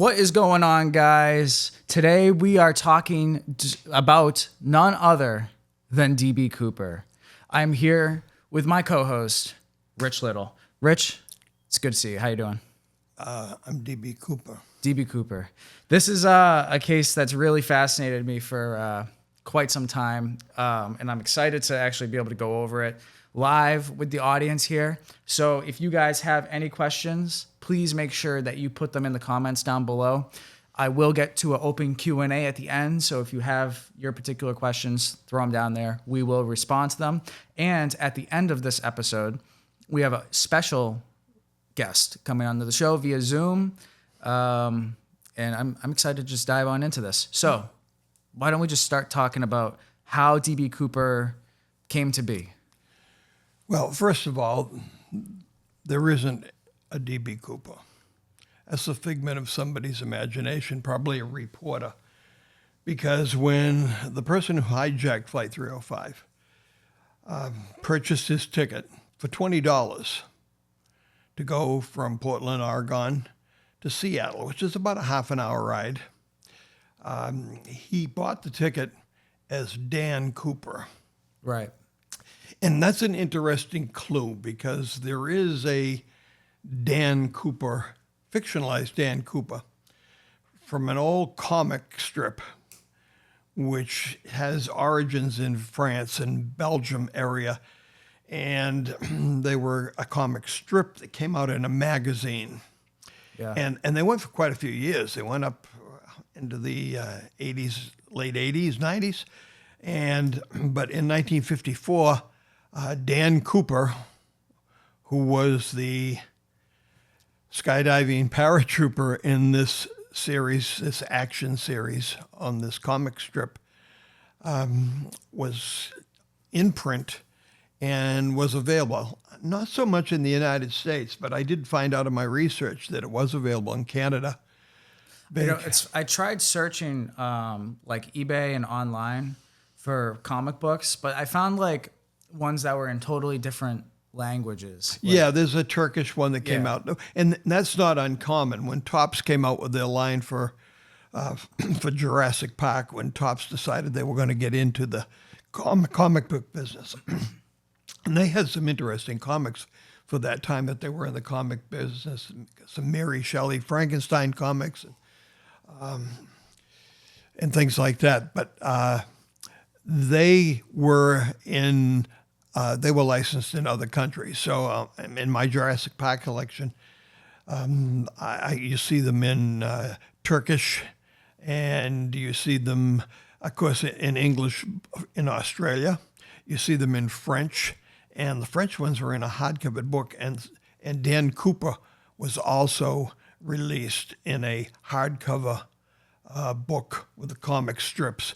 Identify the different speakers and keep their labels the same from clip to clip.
Speaker 1: What is going on, guys? Today we are talking about none other than DB Cooper. I'm here with my co-host, Rich Little. Rich, it's good to see you. How you doing?
Speaker 2: I'm DB Cooper.
Speaker 1: DB Cooper. This is a case that's really fascinated me for quite some time, and I'm excited to actually be able to go over it live with the audience here. So if you guys have any questions, please make sure that you put them in the comments down below. I will get to an open Q&A at the end, so if you have your particular questions, throw them down there. We will respond to them. And at the end of this episode, we have a special guest coming onto the show via Zoom, and I'm excited to just dive on into this. So why don't we just start talking about how DB Cooper came to be?
Speaker 2: Well, first of all, there isn't a DB Cooper. That's a figment of somebody's imagination, probably a reporter. Because when the person who hijacked Flight 305 purchased his ticket for $20 to go from Portland, Oregon to Seattle, which is about a half an hour ride, he bought the ticket as Dan Cooper.
Speaker 1: Right.
Speaker 2: And that's an interesting clue because there is a Dan Cooper, fictionalized Dan Cooper, from an old comic strip, which has origins in France and Belgium area. And they were a comic strip that came out in a magazine.
Speaker 1: Yeah.
Speaker 2: And they went for quite a few years. They went up into the 80s, late 80s, 90s. But in 1954, Dan Cooper, who was the skydiving paratrooper in this series, this action series on this comic strip, was in print and was available. Not so much in the United States, but I did find out in my research that it was available in Canada.
Speaker 1: You know, I tried searching like eBay and online for comic books, but I found like ones that were in totally different languages.
Speaker 2: Yeah, there's a Turkish one that came out, and that's not uncommon. When Topps came out with their line for Jurassic Park, when Topps decided they were going to get into the comic book business, and they had some interesting comics for that time that they were in the comic business. Some Mary Shelley Frankenstein comics and things like that, but they were licensed in other countries. So in my Jurassic Park collection, you see them in Turkish, and you see them, of course, in English in Australia. You see them in French, and the French ones were in a hardcover book. And Dan Cooper was also released in a hardcover book with the comic strips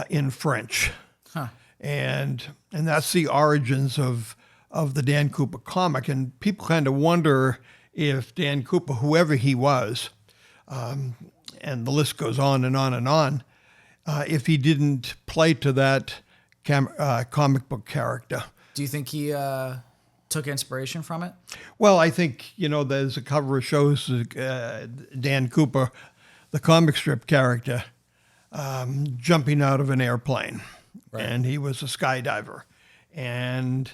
Speaker 2: in French.
Speaker 1: Huh.
Speaker 2: And that's the origins of the Dan Cooper comic. And people kind of wonder if Dan Cooper, whoever he was, and the list goes on and on and on, if he didn't play to that comic book character.
Speaker 1: Do you think he took inspiration from it?
Speaker 2: Well, I think, there's a cover that shows Dan Cooper, the comic strip character, jumping out of an airplane. Right. And he was a skydiver. And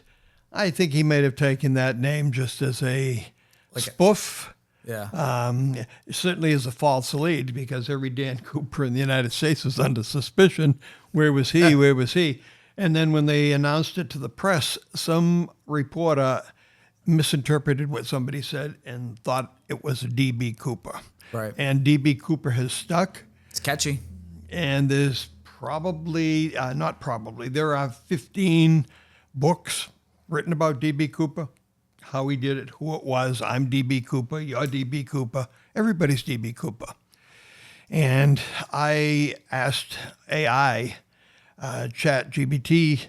Speaker 2: I think he may have taken that name just as a spoof.
Speaker 1: Yeah.
Speaker 2: Certainly as a false lead, because every Dan Cooper in the United States was under suspicion. Where was he? Where was he? And then when they announced it to the press, some reporter misinterpreted what somebody said and thought it was DB Cooper.
Speaker 1: Right.
Speaker 2: And DB Cooper has stuck.
Speaker 1: It's catchy.
Speaker 2: And there's there are 15 books written about DB Cooper, how he did it, who it was. I'm DB Cooper, you're DB Cooper, everybody's DB Cooper. And I asked AI, ChatGPT,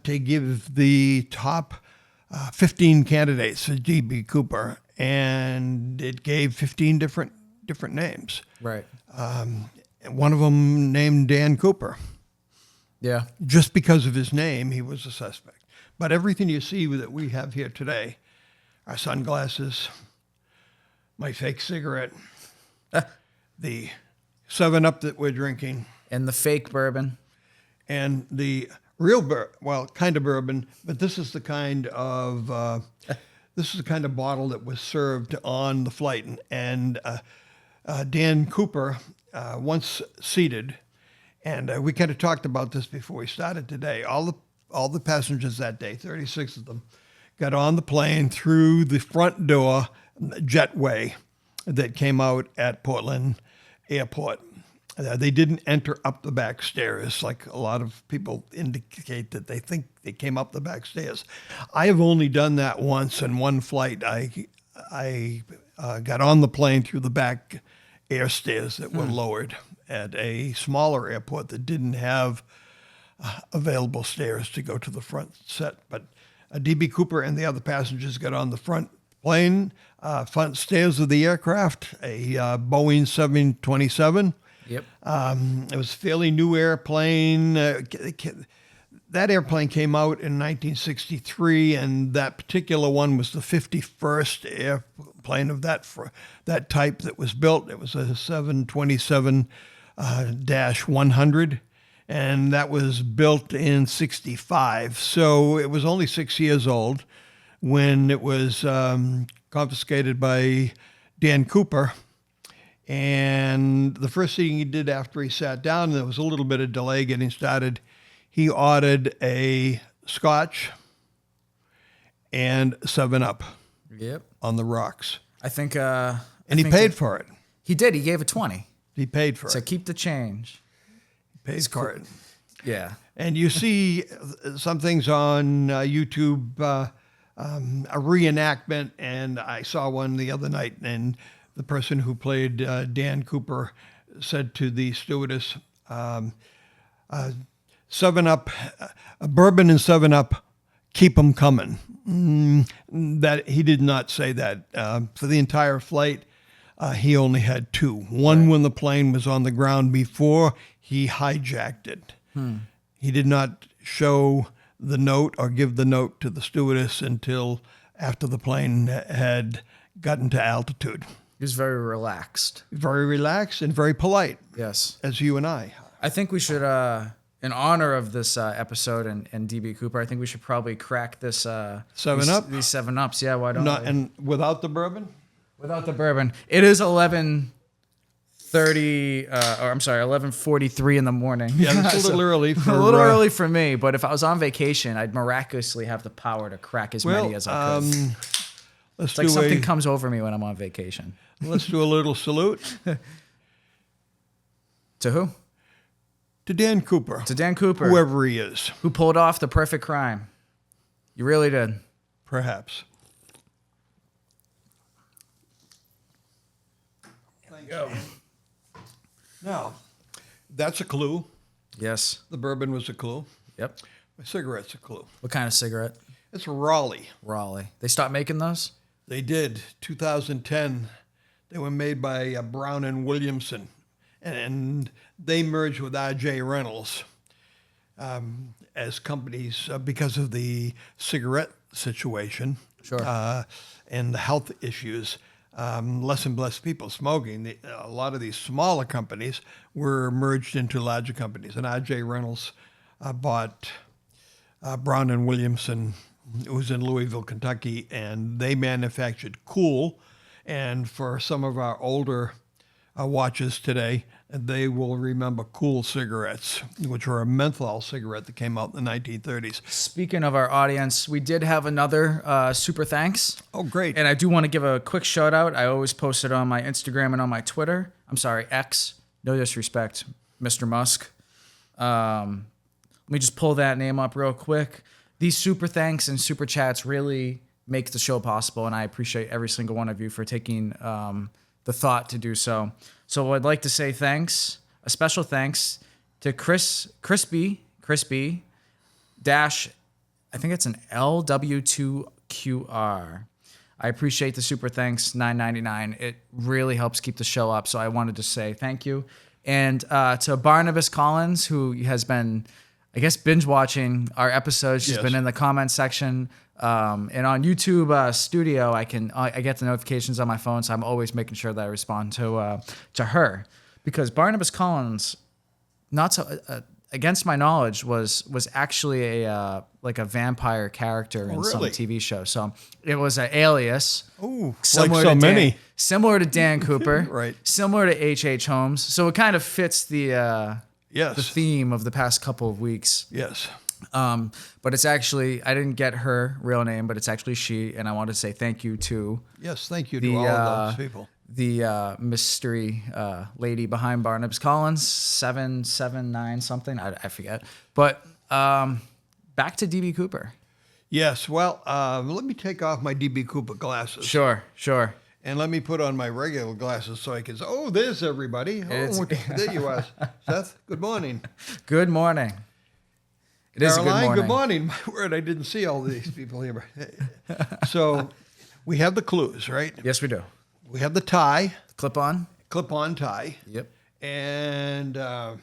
Speaker 2: to give the top 15 candidates for DB Cooper, and it gave 15 different names.
Speaker 1: Right.
Speaker 2: One of them named Dan Cooper.
Speaker 1: Yeah.
Speaker 2: Just because of his name, he was a suspect. But everything you see that we have here today, our sunglasses, my fake cigarette, the 7-Up that we're drinking,
Speaker 1: And the fake bourbon.
Speaker 2: and the real kind of bourbon, but this is the kind of bottle that was served on the flight. And Dan Cooper once seated, and we kind of talked about this before we started today. All the passengers that day, 36 of them, got on the plane through the front door jetway that came out at Portland Airport. They didn't enter up the back stairs like a lot of people indicate that they think they came up the back stairs. I have only done that once in one flight. I got on the plane through the back air stairs that were lowered at a smaller airport that didn't have available stairs to go to the front set. But D.B. Cooper and the other passengers got on the front stairs of the aircraft, a Boeing 727.
Speaker 1: Yep.
Speaker 2: It was a fairly new airplane. That airplane came out in 1963, and that particular one was the 51st airplane of that type that was built. It was a 727-100, and that was built in 65. So it was only 6 years old when it was confiscated by Dan Cooper. And the first thing he did after he sat down, there was a little bit of delay getting started, he ordered a Scotch and 7-Up
Speaker 1: Yep.
Speaker 2: on the rocks.
Speaker 1: I think.
Speaker 2: And he paid for it.
Speaker 1: He did. He gave a 20.
Speaker 2: He paid for
Speaker 1: So
Speaker 2: it.
Speaker 1: keep the change.
Speaker 2: He paid for it.
Speaker 1: Yeah.
Speaker 2: And you see some things on YouTube, a reenactment, and I saw one the other night, and the person who played Dan Cooper said to the stewardess, 7-Up, bourbon and 7-Up, keep them coming. That he did not say that. For the entire flight, he only had 2. One when the plane was on the ground before he hijacked it. He did not show the note or give the note to the stewardess until after the plane had gotten to altitude.
Speaker 1: He was very relaxed.
Speaker 2: Very relaxed and very polite,
Speaker 1: Yes.
Speaker 2: as you and I.
Speaker 1: I think we should, in honor of this episode and DB Cooper, I think we should probably crack this
Speaker 2: 7-Up?
Speaker 1: These 7-Ups. Yeah, why don't we?
Speaker 2: And without the bourbon?
Speaker 1: Without the bourbon. It is 11:43 in the morning.
Speaker 2: Yeah, that's a little early.
Speaker 1: A little early for me, but if I was on vacation, I'd miraculously have the power to crack as many as I could.
Speaker 2: Let's
Speaker 1: It's like something comes over me when I'm on vacation.
Speaker 2: Let's do a little salute
Speaker 1: To who?
Speaker 2: to Dan Cooper.
Speaker 1: To Dan Cooper,
Speaker 2: Whoever he is,
Speaker 1: who pulled off the perfect crime. You really did.
Speaker 2: perhaps.
Speaker 1: Go.
Speaker 2: Now, that's a clue.
Speaker 1: Yes.
Speaker 2: The bourbon was a clue.
Speaker 1: Yep.
Speaker 2: My cigarette's a clue.
Speaker 1: What kind of cigarette?
Speaker 2: It's Raleigh.
Speaker 1: Raleigh. They stopped making those?
Speaker 2: They did. 2010. They were made by Brown and Williamson, and they merged with R.J. Reynolds as companies because of the cigarette situation.
Speaker 1: Sure.
Speaker 2: And the health issues. Less and less people smoking. A lot of these smaller companies were merged into larger companies, and R.J. Reynolds bought Brown and Williamson. It was in Louisville, Kentucky, and they manufactured Kool. And for some of our older watchers today, they will remember Kool cigarettes, which were a menthol cigarette that came out in the 1930s.
Speaker 1: Speaking of our audience, we did have another super thanks.
Speaker 2: Oh, great.
Speaker 1: And I do want to give a quick shout out. I always post it on my Instagram and on my Twitter. I'm sorry, X. No disrespect, Mr. Musk. Let me just pull that name up real quick. These super thanks and super chats really make the show possible, and I appreciate every single one of you for taking the thought to do so. So I'd like to say thanks, a special thanks to Crispy dash, I think it's an LW2QR. I appreciate the super thanks, $9.99. It really helps keep the show up, so I wanted to say thank you. And to Barnabas Collins, who has been I guess, binge watching our episodes. She's
Speaker 2: Yes.
Speaker 1: been in the comment section. And on YouTube Studio, I get the notifications on my phone, so I'm always making sure that I respond to her, because Barnabas Collins, not so against my knowledge, was actually a vampire character in some
Speaker 2: really?
Speaker 1: TV show. So it was an alias.
Speaker 2: Ooh,
Speaker 1: Similar
Speaker 2: like so
Speaker 1: to
Speaker 2: many.
Speaker 1: similar to Dan Cooper,
Speaker 2: Right.
Speaker 1: Similar to H.H. Holmes. So it kind of fits the
Speaker 2: Yes.
Speaker 1: theme of the past couple of weeks.
Speaker 2: Yes.
Speaker 1: But it's actually, I didn't get her real name, but it's actually she. And I want to say thank you to
Speaker 2: Yes. Thank you
Speaker 1: the
Speaker 2: to all of those people.
Speaker 1: the mystery lady behind Barnabas Collins, 779 something. I forget. But back to DB Cooper.
Speaker 2: Yes. Well, let me take off my DB Cooper glasses.
Speaker 1: Sure.
Speaker 2: And let me put on my regular glasses so I can say, oh, there's everybody. Oh, there you are. Seth, good morning.
Speaker 1: Good morning. It is a
Speaker 2: Caroline,
Speaker 1: good morning.
Speaker 2: My word, I didn't see all these people here. So we have the clues, right?
Speaker 1: Yes, we do.
Speaker 2: We have the tie,
Speaker 1: Clip-on.
Speaker 2: clip-on tie.
Speaker 1: Yep.
Speaker 2: And the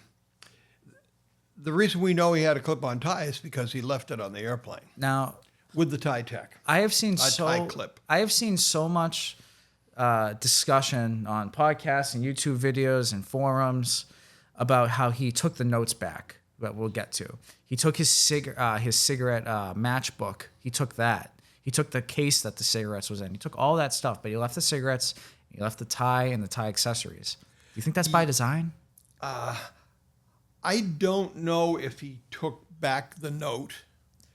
Speaker 2: reason we know he had a clip-on tie is because he left it on the airplane
Speaker 1: Now,
Speaker 2: with the tie tack.
Speaker 1: I have seen
Speaker 2: tie clip.
Speaker 1: I have seen so much discussion on podcasts and YouTube videos and forums about how he took the notes back, that we'll get to. He took his cigarette matchbook. He took that. He took the case that the cigarettes was in. He took all that stuff, but he left the cigarettes, he left the tie and the tie accessories. Do you think that's by design?
Speaker 2: I don't know if he took back the note.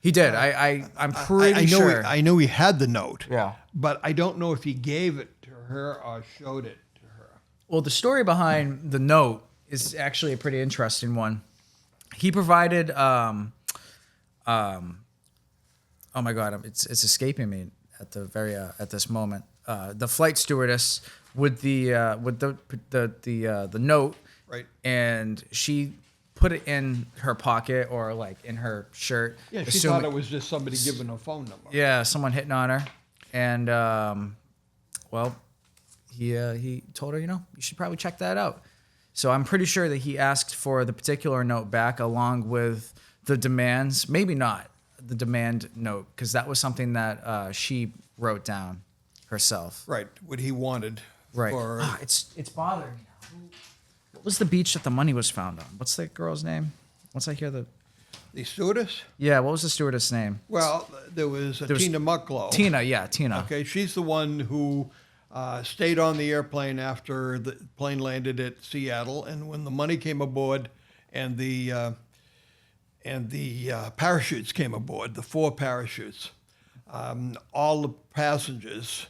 Speaker 1: He did. I'm pretty sure.
Speaker 2: I know he had the note.
Speaker 1: Yeah.
Speaker 2: But I don't know if he gave it to her or showed it to her.
Speaker 1: Well, the story behind the note is actually a pretty interesting one. He provided, oh my God, it's escaping me at the very at this moment. The flight stewardess with the note,
Speaker 2: Right.
Speaker 1: and she put it in her pocket or like in her shirt.
Speaker 2: Yeah, she thought it was just somebody giving a phone number.
Speaker 1: Yeah, someone hitting on her, and well, he told her, you should probably check that out. So I'm pretty sure that he asked for the particular note back along with the demands. Maybe not the demand note, because that was something that she wrote down herself.
Speaker 2: Right, what he wanted.
Speaker 1: Right.
Speaker 2: For,
Speaker 1: It's bothering me now. What was the beach that the money was found on? What's that girl's name? Once I hear the
Speaker 2: stewardess?
Speaker 1: Yeah, what was the stewardess name?
Speaker 2: Well, there was Tina Mucklow.
Speaker 1: Tina.
Speaker 2: Okay, she's the one who stayed on the airplane after the plane landed at Seattle, and when the money came aboard, and the parachutes came aboard, the 4 parachutes, all the passengers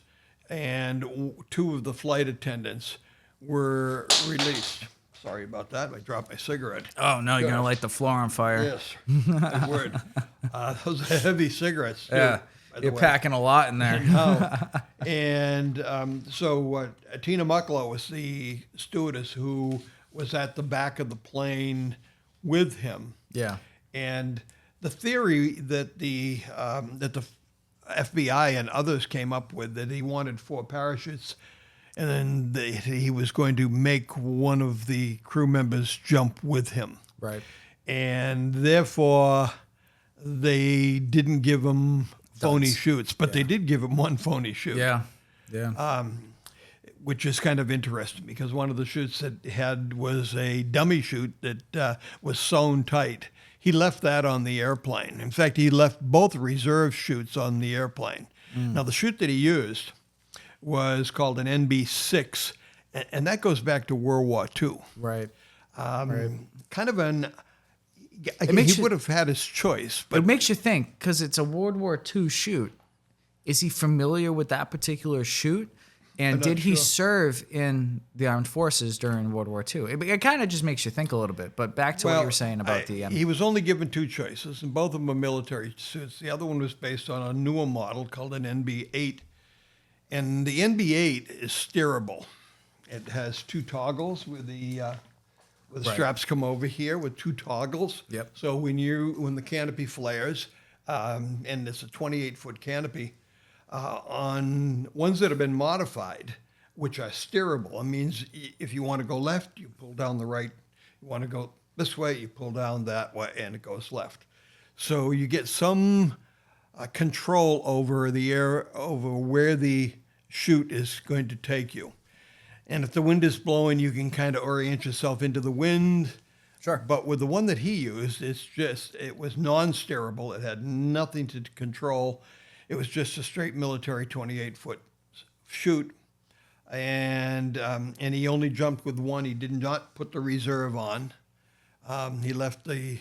Speaker 2: and 2 of the flight attendants were released. Sorry about that. I dropped my cigarette.
Speaker 1: Oh no, you're gonna light the floor on fire.
Speaker 2: Yes, good word. Those are heavy cigarettes too.
Speaker 1: Yeah, you're packing a lot in there.
Speaker 2: And so Tina Mucklow was the stewardess who was at the back of the plane with him.
Speaker 1: Yeah.
Speaker 2: And the theory that the FBI and others came up with, that he wanted 4 parachutes, and then he was going to make one of the crew members jump with him.
Speaker 1: Right.
Speaker 2: And therefore, they didn't give him phony chutes, but they did give him 1 phony chute.
Speaker 1: Yeah.
Speaker 2: Which is kind of interesting, because one of the chutes that had was a dummy chute that was sewn tight. He left that on the airplane. In fact, he left both reserve chutes on the airplane. Now, the chute that he used was called an NB6, and that goes back to World War II.
Speaker 1: Right.
Speaker 2: Kind of an...
Speaker 1: makes
Speaker 2: he would have had his choice,
Speaker 1: But
Speaker 2: but
Speaker 1: it makes you think, because it's a World War II shoot. Is he familiar with that particular shoot? And
Speaker 2: I'm not
Speaker 1: did he
Speaker 2: sure.
Speaker 1: serve in the armed forces during World War II? It kind of just makes you think a little bit. But back to what you were saying about
Speaker 2: he was only given 2 choices, and both of them are military suits. The other one was based on a newer model called an NB8. And the NB8 is steerable. It has 2 toggles with the straps come over here with 2 toggles.
Speaker 1: Yep.
Speaker 2: So when the canopy flares, and it's a 28-foot canopy, on ones that have been modified, which are steerable, it means if you want to go left, you pull down the right. You want to go this way, you pull down that way, and it goes left. So you get some control over the air, over where the chute is going to take you. And if the wind is blowing, you can kind of orient yourself into the wind.
Speaker 1: Sure.
Speaker 2: But with the one that he used, it was non-steerable. It had nothing to control. It was just a straight military 28-foot chute. And he only jumped with one. He did not put the reserve on. He left the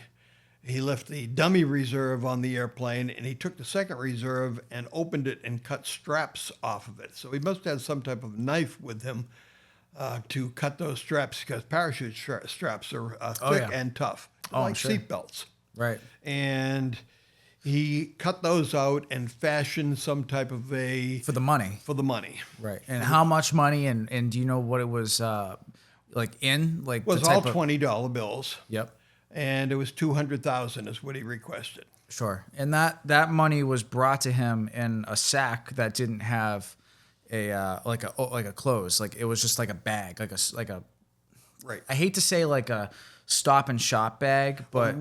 Speaker 2: dummy reserve on the airplane, and he took the second reserve and opened it and cut straps off of it. So he must have some type of knife with him to cut those straps, because parachute straps are thick and tough, like
Speaker 1: sure.
Speaker 2: seatbelts.
Speaker 1: Right.
Speaker 2: And he cut those out and fashioned some type of
Speaker 1: For the money. Right. And how much money, and do you know what it was like in? Like,
Speaker 2: it was all $20 bills.
Speaker 1: Yep.
Speaker 2: And it was $200,000 is what he requested.
Speaker 1: Sure. And that money was brought to him in a sack that didn't have like a close. Like, it was just like a bag, like a
Speaker 2: right.
Speaker 1: I hate to say like a Stop and Shop bag, but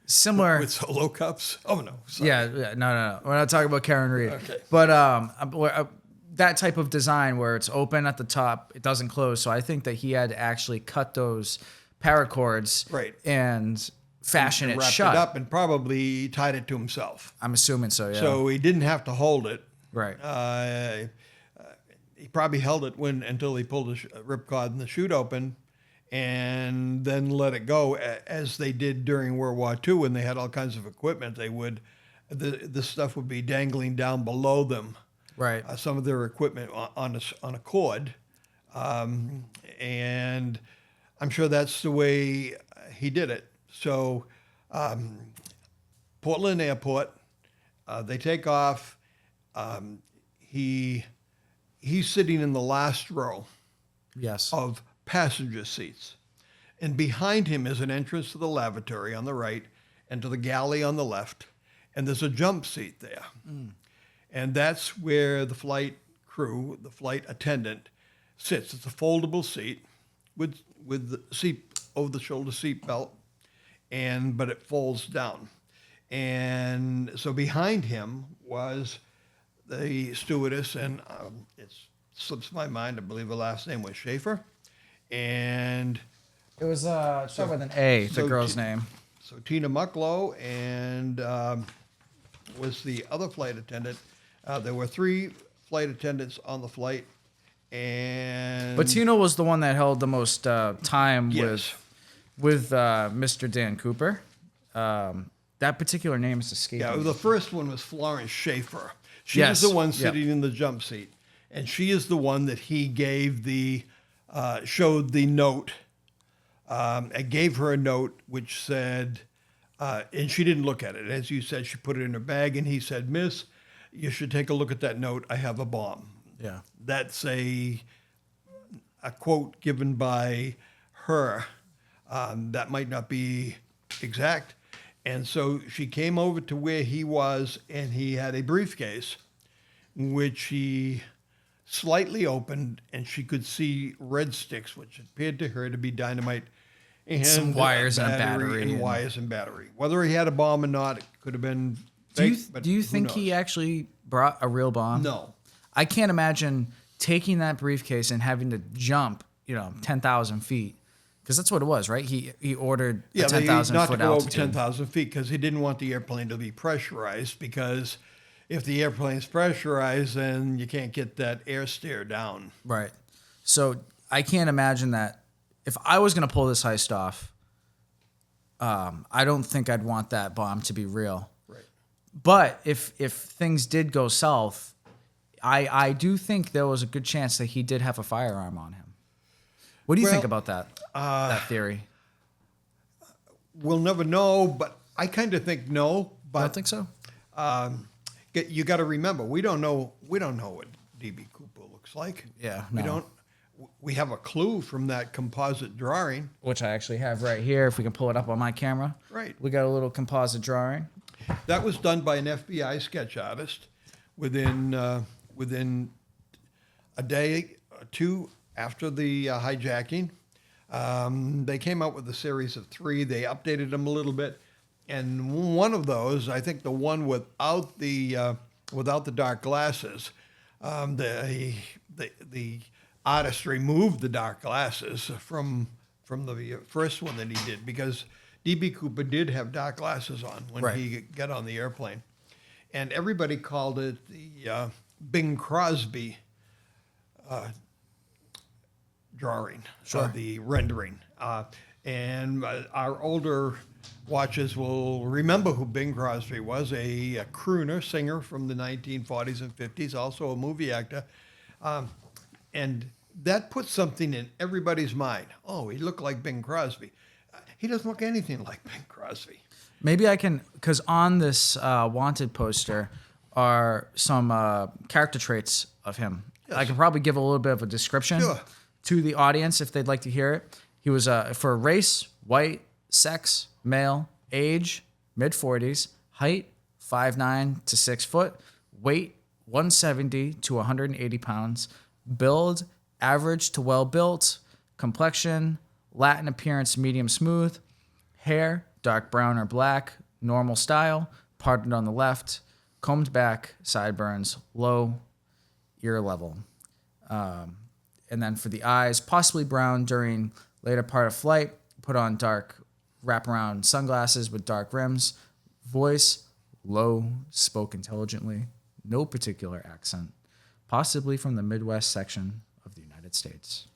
Speaker 1: similar
Speaker 2: with Solo cups. Oh no. Sorry.
Speaker 1: Yeah, no. We're not talking about Karen Reed.
Speaker 2: Okay.
Speaker 1: But that type of design where it's open at the top, it doesn't close. So I think that he had to actually cut those paracords
Speaker 2: right.
Speaker 1: and fashion it
Speaker 2: wrapped
Speaker 1: shut.
Speaker 2: It up and probably tied it to himself.
Speaker 1: I'm assuming so, yeah.
Speaker 2: So he didn't have to hold it.
Speaker 1: Right.
Speaker 2: He probably held it until he pulled the ripcord and the chute open, and then let it go, as they did during World War II when they had all kinds of equipment. They would, this stuff would be dangling down below them.
Speaker 1: Right.
Speaker 2: Some of their equipment on a cord, and I'm sure that's the way he did it. So, Portland Airport, they take off. He's sitting in the last row.
Speaker 1: Yes.
Speaker 2: Of passenger seats, and behind him is an entrance to the lavatory on the right, and to the galley on the left, and there's a jump seat there. And that's where the flight crew, the flight attendant, sits. It's a foldable seat with the seat over the shoulder seat belt, but it folds down. And so behind him was the stewardess, and it slips my mind, I believe her last name was Schaefer. And
Speaker 1: it was started with an A, the girl's name.
Speaker 2: So Tina Mucklow and was the other flight attendant. There were 3 flight attendants on the flight, but
Speaker 1: Tina was the one that held the most time
Speaker 2: yes.
Speaker 1: with Mr. Dan Cooper. That particular name is escaping.
Speaker 2: Yeah, the first one was Florence Schaefer. She
Speaker 1: Yes.
Speaker 2: was the one sitting in the jump seat, and she is the one that he gave showed the note. I gave her a note which said, and she didn't look at it. As you said, she put it in her bag, and he said, "Miss, you should take a look at that note. I have a bomb."
Speaker 1: Yeah.
Speaker 2: That's a quote given by her. That might not be exact. And so she came over to where he was, and he had a briefcase, which he slightly opened, and she could see red sticks, which appeared to her to be dynamite, and
Speaker 1: some wires and battery.
Speaker 2: And wires and battery. Whether he had a bomb or not, it could have been fake.
Speaker 1: Do you think he actually brought a real bomb?
Speaker 2: No.
Speaker 1: I can't imagine taking that briefcase and having to jump, 10,000 feet. Because that's what it was, right? He ordered a 10,000
Speaker 2: not
Speaker 1: foot
Speaker 2: to go
Speaker 1: altitude.
Speaker 2: over 10,000 feet because he didn't want the airplane to be pressurized, because if the airplane's pressurized, then you can't get that air steer down.
Speaker 1: Right. So I can't imagine that if I was going to pull this heist off, I don't think I'd want that bomb to be real.
Speaker 2: Right.
Speaker 1: But if things did go south, I do think there was a good chance that he did have a firearm on him. What do you think about that theory?
Speaker 2: We'll never know, but I kind of think no. But
Speaker 1: I don't think so.
Speaker 2: You got to remember, we don't know what DB Cooper looks like.
Speaker 1: Yeah,
Speaker 2: we
Speaker 1: no.
Speaker 2: don't. We have a clue from that composite drawing,
Speaker 1: which I actually have right here. If we can pull it up on my camera,
Speaker 2: right?
Speaker 1: We got a little composite drawing.
Speaker 2: That was done by an FBI sketch artist within a day or two after the hijacking. They came out with a series of 3. They updated them a little bit, and one of those, I think the one without the dark glasses, the artist removed the dark glasses from the first one that he did, because D.B. Cooper did have dark glasses on when
Speaker 1: Right.
Speaker 2: he got on the airplane, and everybody called it the Bing Crosby drawing,
Speaker 1: Sure.
Speaker 2: the rendering. And our older watchers will remember who Bing Crosby was, a crooner, singer from the 1940s and 50s, also a movie actor. And that put something in everybody's mind. Oh, he looked like Bing Crosby. He doesn't look anything like Bing Crosby.
Speaker 1: Maybe I can, because on this wanted poster are some character traits of him.
Speaker 2: Yes.
Speaker 1: I can probably give a little bit of a description
Speaker 2: Sure.
Speaker 1: to the audience if they'd like to hear it. He was for race, white, sex, male, age, mid-40s, height 5'9" to 6 foot, weight 170 to 180 pounds, build average to well built, complexion Latin appearance medium smooth, hair dark brown or black, normal style, parted on the left, combed back, sideburns, low ear level. And then for the eyes, possibly brown during later part of flight, put on dark wraparound sunglasses with dark rims, voice low, spoke intelligently, no particular accent, possibly from the Midwest section of the United States.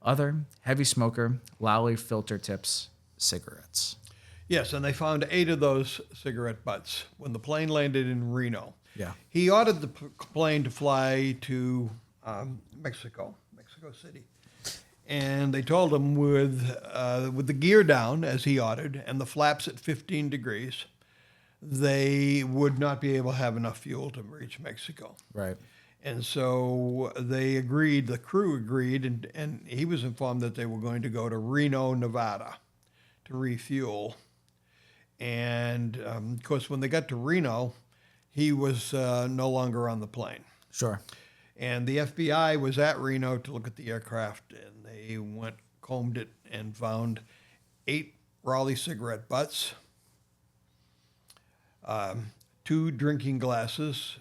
Speaker 1: Other, heavy smoker, lolly filter tips, cigarettes.
Speaker 2: Yes, and they found 8 of those cigarette butts when the plane landed in Reno.
Speaker 1: Yeah.
Speaker 2: He ordered the plane to fly to Mexico City. And they told him with the gear down, as he ordered, and the flaps at 15 degrees, they would not be able to have enough fuel to reach Mexico.
Speaker 1: Right.
Speaker 2: And so they agreed, the crew agreed, and he was informed that they were going to go to Reno, Nevada to refuel. And, of course, when they got to Reno, he was no longer on the plane.
Speaker 1: Sure.
Speaker 2: And the FBI was at Reno to look at the aircraft, and they combed it, and found 8 Raleigh cigarette butts, 2 drinking glasses,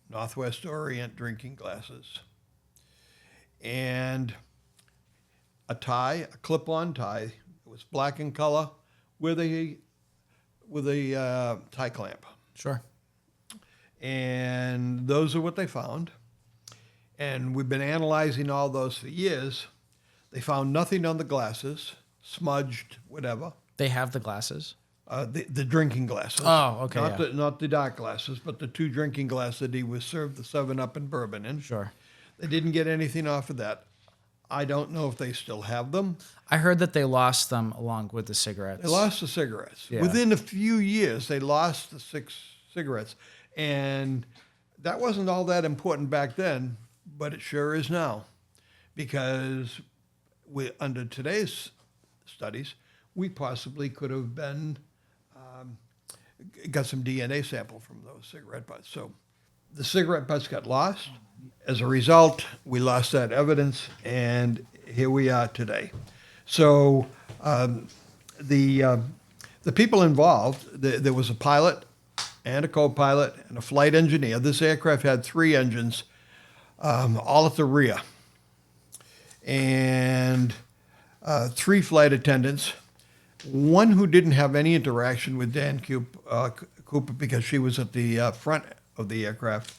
Speaker 2: Northwest Orient drinking glasses, and a tie, a clip-on tie. It was black in color with a tie clamp.
Speaker 1: Sure.
Speaker 2: And those are what they found. And we've been analyzing all those for years. They found nothing on the glasses, smudged, whatever.
Speaker 1: They have the glasses.
Speaker 2: The drinking glasses.
Speaker 1: Oh, okay,
Speaker 2: Not,
Speaker 1: yeah.
Speaker 2: not the dark glasses, but the 2 drinking glasses that he was served the 7-Up and bourbon in.
Speaker 1: Sure.
Speaker 2: They didn't get anything off of that. I don't know if they still have them.
Speaker 1: I heard that they lost them along with the cigarettes.
Speaker 2: They lost the cigarettes.
Speaker 1: Yeah.
Speaker 2: Within a few years, they lost the 6 cigarettes. And that wasn't all that important back then, but it sure is now. Because under today's studies, we possibly could have been got some DNA sample from those cigarette butts. So the cigarette butts got lost. As a result, we lost that evidence, and here we are today. So the people involved, there was a pilot and a co-pilot and a flight engineer. This aircraft had 3 engines, all at the rear, and 3 flight attendants. One who didn't have any interaction with Dan Cooper because she was at the front of the aircraft.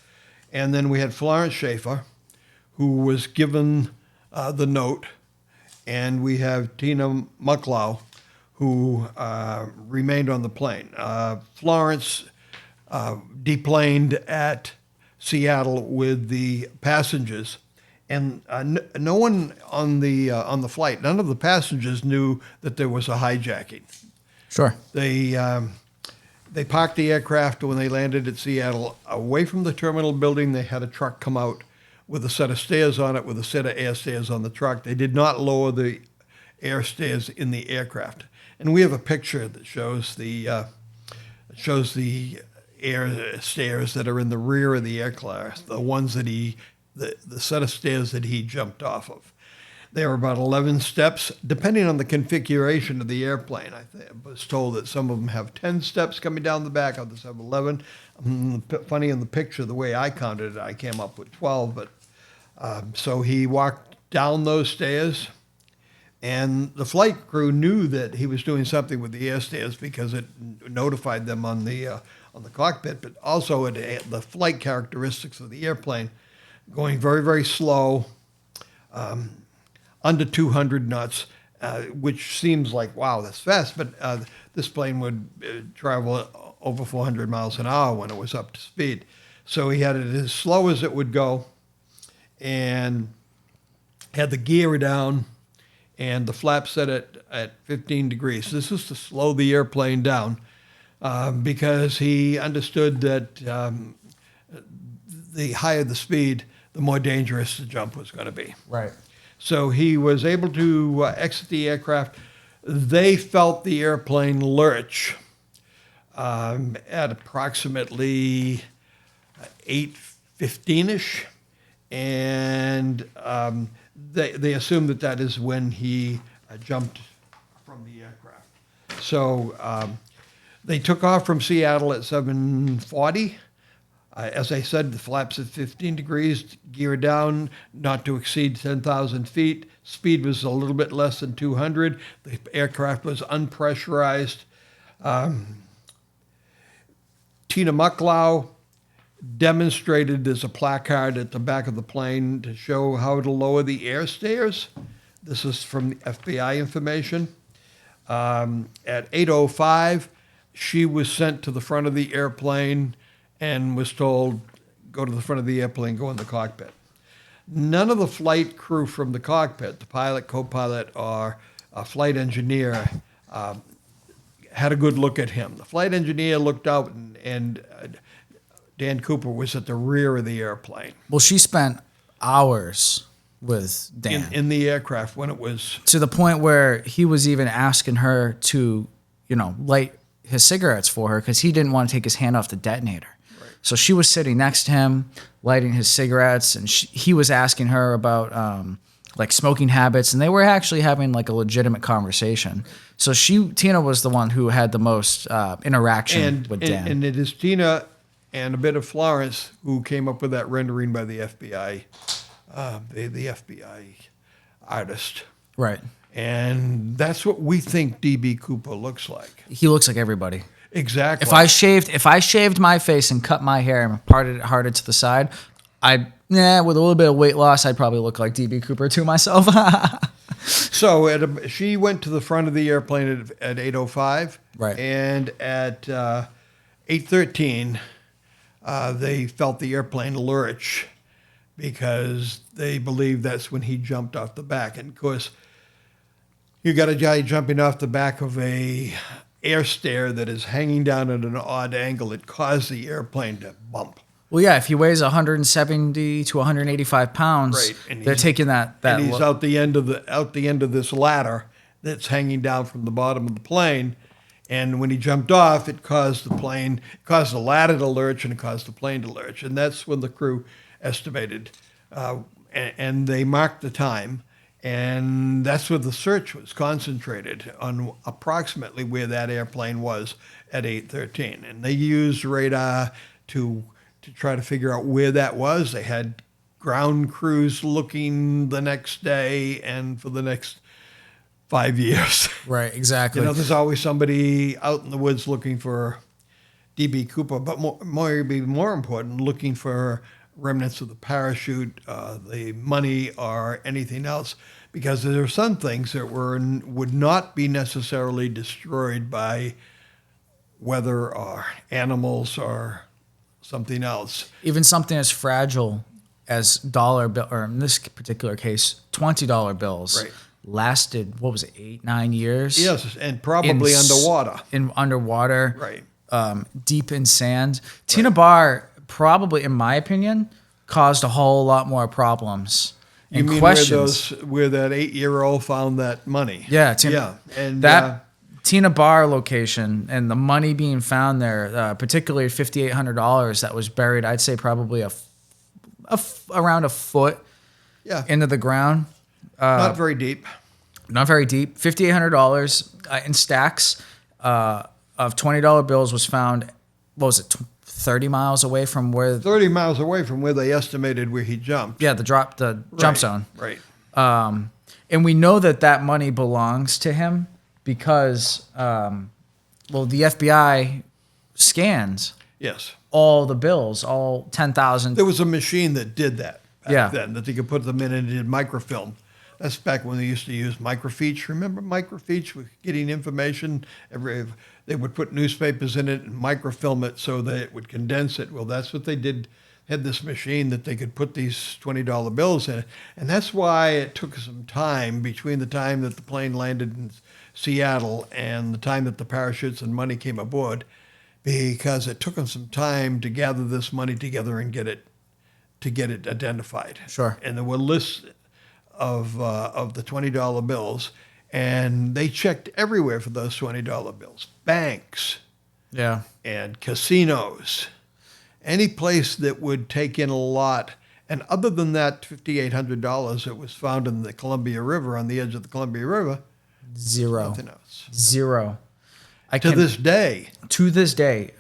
Speaker 2: And then we had Florence Schaefer, who was given the note. And we have Tina Mucklow, who remained on the plane. Florence deplaned at Seattle with the passengers. And no one on the flight, none of the passengers knew that there was a hijacking.
Speaker 1: Sure.
Speaker 2: They parked the aircraft when they landed at Seattle away from the terminal building. They had a truck come out with a set of stairs on it, with a set of air stairs on the truck. They did not lower the air stairs in the aircraft. And we have a picture that shows the air stairs that are in the rear of the aircraft, the ones that the set of stairs that he jumped off of. There were about 11 steps, depending on the configuration of the airplane. I was told that some of them have 10 steps coming down the back, others have 11. Funny in the picture, the way I counted it, I came up with 12. But so he walked down those stairs, and the flight crew knew that he was doing something with the air stairs because it notified them on the cockpit, but also the flight characteristics of the airplane, going very, very slow, under 200 knots, which seems like, wow, that's fast, but this plane would travel over 400 miles an hour when it was up to speed. So he had it as slow as it would go and had the gear down and the flap set at 15 degrees. This is to slow the airplane down because he understood that the higher the speed, the more dangerous the jump was going to be.
Speaker 1: Right.
Speaker 2: So he was able to exit the aircraft. They felt the airplane lurch at approximately 8:15-ish, and they assumed that is when he jumped from the aircraft. So they took off from Seattle at 7:40. As I said, the flaps at 15 degrees, gear down, not to exceed 10,000 feet. Speed was a little bit less than 200. The aircraft was unpressurized. Tina Mucklow demonstrated, there's a placard at the back of the plane to show how to lower the air stairs. This is from the FBI information. At 8:05, she was sent to the front of the airplane and was told, go to the front of the airplane, go in the cockpit. None of the flight crew from the cockpit, the pilot, co-pilot, or a flight engineer, had a good look at him. The flight engineer looked out, and Dan Cooper was at the rear of the airplane.
Speaker 1: Well, she spent hours with Dan.
Speaker 2: In the aircraft when it was...
Speaker 1: To the point where he was even asking her to, light his cigarettes for her because he didn't want to take his hand off the detonator. So she was sitting next to him, lighting his cigarettes, and he was asking her about smoking habits, and they were actually having a legitimate conversation. So Tina was the one who had the most interaction with Dan.
Speaker 2: And it is Tina and a bit of Florence who came up with that rendering by the FBI, the FBI artist.
Speaker 1: Right.
Speaker 2: And that's what we think D.B. Cooper looks like.
Speaker 1: He looks like everybody.
Speaker 2: Exactly.
Speaker 1: If I shaved my face and cut my hair and parted it harder to the side, with a little bit of weight loss, I'd probably look like D.B. Cooper to myself.
Speaker 2: So she went to the front of the airplane at 8:05.
Speaker 1: Right.
Speaker 2: And at 8:13, they felt the airplane lurch because they believed that's when he jumped off the back. And, of course, you got a guy jumping off the back of a air stair that is hanging down at an odd angle. It caused the airplane to bump.
Speaker 1: Well, yeah, if he weighs 170 to 185 pounds,
Speaker 2: right. And
Speaker 1: they're taking that.
Speaker 2: And he's out the end of this ladder that's hanging down from the bottom of the plane. And when he jumped off, it caused the ladder to lurch, and it caused the plane to lurch. And that's when the crew estimated, and they marked the time. And that's where the search was concentrated, on approximately where that airplane was at 8:13. And they used radar to try to figure out where that was. They had ground crews looking the next day and for the next 5 years.
Speaker 1: Right, exactly.
Speaker 2: There's always somebody out in the woods looking for D.B. Cooper, but more important, looking for remnants of the parachute, the money, or anything else, because there are some things that would not be necessarily destroyed by weather or animals or something else.
Speaker 1: Even something as fragile as dollar bill, or in this particular case, $20 bills,
Speaker 2: right,
Speaker 1: lasted, 8-9 years?
Speaker 2: Yes, and probably
Speaker 1: underwater.
Speaker 2: Right.
Speaker 1: Deep in sand. Right. Tina Barr probably, in my opinion, caused a whole lot more problems and questions.
Speaker 2: Where that 8-year-old found that money?
Speaker 1: Yeah.
Speaker 2: And
Speaker 1: that Tina Barr location and the money being found there, particularly $5,800 that was buried, I'd say probably around a foot into the ground.
Speaker 2: Not very deep.
Speaker 1: Not very deep. $5,800 in stacks of $20 bills was found. What was it? 30 miles away from where?
Speaker 2: 30 miles away from where they estimated where he jumped.
Speaker 1: Yeah, the jump zone.
Speaker 2: Right.
Speaker 1: And we know that money belongs to him because, the FBI scans
Speaker 2: Yes.
Speaker 1: all the bills, all 10,000.
Speaker 2: There was a machine that did that
Speaker 1: Yeah.
Speaker 2: then, that they could put them in and it did microfilm. That's back when they used to use microfiche. Remember microfiche with getting information? They would put newspapers in it and microfilm it so that it would condense it. Well, that's what they did. Had this machine that they could put these $20 bills in it. And that's why it took some time between the time that the plane landed in Seattle and the time that the parachutes and money came aboard, because it took them some time to gather this money together and get it identified.
Speaker 1: Sure.
Speaker 2: And there were lists of the $20 bills, and they checked everywhere for those $20 bills. Banks
Speaker 1: Yeah.
Speaker 2: and casinos, any place that would take in a lot. And other than that $5,800 that was found in the Columbia River, on the edge of the Columbia River,
Speaker 1: Zero.
Speaker 2: nothing else.
Speaker 1: Zero.
Speaker 2: To this day.
Speaker 1: To this day,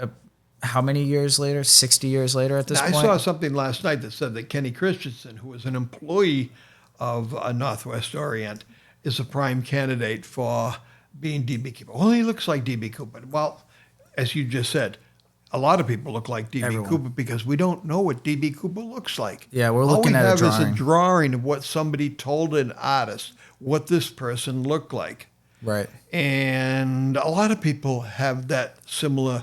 Speaker 1: how many years later? 60 years later at this
Speaker 2: Now,
Speaker 1: point?
Speaker 2: I saw something last night that said that Kenny Christensen, who was an employee of Northwest Orient, is a prime candidate for being D.B. Cooper. Well, he looks like D.B. Cooper. Well, as you just said, a lot of people look like D.B.
Speaker 1: Everyone.
Speaker 2: Cooper because we don't know what D.B. Cooper looks like.
Speaker 1: Yeah, we're looking at a
Speaker 2: All we have
Speaker 1: drawing.
Speaker 2: is a drawing of what somebody told an artist what this person looked like.
Speaker 1: Right.
Speaker 2: And a lot of people have that similar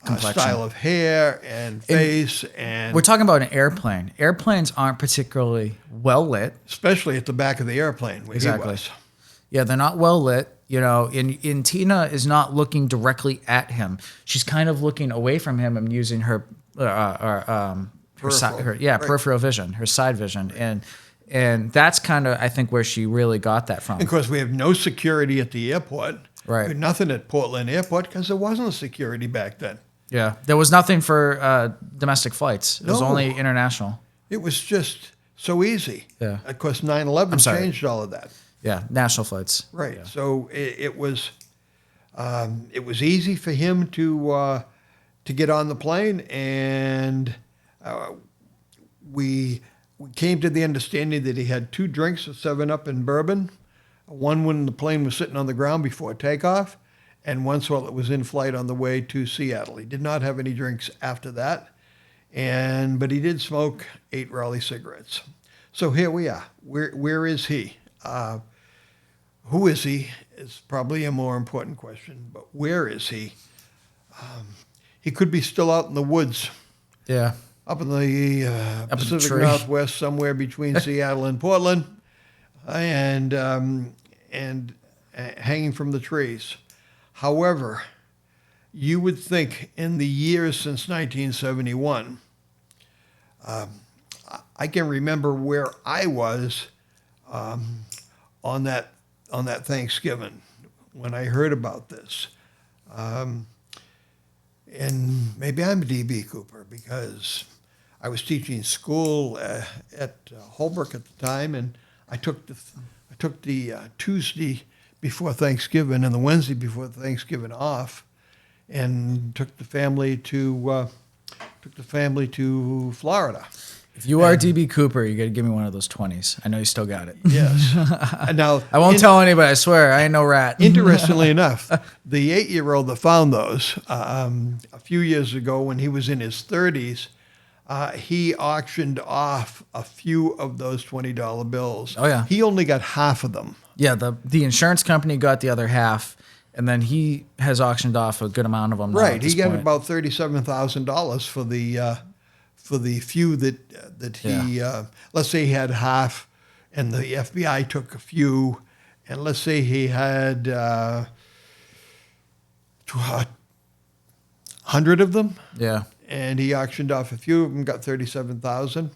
Speaker 1: Complexion.
Speaker 2: style of hair and face, and
Speaker 1: We're talking about an airplane. Airplanes aren't particularly well lit.
Speaker 2: especially at the back of the airplane where
Speaker 1: Exactly.
Speaker 2: he was.
Speaker 1: Yeah, they're not well lit. You know, and Tina is not looking directly at him. She's kind of looking away from him and using her
Speaker 2: Peripheral.
Speaker 1: peripheral vision, her side vision, and that's kind of I think where she really got that from.
Speaker 2: And of course, we have no security at the airport.
Speaker 1: Right.
Speaker 2: We had nothing at Portland Airport because there wasn't security back then.
Speaker 1: Yeah, there was nothing for domestic flights. It was
Speaker 2: No.
Speaker 1: only international.
Speaker 2: It was just so easy.
Speaker 1: Yeah.
Speaker 2: Of course, 9/11
Speaker 1: sorry.
Speaker 2: changed all of that.
Speaker 1: Yeah, national flights.
Speaker 2: Right.
Speaker 1: Yeah.
Speaker 2: So it was easy for him to get on the plane, and we came to the understanding that he had 2 drinks of 7-Up and bourbon, one when the plane was sitting on the ground before takeoff, and once while it was in flight on the way to Seattle. He did not have any drinks after that, but he did smoke 8 Raleigh cigarettes. So here we are. Where is he? Who is he is probably a more important question, but where is he? He could be still out in the woods,
Speaker 1: Yeah.
Speaker 2: up in the
Speaker 1: Up in the
Speaker 2: Pacific
Speaker 1: tree.
Speaker 2: Northwest, somewhere between Seattle and Portland, and hanging from the trees. However, you would think in the years since 1971, I can remember where I was on that Thanksgiving when I heard about this. And maybe I'm D.B. Cooper because I was teaching school at Holbrook at the time, and I took the Tuesday before Thanksgiving and the Wednesday before Thanksgiving off, and took the family to Florida.
Speaker 1: If you are DB Cooper, you got to give me one of those 20s. I know you still got it.
Speaker 2: Yes. And now
Speaker 1: I won't tell anybody. I swear, I ain't no rat.
Speaker 2: Interestingly enough, the 8-year-old that found those a few years ago when he was in his 30s, he auctioned off a few of those $20 bills.
Speaker 1: Oh, yeah.
Speaker 2: He only got half of them.
Speaker 1: Yeah, the insurance company got the other half, and then he has auctioned off a good amount of them. now
Speaker 2: Right.
Speaker 1: at
Speaker 2: He
Speaker 1: this
Speaker 2: got
Speaker 1: point.
Speaker 2: about $37,000 for the few that he, let's say he had half and the FBI took a few, and let's say he had 100 of them.
Speaker 1: Yeah.
Speaker 2: And he auctioned off a few of them, got $37,000.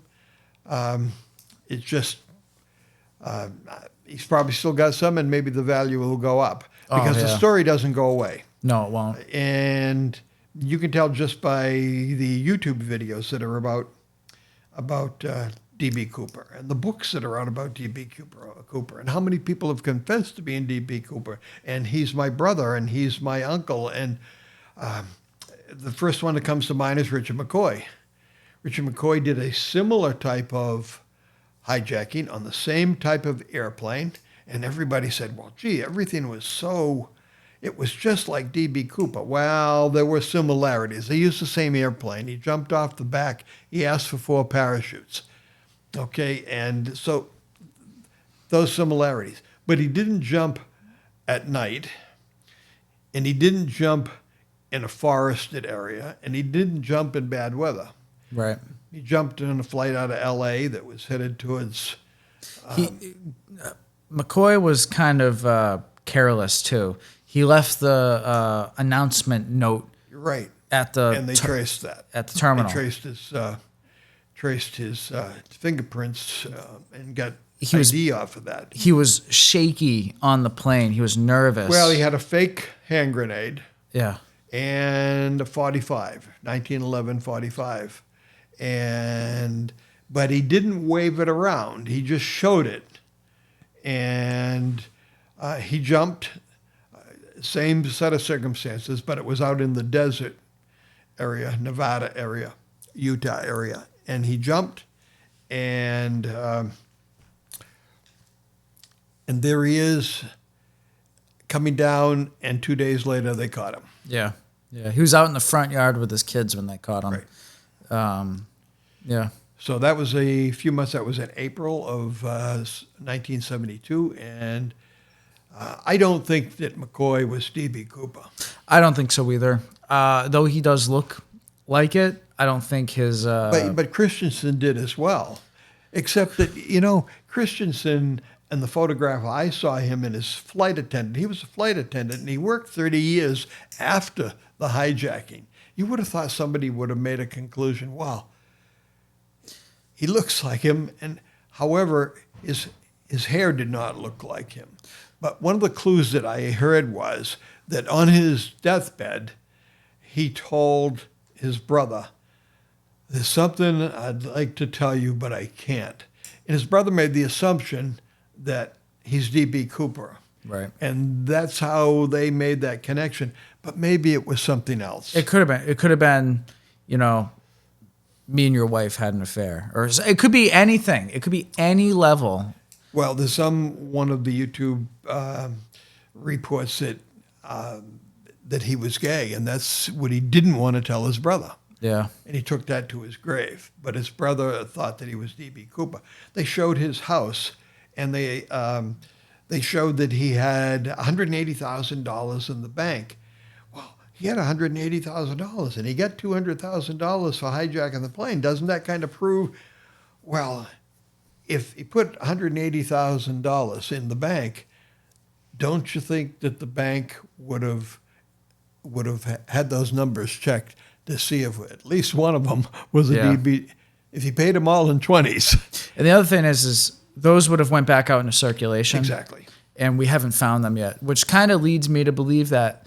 Speaker 2: It's just he's probably still got some, and maybe the value will go up because the story doesn't go away.
Speaker 1: No, it won't.
Speaker 2: And you can tell just by the YouTube videos that are about D.B. Cooper and the books that are out about D.B. Cooper and how many people have confessed to being D.B. Cooper, and he's my brother and he's my uncle. And the first one that comes to mind is Richard McCoy. Richard McCoy did a similar type of hijacking on the same type of airplane, and everybody said, well, gee, everything was so, it was just like D.B. Cooper. Well, there were similarities. They used the same airplane. He jumped off the back. He asked for 4 parachutes. Okay, and so those similarities. But he didn't jump at night, and he didn't jump in a forested area, and he didn't jump in bad weather.
Speaker 1: Right.
Speaker 2: He jumped in a flight out of L.A. that was headed towards...
Speaker 1: McCoy was kind of careless, too. He left the announcement note
Speaker 2: right.
Speaker 1: at the...
Speaker 2: And they traced that.
Speaker 1: At the terminal.
Speaker 2: They traced his fingerprints and got ID off of that.
Speaker 1: He was shaky on the plane. He was nervous.
Speaker 2: Well, he had a fake hand grenade.
Speaker 1: Yeah.
Speaker 2: And a 1911 45. But he didn't wave it around. He just showed it. And he jumped, same set of circumstances, but it was out in the desert area, Nevada area, Utah area. And he jumped, and there he is coming down, and 2 days later they caught him.
Speaker 1: Yeah. Yeah. He was out in the front yard with his kids when they caught him.
Speaker 2: Right.
Speaker 1: Yeah.
Speaker 2: So that was a few months. That was in April of 1972, and I don't think that McCoy was D.B. Cooper.
Speaker 1: I don't think so either. Though he does look like it, I don't think his...
Speaker 2: But Christensen did as well, except that, Christensen, and the photograph I saw him in, his flight attendant. He was a flight attendant, and he worked 30 years after the hijacking. You would have thought somebody would have made a conclusion, wow, he looks like him. And however, his hair did not look like him. But one of the clues that I heard was that on his deathbed, he told his brother, there's something I'd like to tell you, but I can't. And his brother made the assumption that he's D.B. Cooper.
Speaker 1: Right.
Speaker 2: And that's how they made that connection. But maybe it was something else.
Speaker 1: It could have been. It could have been, me and your wife had an affair. Or it could be anything. It could be any level.
Speaker 2: Well, there's one of the YouTube reports that he was gay, and that's what he didn't want to tell his brother.
Speaker 1: Yeah.
Speaker 2: And he took that to his grave. But his brother thought that he was D.B. Cooper. They showed his house, and they showed that he had $180,000 in the bank. Well, he had $180,000, and he got $200,000 for hijacking the plane. Doesn't that kind of prove, well, if he put $180,000 in the bank, don't you think that the bank would have had those numbers checked to see if at least one of them was a DB, if he paid them all in 20s.
Speaker 1: And the other thing is those would have went back out into circulation.
Speaker 2: Exactly.
Speaker 1: And we haven't found them yet, which kind of leads me to believe that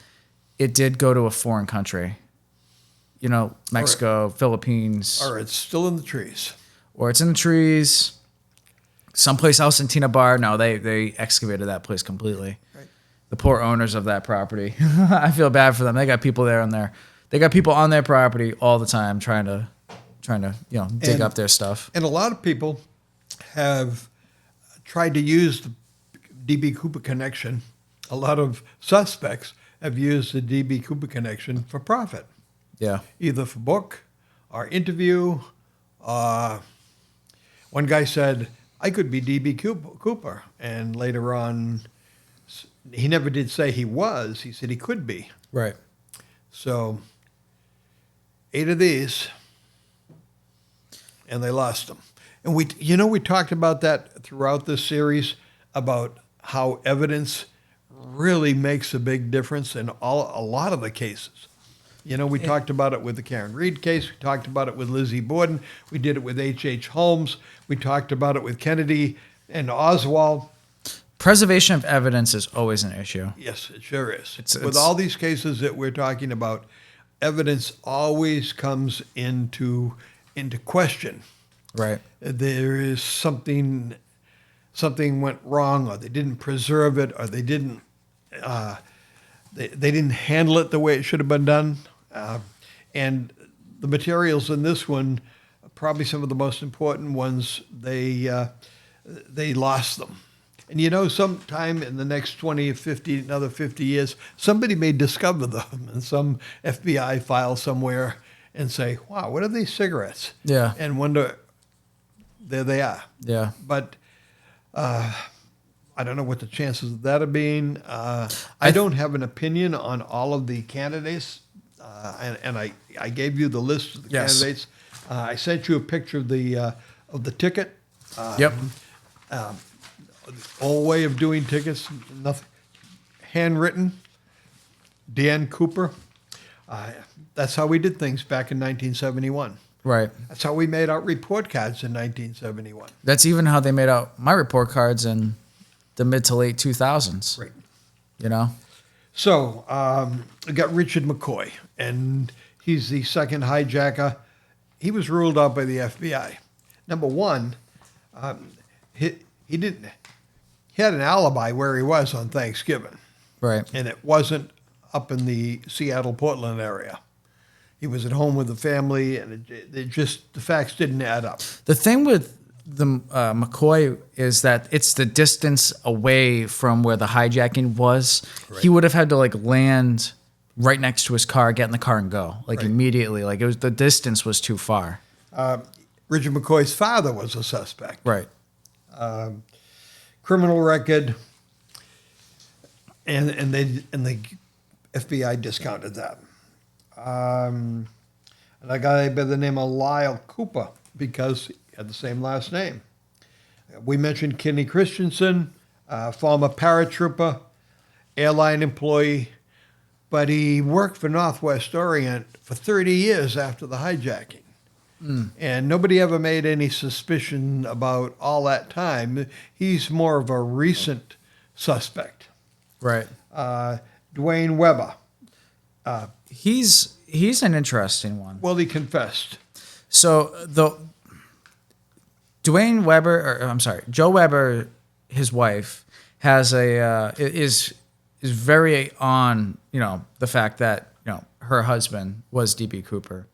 Speaker 1: it did go to a foreign country. Mexico, Philippines.
Speaker 2: Or it's still in the trees.
Speaker 1: Or it's in the trees. Someplace else in Tina Bar. No, they excavated that place completely.
Speaker 2: Right.
Speaker 1: The poor owners of that property. I feel bad for them. They got people there on their... They got people on their property all the time trying to dig up their stuff.
Speaker 2: And a lot of people have tried to use the D.B. Cooper connection. A lot of suspects have used the D.B. Cooper connection for profit.
Speaker 1: Yeah.
Speaker 2: Either for book or interview. One guy said, I could be D.B. Cooper. And later on, he never did say he was. He said he could be.
Speaker 1: Right.
Speaker 2: So 8 of these, and they lost them. And we talked about that throughout this series, about how evidence really makes a big difference in a lot of the cases. We talked about it with the Karen Reed case. We talked about it with Lizzie Borden. We did it with H.H. Holmes. We talked about it with Kennedy and Oswald.
Speaker 1: Preservation of evidence is always an issue.
Speaker 2: Yes, it sure is.
Speaker 1: With
Speaker 2: all these cases that we're talking about, evidence always comes into question.
Speaker 1: Right.
Speaker 2: There is something went wrong, or they didn't preserve it, or they didn't they didn't handle it the way it should have been done. And the materials in this one, probably some of the most important ones, they lost them. And sometime in the next 20 or 50, another 50 years, somebody may discover them in some FBI file somewhere and say, wow, what are these cigarettes?
Speaker 1: Yeah.
Speaker 2: And wonder, there they are.
Speaker 1: Yeah.
Speaker 2: But I don't know what the chances of that are being. I don't have an opinion on all of the candidates, and I gave you the list of the
Speaker 1: Yes.
Speaker 2: candidates. I sent you a picture of the ticket.
Speaker 1: Yep.
Speaker 2: Old way of doing tickets, nothing handwritten. Dan Cooper. That's how we did things back in 1971.
Speaker 1: Right.
Speaker 2: That's how we made out report cards in 1971.
Speaker 1: That's even how they made out my report cards in the mid to late 2000s.
Speaker 2: Right.
Speaker 1: You know?
Speaker 2: So we got Richard McCoy, and he's the second hijacker. He was ruled out by the FBI. Number one, he didn't. He had an alibi where he was on Thanksgiving,
Speaker 1: Right.
Speaker 2: and it wasn't up in the Seattle-Portland area. He was at home with the family, and the facts didn't add up.
Speaker 1: The thing with the McCoy is that it's the distance away from where the hijacking was.
Speaker 2: Right.
Speaker 1: He would have had to land right next to his car, get in the car, and go
Speaker 2: Right.
Speaker 1: immediately. The distance was too far.
Speaker 2: Richard McCoy's father was a suspect.
Speaker 1: Right.
Speaker 2: Criminal record, and the FBI discounted that. And a guy by the name of Lyle Cooper, because he had the same last name. We mentioned Kenny Christensen, former paratrooper, airline employee, but he worked for Northwest Orient for 30 years after the hijacking. And nobody ever made any suspicion about all that time. He's more of a recent suspect.
Speaker 1: Right.
Speaker 2: Dwayne Weber.
Speaker 1: He's an interesting one.
Speaker 2: Well, he confessed.
Speaker 1: So Joe Weber, his wife, has is very on the fact that her husband was DB Cooper,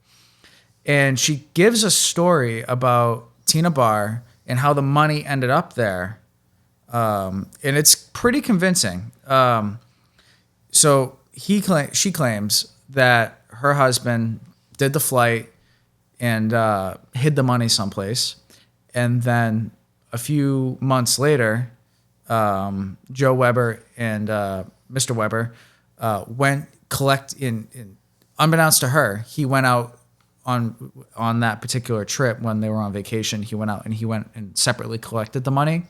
Speaker 1: and she gives a story about Tina Barr and how the money ended up there, and it's pretty convincing. So she claims that her husband did the flight and hid the money someplace. And then a few months later, Joe Weber and Mr. Weber went unbeknownst to her, he went out on that particular trip when they were on vacation. He went out and separately collected the money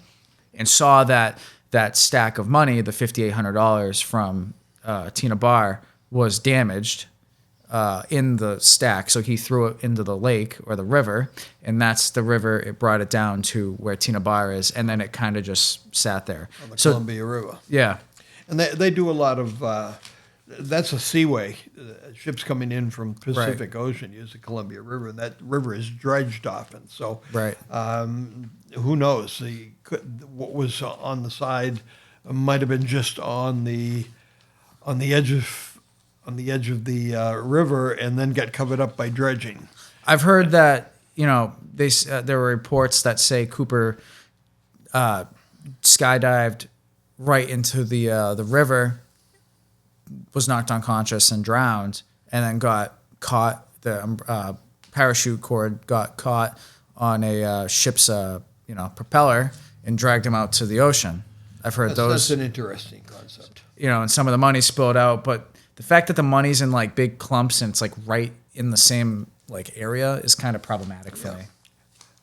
Speaker 1: and saw that stack of money, the $5,800 from Tina Barr, was damaged in the stack. So he threw it into the lake or the river, and that's the river. It brought it down to where Tina Barr is, and then it kind of just sat there.
Speaker 2: On the Columbia River.
Speaker 1: Yeah.
Speaker 2: And they do a lot of, that's a seaway. Ships coming in from Pacific Ocean use the Columbia River, and that river is dredged often. So
Speaker 1: Right.
Speaker 2: Who knows? What was on the side might have been just on the edge of the river, and then get covered up by dredging.
Speaker 1: I've heard that there were reports that say Cooper skydived right into the river, was knocked unconscious and drowned, and then got caught. The parachute cord got caught on a ship's propeller and dragged him out to the ocean. I've heard those.
Speaker 2: That's an interesting concept.
Speaker 1: And some of the money spilled out, but the fact that the money's in big clumps and it's right in the same area is kind of problematic for me.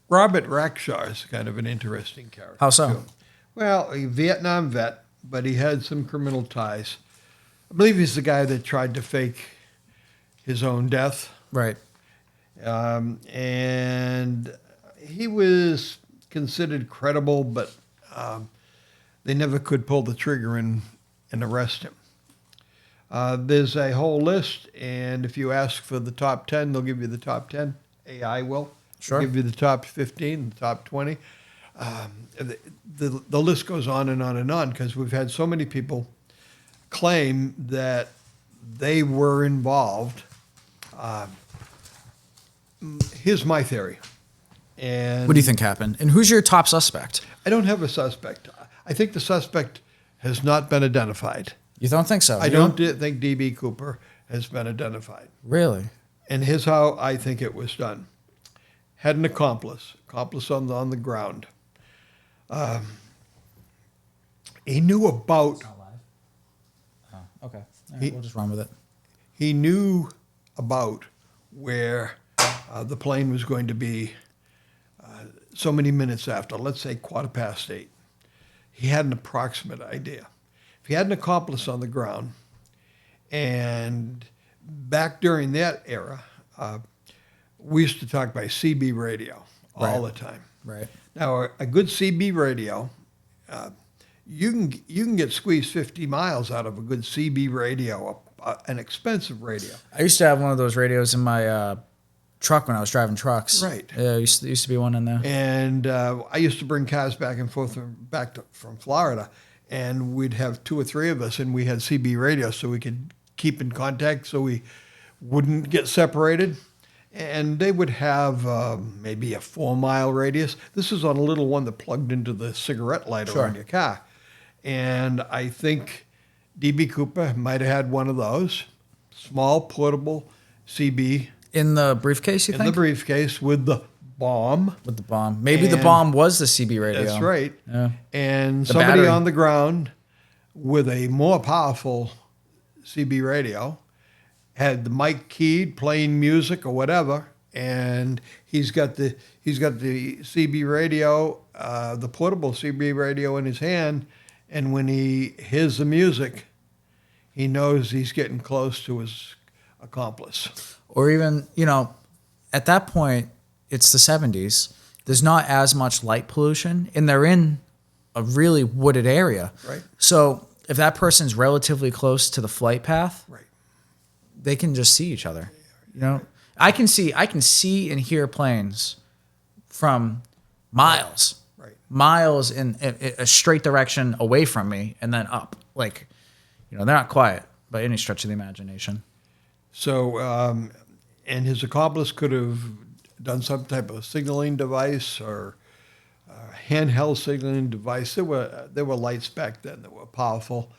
Speaker 2: Robert Rackshaw is kind of an interesting character.
Speaker 1: How so?
Speaker 2: Too. Well, a Vietnam vet, but he had some criminal ties. I believe he's the guy that tried to fake his own death.
Speaker 1: Right.
Speaker 2: And he was considered credible, but they never could pull the trigger and arrest him. There's a whole list, and if you ask for the top 10, they'll give you the top 10. AI will.
Speaker 1: Sure.
Speaker 2: Give you the top 15, the top 20. The list goes on and on and on because we've had so many people claim that they were involved. Here's my theory. And
Speaker 1: What do you think happened? And who's your top suspect?
Speaker 2: I don't have a suspect. I think the suspect has not been identified.
Speaker 1: You don't think so?
Speaker 2: I don't think D.B. Cooper has been identified.
Speaker 1: Really?
Speaker 2: And here's how I think it was done. Had an accomplice on the ground. He knew about.
Speaker 1: Not live. Oh, okay. All right, we'll just run with it.
Speaker 2: He knew about where the plane was going to be so many minutes after, let's say 8:15. He had an approximate idea. If he had an accomplice on the ground, and back during that era, we used to talk by CB radio all the time.
Speaker 1: Right.
Speaker 2: Now, a good CB radio, you can get squeezed 50 miles out of a good CB radio, an expensive radio.
Speaker 1: I used to have one of those radios in my truck when I was driving trucks.
Speaker 2: Right.
Speaker 1: Yeah, used to be one in there.
Speaker 2: And I used to bring cars back and forth from Florida, and we'd have 2 or 3 of us, and we had CB radios so we could keep in contact so we wouldn't get separated. And they would have maybe a 4-mile radius. This is on a little one that plugged into the cigarette lighter on your car. And I think D.B. Cooper might have had one of those, small, portable CB.
Speaker 1: In the briefcase, you
Speaker 2: in
Speaker 1: think?
Speaker 2: the briefcase with the bomb.
Speaker 1: With the bomb. Maybe the bomb was the CB radio.
Speaker 2: That's right.
Speaker 1: Yeah.
Speaker 2: And
Speaker 1: The
Speaker 2: somebody
Speaker 1: battery.
Speaker 2: on the ground with a more powerful CB radio had the mic keyed, playing music or whatever, and he's got the CB radio, the portable CB radio in his hand, and when he hears the music, he knows he's getting close to his accomplice.
Speaker 1: Or even, at that point, it's the 70s. There's not as much light pollution, and they're in a really wooded area.
Speaker 2: Right.
Speaker 1: So if that person's relatively close to the flight path,
Speaker 2: Right.
Speaker 1: they can just see each other. I can see and hear planes from miles.
Speaker 2: Right.
Speaker 1: Miles in a straight direction away from me and then up. They're not quiet by any stretch of the imagination.
Speaker 2: So, and his accomplice could have done some type of signaling device or handheld signaling device. There were lights back then that were powerful.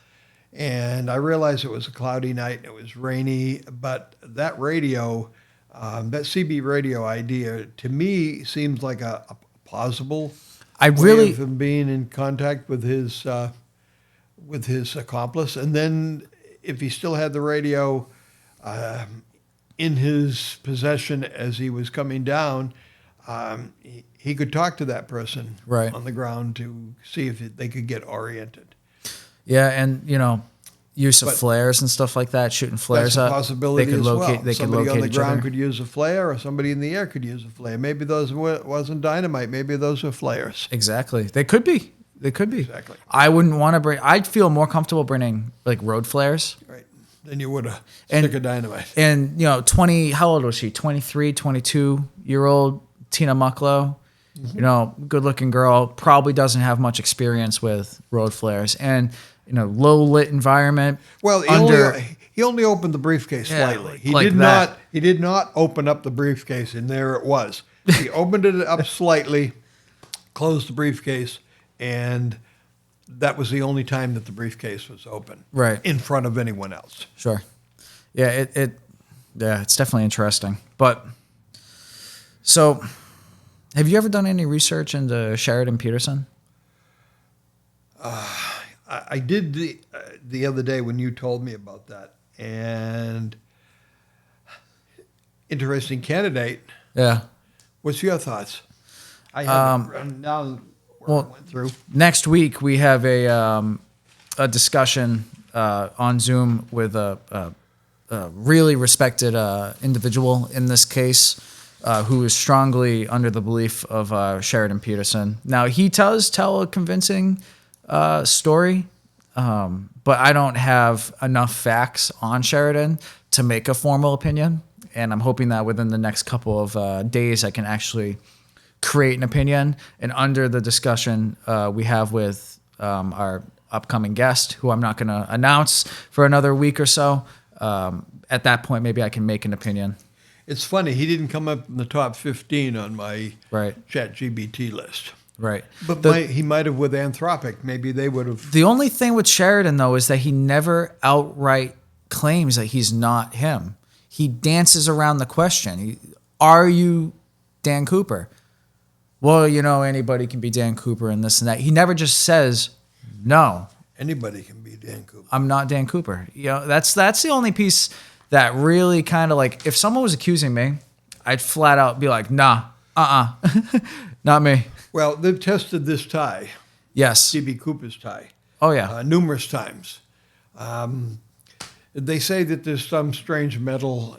Speaker 2: And I realized it was a cloudy night, it was rainy, but that radio, that CB radio idea, to me seems like a plausible way of him being in contact with his accomplice. And then if he still had the radio in his possession as he was coming down, he could talk to that person on the ground to see if they could get oriented.
Speaker 1: Yeah, and use of flares and stuff like that, shooting flares up.
Speaker 2: That's a possibility as well. Somebody on the
Speaker 1: each
Speaker 2: ground
Speaker 1: other.
Speaker 2: could use a flare, or somebody in the air could use a flare. Maybe those wasn't dynamite. Maybe those were flares.
Speaker 1: Exactly. They could be.
Speaker 2: Exactly.
Speaker 1: I wouldn't want to bring. I'd feel more comfortable bringing road flares.
Speaker 2: Right. Than you would a stick of dynamite.
Speaker 1: And 20. How old was she? 23, 22-year-old Tina Mucklow.
Speaker 2: Mm-hmm.
Speaker 1: Good-looking girl. Probably doesn't have much experience with road flares and. Low lit environment.
Speaker 2: Well, he only opened the briefcase slightly. He did not open up the briefcase, and there it was. He opened it up slightly, closed the briefcase, and that was the only time that the briefcase was open.
Speaker 1: Right.
Speaker 2: In front of anyone else.
Speaker 1: Sure. Yeah. It's definitely interesting. But so, have you ever done any research into Sheridan Peterson?
Speaker 2: I did the other day when you told me about that, and interesting candidate.
Speaker 1: Yeah.
Speaker 2: What's your thoughts? I have now where I went through.
Speaker 1: Next week we have a discussion on Zoom with a really respected individual in this case who is strongly under the belief of Sheridan Peterson. Now he does tell a convincing story, but I don't have enough facts on Sheridan to make a formal opinion. and I'm hoping that within the next couple of days I can actually create an opinion. And under the discussion we have with our upcoming guest, who I'm not going to announce for another week or so, at that point maybe I can make an opinion.
Speaker 2: It's funny, he didn't come up in the top 15 on my
Speaker 1: Right.
Speaker 2: ChatGPT list.
Speaker 1: Right.
Speaker 2: But he might have with Anthropic. Maybe they would have.
Speaker 1: The only thing with Sheridan, though, is that he never outright claims that he's not him. He dances around the question. Are you Dan Cooper? Well, you know, anybody can be Dan Cooper and this and that. He never just says, no.
Speaker 2: Anybody can be Dan Cooper.
Speaker 1: I'm not Dan Cooper. You know, that's the only piece that really kind of like, if someone was accusing me, I'd flat out be like, nah, not me.
Speaker 2: Well, they've tested this tie,
Speaker 1: Yes.
Speaker 2: DB Cooper's tie,
Speaker 1: Oh, yeah.
Speaker 2: numerous times. They say that there's some strange metal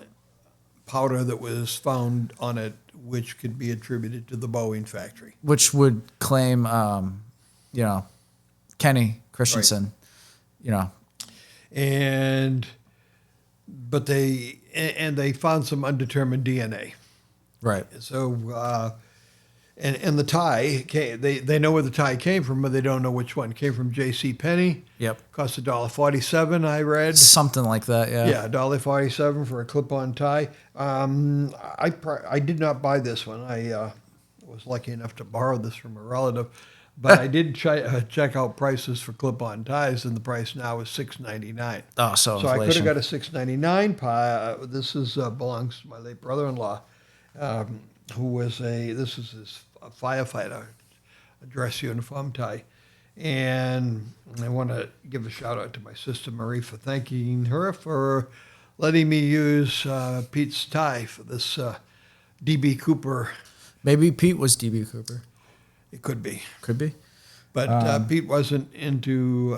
Speaker 2: powder that was found on it, which could be attributed to the Boeing factory.
Speaker 1: Which would claim, you know, Kenny Christensen, you know.
Speaker 2: But they found some undetermined DNA.
Speaker 1: Right.
Speaker 2: So, and the tie, they know where the tie came from, but they don't know which one. It came from J.C. Penney.
Speaker 1: Yep.
Speaker 2: Cost $1.47, I read.
Speaker 1: Something like that, yeah.
Speaker 2: Yeah, $1.47 for a clip-on tie. I did not buy this one. I was lucky enough to borrow this from a relative, but I did check out prices for clip-on ties, and the price now is $6.99.
Speaker 1: Oh, so
Speaker 2: I could
Speaker 1: inflation.
Speaker 2: have got a $6.99 pie. This belongs to my late brother-in-law, who this is his firefighter dress uniform tie. And I want to give a shout out to my sister Marie for thanking her for letting me use Pete's tie for this DB Cooper.
Speaker 1: Maybe Pete was DB Cooper.
Speaker 2: It could be.
Speaker 1: Could be.
Speaker 2: But Pete wasn't into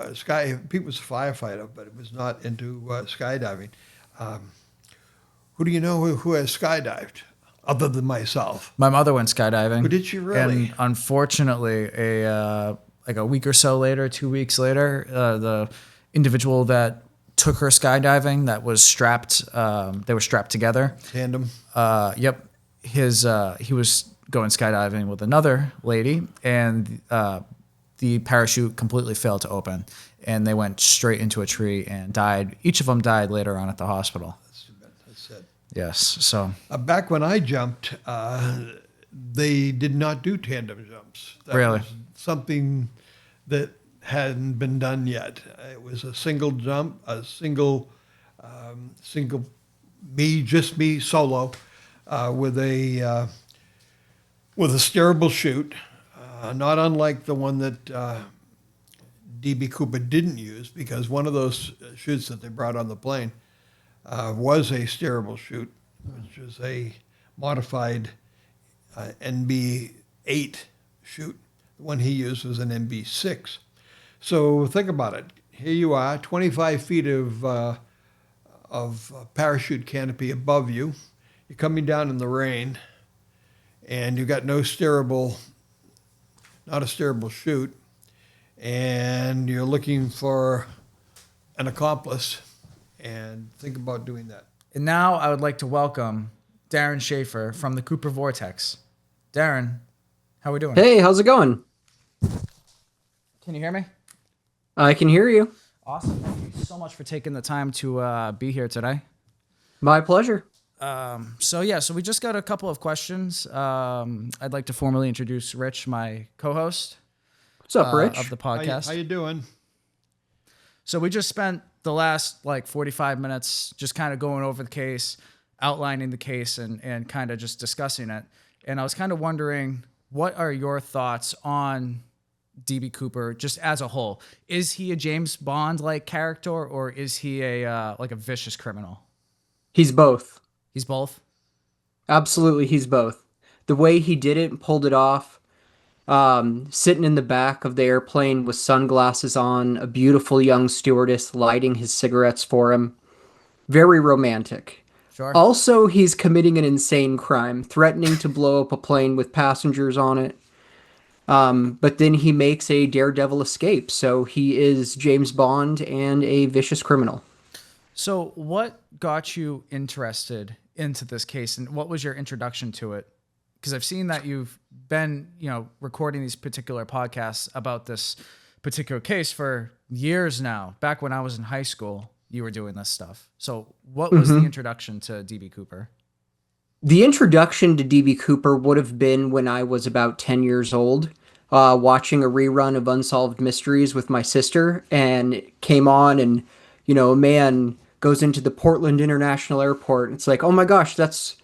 Speaker 2: Pete was a firefighter, but it was not into skydiving. Who do you know who has skydived other than myself?
Speaker 1: My mother went skydiving.
Speaker 2: Who did she really?
Speaker 1: And unfortunately, like a week or so later, 2 weeks later, the individual that took her skydiving that was strapped, they were strapped together.
Speaker 2: Tandem.
Speaker 1: Yep. He was going skydiving with another lady, and the parachute completely failed to open, and they went straight into a tree and died. Each of them died later on at the hospital.
Speaker 2: That's it.
Speaker 1: Yes. So
Speaker 2: Back when I jumped, they did not do tandem jumps. That
Speaker 1: Really?
Speaker 2: was something that hadn't been done yet. It was a single jump, just me solo, with a steerable chute, not unlike the one that DB Cooper didn't use, because one of those chutes that they brought on the plane was a steerable chute, which was a modified NB8 chute. The one he used was an NB6. So think about it. Here you are, 25 feet of parachute canopy above you. You're coming down in the rain, and you've got not a steerable chute, and you're looking for an accomplice, and think about doing that.
Speaker 1: And now I would like to welcome Darren Schaefer from the Cooper Vortex. Darren, how we doing?
Speaker 3: Hey, how's it going?
Speaker 1: Can you hear me?
Speaker 3: I can hear you.
Speaker 1: Awesome. Thank you so much for taking the time to be here today.
Speaker 3: My pleasure.
Speaker 1: So we just got a couple of questions. I'd like to formally introduce Rich, my co-host.
Speaker 3: What's up, Rich?
Speaker 1: Of the podcast.
Speaker 2: How you doing?
Speaker 1: So we just spent the last 45 minutes just kind of going over the case, outlining the case, and kind of just discussing it. And I was kind of wondering, what are your thoughts on DB Cooper just as a whole? Is he a James Bond-like character, or is he a vicious criminal?
Speaker 3: He's both.
Speaker 1: He's both?
Speaker 3: Absolutely, he's both. The way he did it and pulled it off, sitting in the back of the airplane with sunglasses on, a beautiful young stewardess lighting his cigarettes for him. Very romantic.
Speaker 1: Sure.
Speaker 3: Also, he's committing an insane crime, threatening to blow up a plane with passengers on it. But then he makes a daredevil escape, so he is James Bond and a vicious criminal.
Speaker 1: So what got you interested into this case, and what was your introduction to it? Because I've seen that you've been, recording these particular podcasts about this particular case for years now. Back when I was in high school, you were doing this stuff. So what was the introduction to DB Cooper?
Speaker 3: The introduction to DB Cooper would have been when I was about 10 years old, watching a rerun of Unsolved Mysteries with my sister, and it came on, and a man goes into the Portland International Airport. And it's like, oh my gosh, that's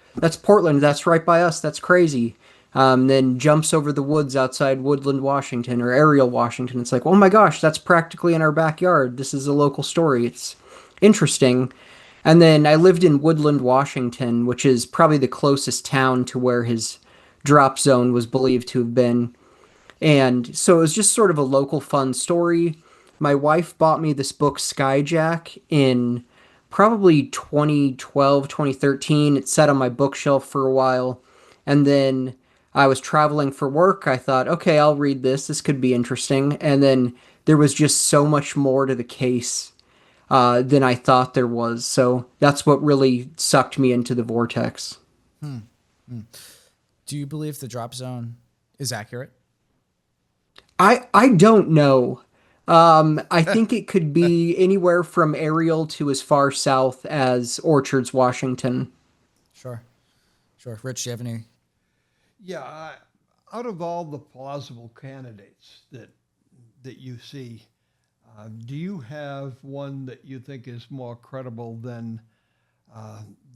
Speaker 3: Portland. That's right by us. That's crazy. Then jumps over the woods outside Woodland, Washington, or Ariel, Washington. It's like, oh my gosh, that's practically in our backyard. This is a local story. It's interesting. And then I lived in Woodland, Washington, which is probably the closest town to where his drop zone was believed to have been. And so it was just sort of a local fun story. My wife bought me this book, Skyjack, in probably 2012, 2013. It sat on my bookshelf for a while. And then I was traveling for work. I thought, okay, I'll read this. This could be interesting. And then there was just so much more to the case than I thought there was. So that's what really sucked me into the vortex.
Speaker 1: Do you believe the drop zone is accurate?
Speaker 3: I don't know. I think it could be anywhere from Ariel to as far south as Orchards, Washington.
Speaker 1: Sure. Rich, do you have any?
Speaker 2: Yeah, out of all the plausible candidates that you see, do you have one that you think is more credible than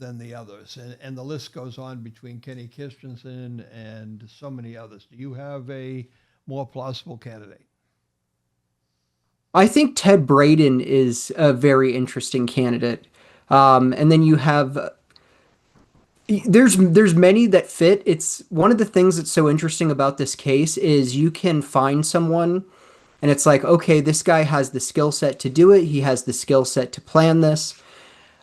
Speaker 2: the others? And the list goes on between Kenny Christensen and so many others. Do you have a more plausible candidate?
Speaker 3: I think Ted Braden is a very interesting candidate. And then you have there's many that fit. It's one of the things that's so interesting about this case is you can find someone and it's like, okay, this guy has the skill set to do it. He has the skill set to plan this.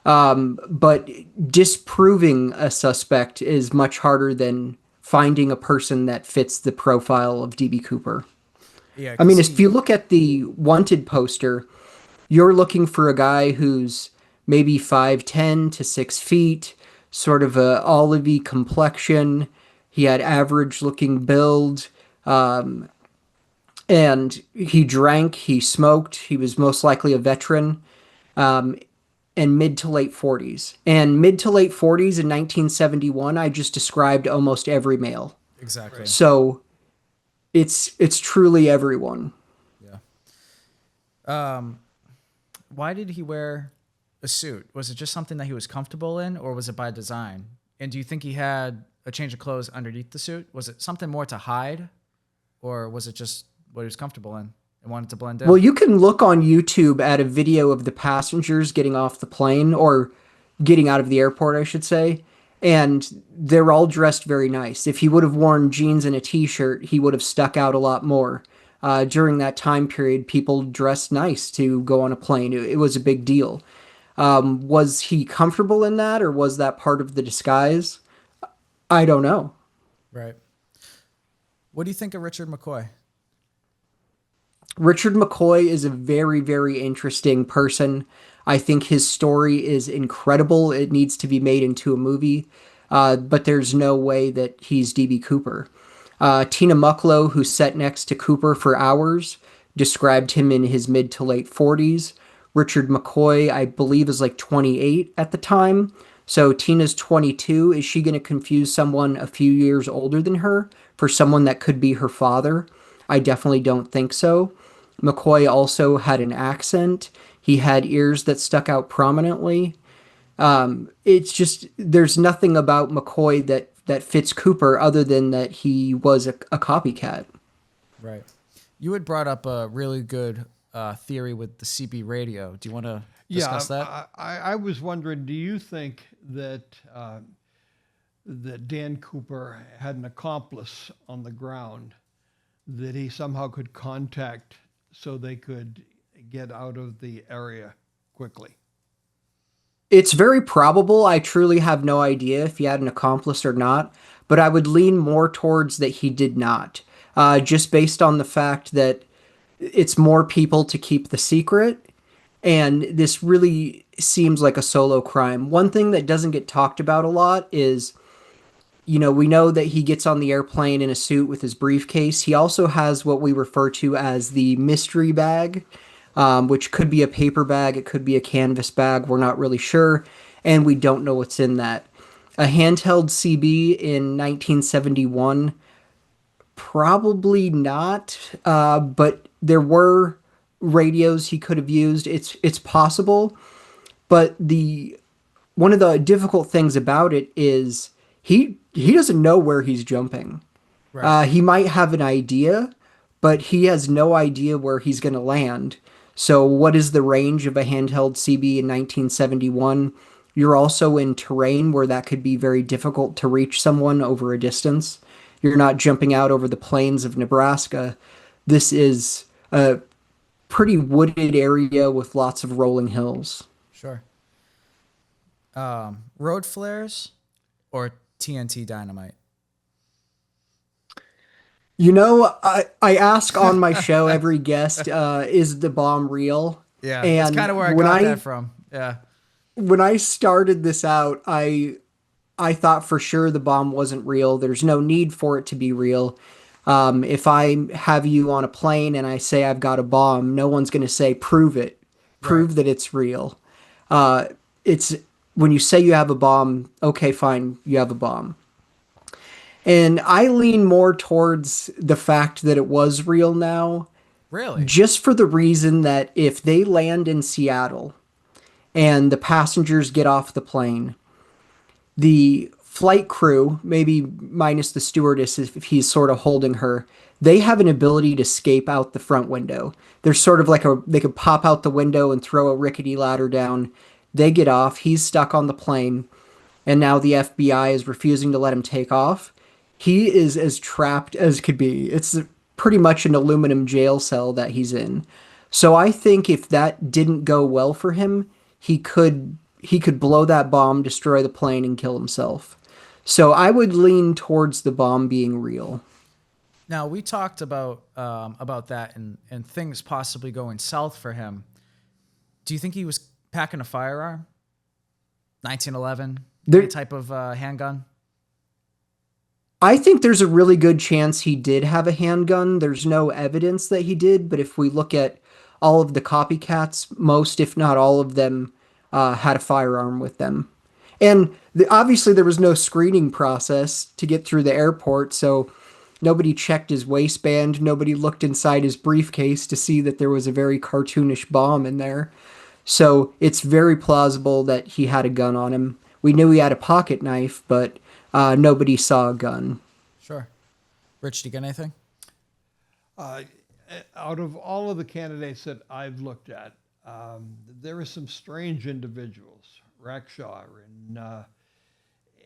Speaker 3: But disproving a suspect is much harder than finding a person that fits the profile of DB Cooper.
Speaker 1: Yeah,
Speaker 3: I mean, if you look at the wanted poster, you're looking for a guy who's maybe 5'10" to 6 feet, sort of a olivey complexion. He had average looking build. And he drank, he smoked, he was most likely a veteran, and mid to late 40s. And mid to late 40s in 1971, I just described almost every male.
Speaker 1: Exactly.
Speaker 3: So it's truly everyone.
Speaker 1: Yeah. Why did he wear a suit? Was it just something that he was comfortable in, or was it by design? And do you think he had a change of clothes underneath the suit? Was it something more to hide, or was it just what he was comfortable in and wanted to blend in?
Speaker 3: Well, you can look on YouTube at a video of the passengers getting off the plane, or getting out of the airport, I should say, and they're all dressed very nice. If he would have worn jeans and a t-shirt, he would have stuck out a lot more. During that time period, people dressed nice to go on a plane. It was a big deal. Was he comfortable in that, or was that part of the disguise? I don't know.
Speaker 1: Right. What do you think of Richard McCoy?
Speaker 3: Richard McCoy is a very, very interesting person. I think his story is incredible. It needs to be made into a movie, but there's no way that he's DB Cooper. Tina Mucklow, who sat next to Cooper for hours, described him in his mid to late 40s. Richard McCoy, I believe, is like 28 at the time. So Tina's 22. Is she going to confuse someone a few years older than her for someone that could be her father? I definitely don't think so. McCoy also had an accent. He had ears that stuck out prominently. It's just, there's nothing about McCoy that fits Cooper other than that he was a copycat.
Speaker 1: Right. You had brought up a really good theory with the CB radio. Do you want to discuss that?
Speaker 2: I was wondering, do you think that that Dan Cooper had an accomplice on the ground that he somehow could contact so they could get out of the area quickly?
Speaker 3: It's very probable. I truly have no idea if he had an accomplice or not, but I would lean more towards that he did not, just based on the fact that it's more people to keep the secret. And this really, seems like a solo crime. One thing that doesn't get talked about a lot is, we know that he gets on the airplane in a suit with his briefcase. He also has what we refer to as the mystery bag, which could be a paper bag, it could be a canvas bag. We're not really sure, and we don't know what's in that. A handheld CB in 1971, probably not, but there were radios he could have used. It's possible, but the one of the difficult things about it is he doesn't know where he's jumping.
Speaker 1: Right.
Speaker 3: He might have an idea, but he has no idea where he's going to land. So, what is the range of a handheld CB in 1971? You're also in terrain where that could be very difficult to reach someone over a distance. You're not jumping out over the plains of Nebraska. This is a pretty wooded area with lots of rolling hills.
Speaker 1: Sure. Road flares or TNT dynamite?
Speaker 3: I ask on my show every guest, is the bomb real?
Speaker 1: Yeah,
Speaker 3: And
Speaker 1: that's kind of where I
Speaker 3: when
Speaker 1: got
Speaker 3: I
Speaker 1: that from. Yeah.
Speaker 3: when I started this out, I thought for sure the bomb wasn't real. There's no need for it to be real. If I have you on a plane and I say I've got a bomb, no one's going to say prove it,
Speaker 1: Right.
Speaker 3: prove that it's real. It's when you say you have a bomb, okay, fine, you have a bomb. And I lean more towards the fact that it was real now,
Speaker 1: Really?
Speaker 3: just for the reason that if they land in Seattle and the passengers get off the plane, the flight crew, maybe minus the stewardess if he's sort of holding her, they have an ability to escape out the front window. They're sort of like they could pop out the window and throw a rickety ladder down. They get off, he's stuck on the plane, and now the FBI is refusing to let him take off. He is as trapped as could be. It's pretty much an aluminum jail cell that he's in. So I think if that didn't go well for him, he could blow that bomb, destroy the plane, and kill himself. So I would lean towards the bomb being real.
Speaker 1: Now we talked about that and things possibly going south for him. Do you think he was packing a firearm? 1911, any type of handgun?
Speaker 3: I think there's a really good chance he did have a handgun. There's no evidence that he did, but if we look at all of the copycats, most, if not all of them, had a firearm with them. And obviously, there was no screening process to get through the airport, so nobody checked his waistband. Nobody looked inside his briefcase to see that there was a very cartoonish bomb in there. So it's very plausible that he had a gun on him. We knew he had a pocket knife, but nobody saw a gun.
Speaker 1: Sure. Rich, do you get anything?
Speaker 2: Out of all of the candidates that I've looked at, there are some strange individuals, Rackshaw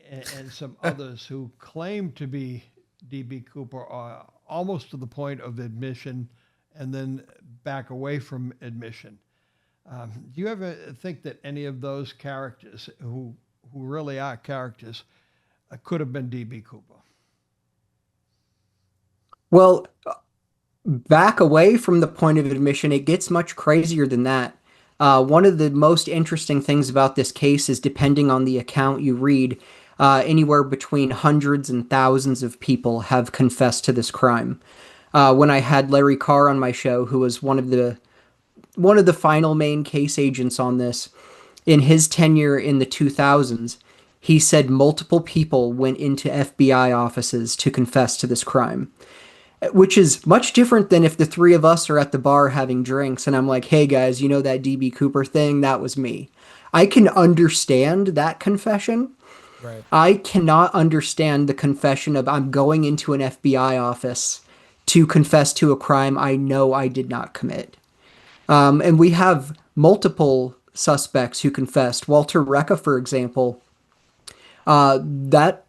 Speaker 2: and some others who claim to be D.B. Cooper, almost to the point of admission, and then back away from admission. Do you ever think that any of those characters, who really are characters, could have been D.B. Cooper?
Speaker 3: Well, back away from the point of admission, it gets much crazier than that. One of the most interesting things about this case is, depending on the account you read, anywhere between hundreds and thousands of people have confessed to this crime. When I had Larry Carr on my show, who was one of the final main case agents on this, in his tenure in the 2000s, he said multiple people went into FBI offices to confess to this crime, which is much different than if the three of us are at the bar having drinks and I'm like, hey guys, you know that DB Cooper thing? That was me. I can understand that confession.
Speaker 1: Right.
Speaker 3: I cannot understand the confession of I'm going into an FBI office to confess to a crime I know I did not commit. And we have multiple suspects who confessed. Walter Recca, for example, that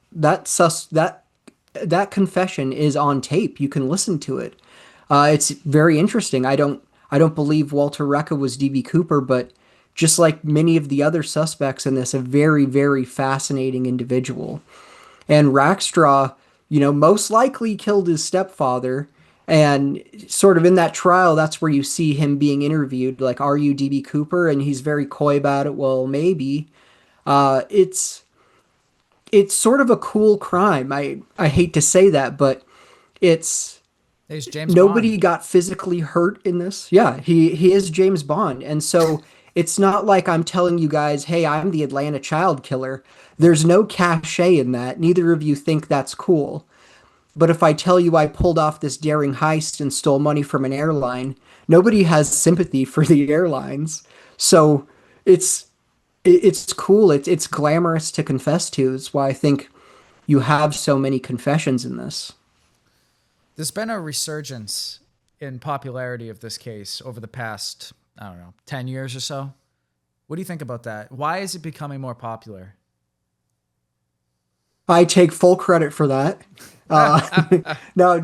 Speaker 3: confession is on tape. You can listen to it. It's very interesting. I don't believe Walter Recca was DB Cooper, but just like many of the other suspects in this, a very, very fascinating individual. And Rackstraw, most likely killed his stepfather, And sort of in that trial, that's where you see him being interviewed, like, are you DB Cooper? And he's very coy about it. Well, maybe. It's sort of a cool crime. I hate to say that, but it's
Speaker 1: He's James Bond.
Speaker 3: nobody got physically hurt in this. Yeah, he is James Bond. And so it's not like I'm telling you guys, hey, I'm the Atlanta child killer. There's no cachet in that. Neither of you think that's cool. But if I tell you I pulled off this daring heist and stole money from an airline, nobody has sympathy for the airlines. So it's it's cool. It's glamorous to confess to. It's why I think you have so many confessions in this.
Speaker 1: There's been a resurgence in popularity of this case over the past, I don't know, 10 years or so. What do you think about that? Why is it becoming more popular?
Speaker 3: I take full credit for that. No,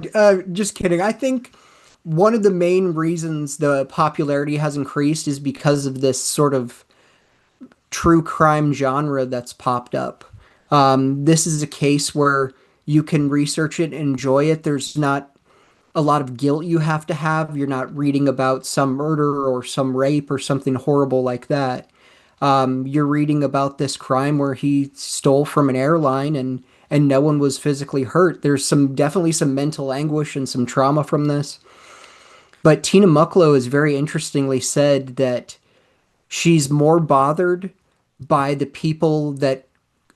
Speaker 3: just kidding. I think one of the main reasons the popularity has increased is because of this sort of true crime genre that's popped up. This is a case where you can research it and enjoy it. There's not a lot of guilt you have to have. You're not reading about some murder or some rape or something horrible like that. You're reading about this crime where he stole from an airline and no one was physically hurt. There's definitely some mental anguish and some trauma from this. But Tina Mucklow has very interestingly said that she's more bothered by the people that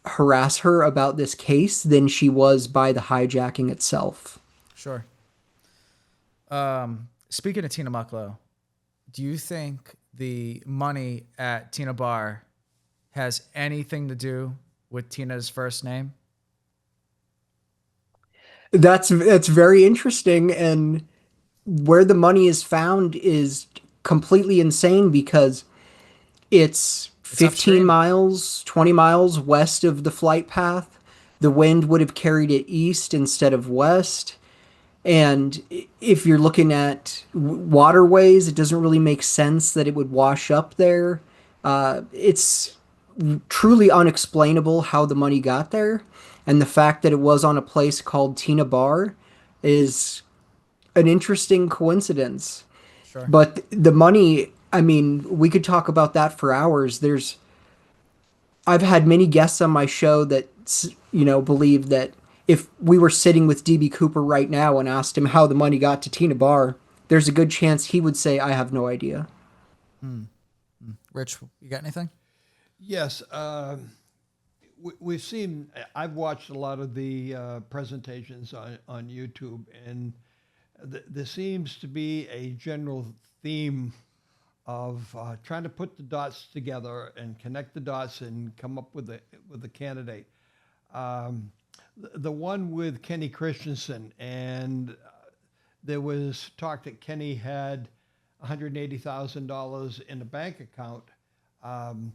Speaker 3: harass her about this case than she was by the hijacking itself.
Speaker 1: Sure. Speaking of Tina Mucklow, do you think the money at Tina Bar has anything to do with Tina's first name?
Speaker 3: That's very interesting, and where the money is found is completely insane because it's
Speaker 1: It's
Speaker 3: 15
Speaker 1: upstream.
Speaker 3: miles, 20 miles west of the flight path. The wind would have carried it east instead of west. And if you're looking at waterways, it doesn't really make sense that it would wash up there. It's truly unexplainable how the money got there. And the fact that it was on a place called Tina Bar is an interesting coincidence.
Speaker 1: Sure.
Speaker 3: But the money, I mean, we could talk about that for hours. I've had many guests on my show that, believe that if we were sitting with DB Cooper right now and asked him how the money got to Tina Bar, there's a good chance he would say, I have no idea.
Speaker 1: Rich, you got anything?
Speaker 2: Yes, we've seen. I've watched a lot of the presentations on YouTube, and there seems to be a general theme of trying to put the dots together and connect the dots and come up with a candidate. The one with Kenny Christensen, and there was talk that Kenny had $180,000 in a bank account, and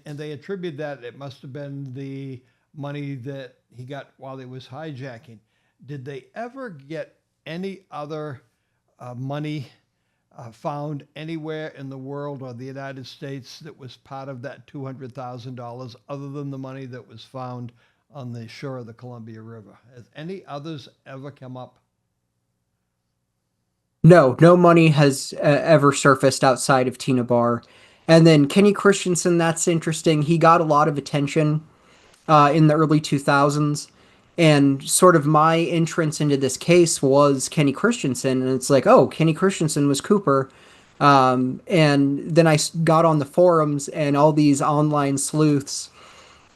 Speaker 2: they attribute that it must have been the money that he got while he was hijacking. Did they ever get any other money found anywhere in the world or the United States that was part of that $200,000 other than the money that was found on the shore of the Columbia River? Has any others ever come up?
Speaker 3: No money has ever surfaced outside of Tina Bar. And then Kenny Christensen, that's interesting. He got a lot of attention in the early 2000s. And sort of my entrance into this case was Kenny Christensen. And it's like, oh, Kenny Christensen was Cooper. And then got on the forums, and all these online sleuths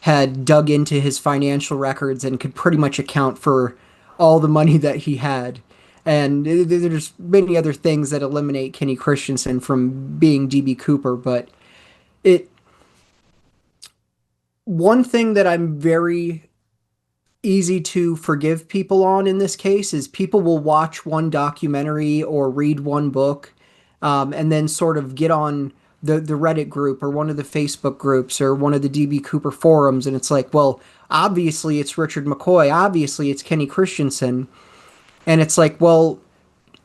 Speaker 3: had dug into his financial records and could pretty much account for all the money that he had. And there's many other things that eliminate Kenny Christensen from being DB Cooper, but it one thing that I'm very easy to forgive people on in this case is people will watch one documentary or read one book, and then sort of get on the Reddit group or one of the Facebook groups or one of the DB Cooper forums, and it's like, well, obviously it's Richard McCoy, obviously it's Kenny Christensen. And it's like, well,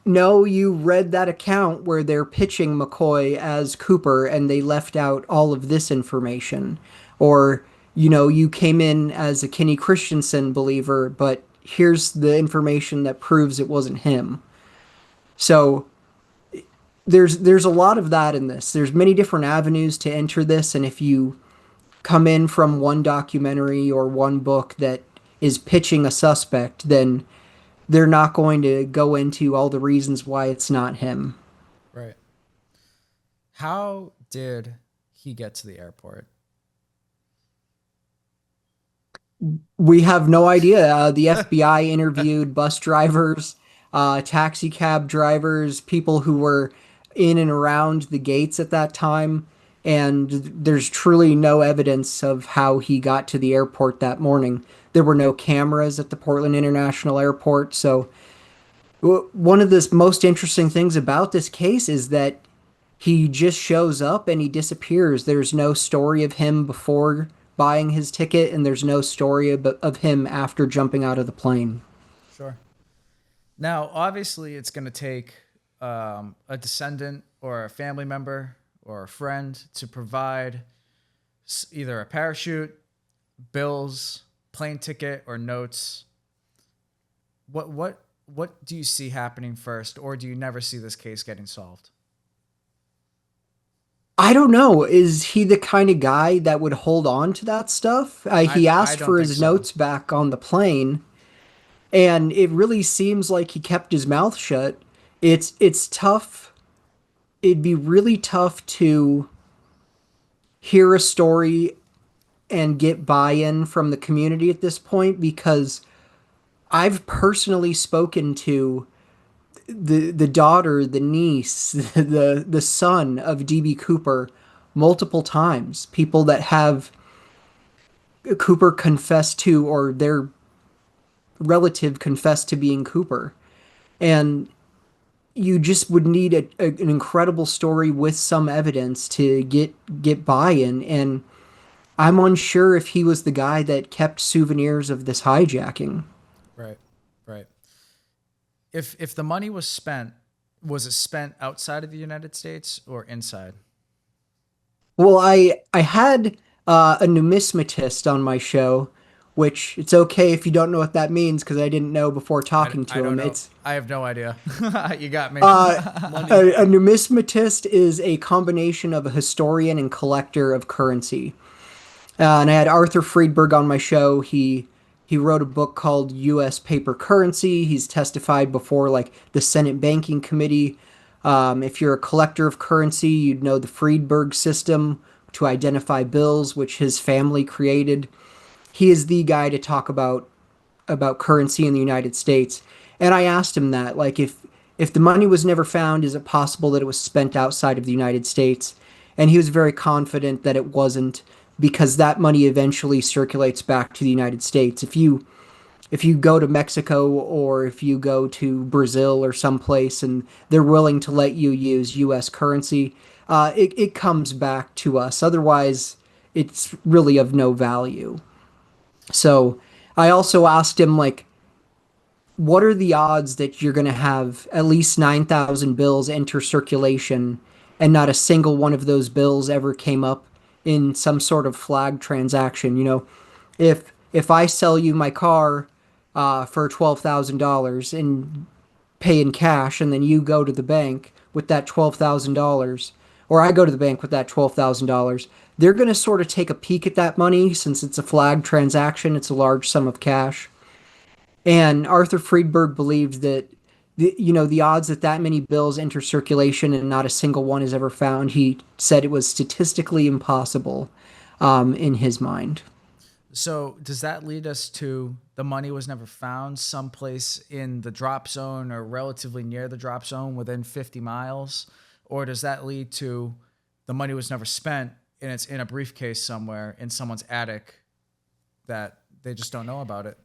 Speaker 3: no, you read that account where they're pitching McCoy as Cooper and they left out all of this information. Or, you came in as a Kenny Christensen believer, but here's the information that proves it wasn't him. So there's a lot of that in this. There's many different avenues to enter this, and if you come in from one documentary or one book that is pitching a suspect, then they're not going to go into all the reasons why it's not him.
Speaker 1: Right. How did he get to the airport?
Speaker 3: We have no idea. The FBI interviewed bus drivers, taxi cab drivers, people who were in and around the gates at that time, and there's truly no evidence of how he got to the airport that morning. There were no cameras at the Portland International Airport, so one of the most interesting things about this case is that he just shows up and he disappears. There's no story of him before buying his ticket, and there's no story of him after jumping out of the plane.
Speaker 1: Sure. Now, obviously, it's going to take a descendant or a family member or a friend to provide either a parachute, bills, plane ticket, or notes. What do you see happening first, or do you never see this case getting solved?
Speaker 3: I don't know. Is he the kind of guy that would hold on to that stuff? He
Speaker 1: I
Speaker 3: asked
Speaker 1: don't
Speaker 3: for
Speaker 1: think
Speaker 3: his
Speaker 1: so.
Speaker 3: notes back on the plane, and it really seems like he kept his mouth shut. It's tough. It'd be really tough to hear a story and get buy-in from the community at this point, because I've personally spoken to the daughter, the niece, the son of DB Cooper multiple times. People that have Cooper confessed to, or their relative confessed to being Cooper. And you just would need an incredible story with some evidence to get buy-in. And I'm unsure if he was the guy that kept souvenirs of this hijacking.
Speaker 1: Right. Right. If the money was spent, was it spent outside of the United States or inside?
Speaker 3: Well, I had a numismatist on my show, which it's okay if you don't know what that means, because I didn't know before talking
Speaker 1: I
Speaker 3: to
Speaker 1: don't
Speaker 3: him.
Speaker 1: know.
Speaker 3: It's
Speaker 1: I have no idea. You got me.
Speaker 3: a numismatist is a combination of a historian and collector of currency. And I had Arthur Friedberg on my show. He wrote a book called U.S. Paper Currency. He's testified before like the Senate Banking Committee. If you're a collector of currency, you'd know the Friedberg system to identify bills, which his family created. He is the guy to talk about currency in the United States. And I asked him that, like, if the money was never found, is it possible that it was spent outside of the United States? And he was very confident that it wasn't, because that money eventually circulates back to the United States. If you go to Mexico, or if you go to Brazil or someplace and they're willing to let you use U.S. currency, it comes back to us. Otherwise, it's really of no value. So I also asked him, like, what are the odds that you're going to have at least 9,000 bills enter circulation and not a single one of those bills ever came up in some sort of flag transaction? If I sell you my car for $12,000 and pay in cash, and then you go to the bank with that $12,000, or I go to the bank with that $12,000, they're going to sort of take a peek at that money since it's a flag transaction. It's a large sum of cash. And Arthur Friedberg believed that the odds that that many bills enter circulation and not a single one is ever found, he said it was statistically impossible in his mind.
Speaker 1: So does that lead us to the money was never found someplace in the drop zone or relatively near the drop zone within 50 miles? Or does that lead to the money was never spent and it's in a briefcase somewhere in someone's attic that they just don't know about it?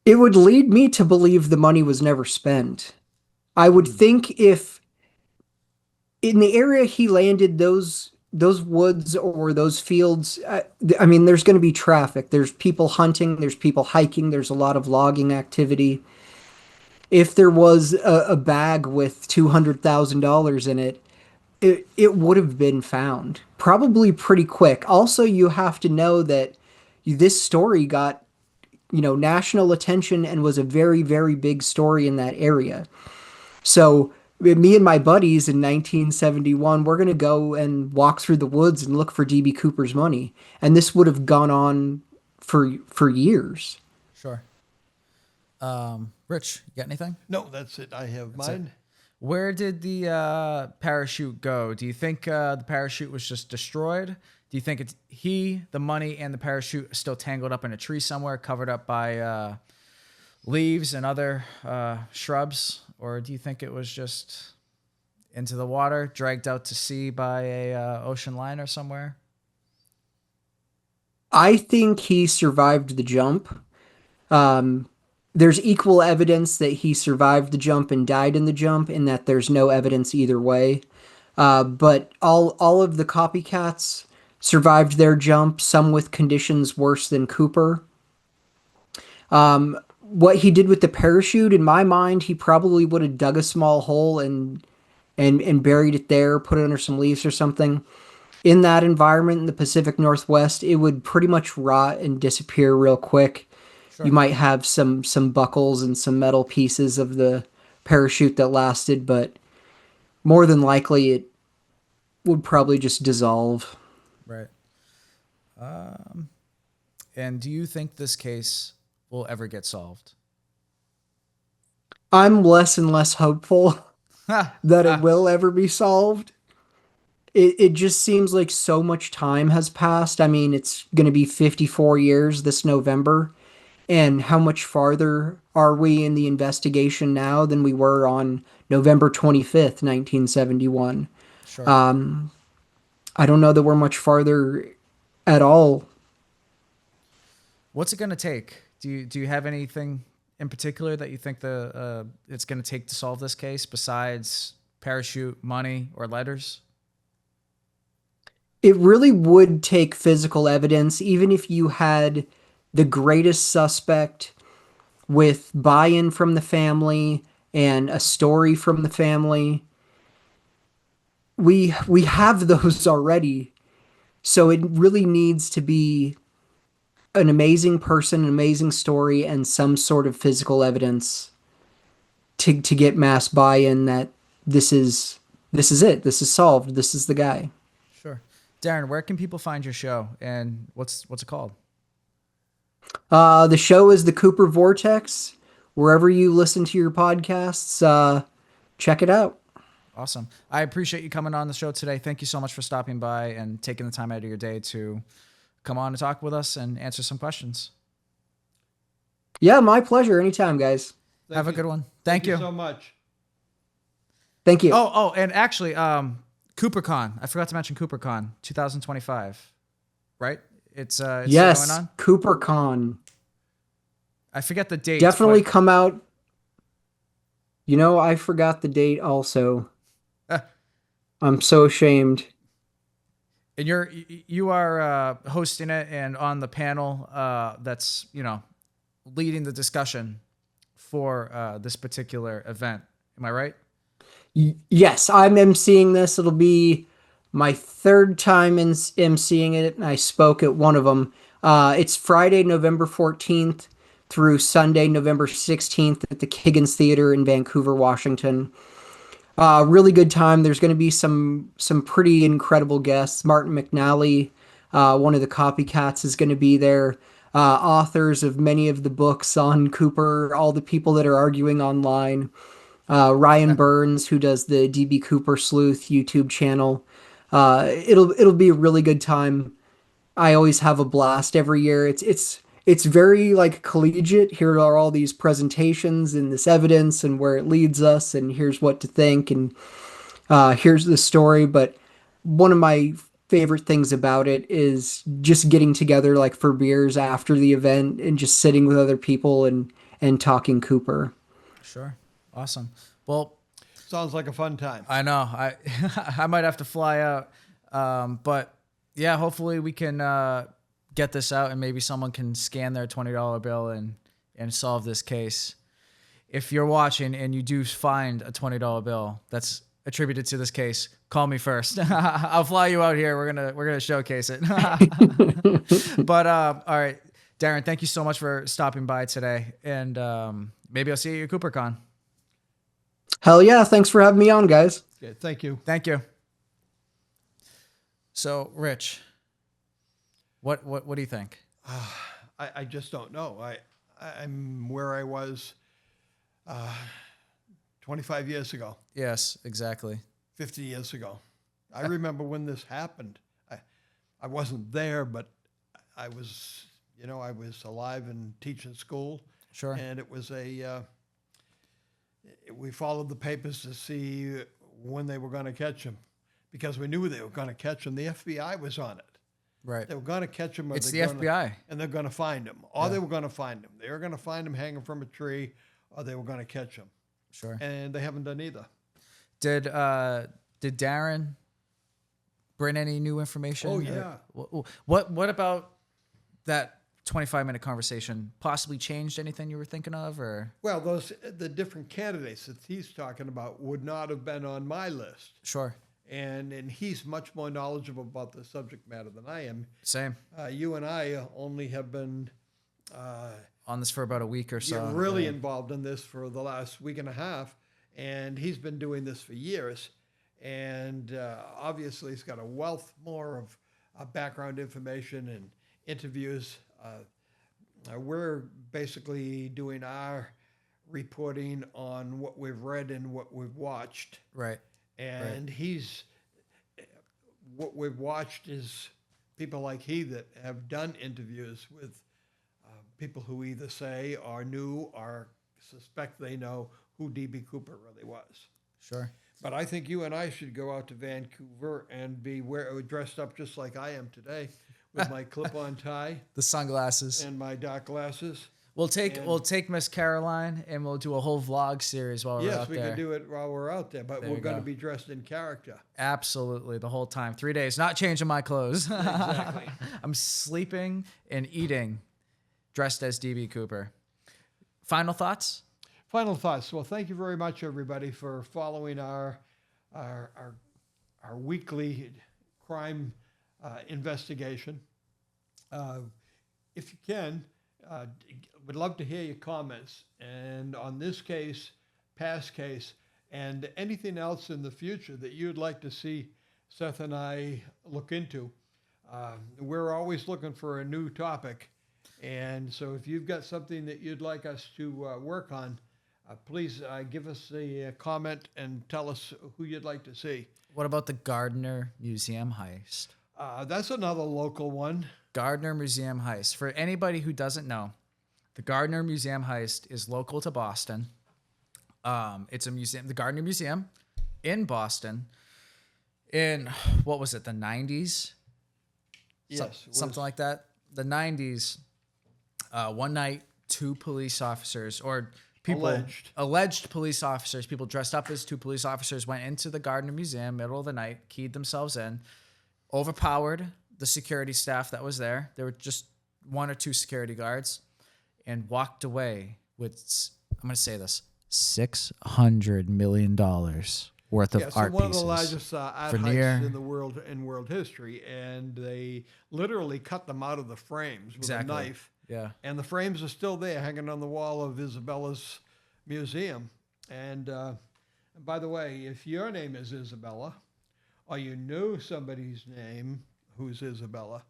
Speaker 3: It would lead me to believe the money was never spent. I would think if in the area he landed, those woods or those fields, I mean, there's going to be traffic. There's people hunting, there's people hiking, there's a lot of logging activity. If there was a bag with $200,000 in it, it would have been found probably pretty quick. Also, you have to know that this story got national attention and was a very, very big story in that area. So me and my buddies in 1971, we're going to go and walk through the woods and look for DB Cooper's money. And this would have gone on for years.
Speaker 1: Sure. Rich, you got anything?
Speaker 2: No, that's it. I have mine.
Speaker 1: Where did the parachute go? Do you think the parachute was just destroyed? Do you think it's the money, and the parachute are still tangled up in a tree somewhere, covered up by leaves and other shrubs? Or do you think it was just into the water, dragged out to sea by a ocean liner somewhere?
Speaker 3: I think he survived the jump. There's equal evidence that he survived the jump and died in the jump, and that there's no evidence either way. But all of the copycats survived their jump, some with conditions worse than Cooper. What he did with the parachute, in my mind, he probably would have dug a small hole and buried it there, put it under some leaves or something. In that environment in the Pacific Northwest, it would pretty much rot and disappear real quick.
Speaker 1: Sure.
Speaker 3: You might have some buckles and some metal pieces of the parachute that lasted, but more than likely it would probably just dissolve.
Speaker 1: Right. And do you think this case will ever get solved?
Speaker 3: I'm less and less hopeful that it will ever be solved. It just seems like so much time has passed. I mean, it's going to be 54 years this November. And how much farther are we in the investigation now than we were on November 25th, 1971?
Speaker 1: Sure.
Speaker 3: I don't know that we're much farther at all.
Speaker 1: What's it going to take? Do you have anything in particular that you think it's going to take to solve this case besides parachute, money, or letters?
Speaker 3: It really would take physical evidence, even if you had the greatest suspect with buy-in from the family and a story from the family. We have those already. So it really needs to be an amazing person, an amazing story, and some sort of physical evidence to get mass buy-in that this is it. This is solved. This is the guy.
Speaker 1: Sure. Darren, where can people find your show, and what's it called?
Speaker 3: The show is the Cooper Vortex. Wherever you listen to your podcasts, check it out.
Speaker 1: Awesome. I appreciate you coming on the show today. Thank you so much for stopping by and taking the time out of your day to come on and talk with us and answer some questions.
Speaker 3: Yeah, my pleasure. Anytime, guys.
Speaker 1: Have a good one. Thank you
Speaker 2: so much.
Speaker 3: Thank you.
Speaker 1: Oh, and actually, CooperCon. I forgot to mention CooperCon 2025, right? It's
Speaker 3: yes,
Speaker 1: going on.
Speaker 3: CooperCon.
Speaker 1: I forget the date.
Speaker 3: Definitely come out. You know, I forgot the date also. I'm so ashamed.
Speaker 1: And you are hosting it and on the panel that's, leading the discussion for this particular event. Am I right?
Speaker 3: Yes, I'm emceeing this. It'll be my third time emceeing it, and I spoke at one of them. It's Friday, November 14th through Sunday, November 16th at the Higgins Theater in Vancouver, Washington. Really good time. There's going to be some pretty incredible guests. Martin McNally, one of the copycats, is going to be there. Authors of many of the books on Cooper, all the people that are arguing online. Ryan Burns, who does the DB Cooper Sleuth YouTube channel. It'll be a really good time. I always have a blast every year. It's very like collegiate. Here are all these presentations and this evidence and where it leads us, and here's what to think, and here's the story. But one of my favorite things about it is just getting together like for beers after the event and just sitting with other people and talking Cooper.
Speaker 1: Sure. Awesome. Well,
Speaker 2: sounds like a fun time.
Speaker 1: I know. I might have to fly out. But yeah, hopefully we can get this out and maybe someone can scan their $20 bill and solve this case. If you're watching and you do find a $20 bill that's attributed to this case, call me first. I'll fly you out here. We're gonna showcase it. But all right, Darren, thank you so much for stopping by today, and maybe I'll see you at CooperCon.
Speaker 3: Hell yeah. Thanks for having me on, guys.
Speaker 2: Okay, thank you.
Speaker 1: Thank you. So, Rich, what do you think?
Speaker 2: I just don't know. I'm where I was 25 years ago,
Speaker 1: Yes, exactly.
Speaker 2: 50 years ago. I remember when this happened. I wasn't there, but I was, I was alive and teaching school.
Speaker 1: Sure.
Speaker 2: And it was we followed the papers to see when they were going to catch him, because we knew they were going to catch him. The FBI was on it.
Speaker 1: Right.
Speaker 2: They were going to catch him.
Speaker 1: It's the FBI.
Speaker 2: And they're going to find him. Or they were going to find him. They were going to find him hanging from a tree, or they were going to catch him.
Speaker 1: Sure.
Speaker 2: And they haven't done either.
Speaker 1: Did Darren bring any new information?
Speaker 2: Oh, yeah.
Speaker 1: What about that 25-minute conversation possibly changed anything you were thinking of, or?
Speaker 2: Well, the different candidates that he's talking about would not have been on my list.
Speaker 1: Sure.
Speaker 2: And he's much more knowledgeable about the subject matter than I am.
Speaker 1: Same.
Speaker 2: You and I only have been
Speaker 1: On this for about a week or so.
Speaker 2: really involved in this for the last week and a half, and he's been doing this for years. And obviously, he's got a wealth more of background information and interviews. We're basically doing our reporting on what we've read and what we've watched.
Speaker 1: Right.
Speaker 2: And what we've watched is people like he that have done interviews with people who either say or knew or suspect they know who D.B. Cooper really was.
Speaker 1: Sure.
Speaker 2: But I think you and I should go out to Vancouver and be dressed up just like I am today, with my clip-on tie
Speaker 1: The sunglasses.
Speaker 2: and my dark glasses.
Speaker 1: We'll take Miss Caroline and we'll do a whole vlog series while we're
Speaker 2: Yes,
Speaker 1: out
Speaker 2: we
Speaker 1: there.
Speaker 2: can do it while we're out there, but
Speaker 1: There
Speaker 2: we're
Speaker 1: you
Speaker 2: going to
Speaker 1: go.
Speaker 2: be dressed in character.
Speaker 1: Absolutely, the whole time. 3 days, not changing my clothes.
Speaker 2: Exactly.
Speaker 1: I'm sleeping and eating, dressed as DB Cooper. Final thoughts?
Speaker 2: Final thoughts. Well, thank you very much, everybody, for following our weekly crime investigation. If you can, would love to hear your comments, and on this case, past case, and anything else in the future that you'd like to see Seth and I look into. We're always looking for a new topic, and so if you've got something that you'd like us to work on, please give us a comment and tell us who you'd like to see.
Speaker 1: What about the Gardner Museum heist?
Speaker 2: That's another local one.
Speaker 1: Gardner Museum heist. For anybody who doesn't know, the Gardner Museum heist is local to Boston. It's a museum, the Gardner Museum in Boston in, what was it, the 90s?
Speaker 2: Yes.
Speaker 1: Something like that. The 90s, one night, two police officers, or people, alleged police officers, people dressed up as two police officers, went into the Gardner Museum, middle of the night, keyed themselves in, overpowered the security staff that was there. There were just one or two security guards, and walked away with, I'm going to say this, $600 million worth of art
Speaker 2: one
Speaker 1: pieces.
Speaker 2: of the largest art
Speaker 1: Veneer.
Speaker 2: heists in world history, and they literally cut them out of the frames with a knife.
Speaker 1: Yeah.
Speaker 2: And the frames are still there, hanging on the wall of Isabella's museum. And by the way, if your name is Isabella, or you know somebody's name who's Isabella,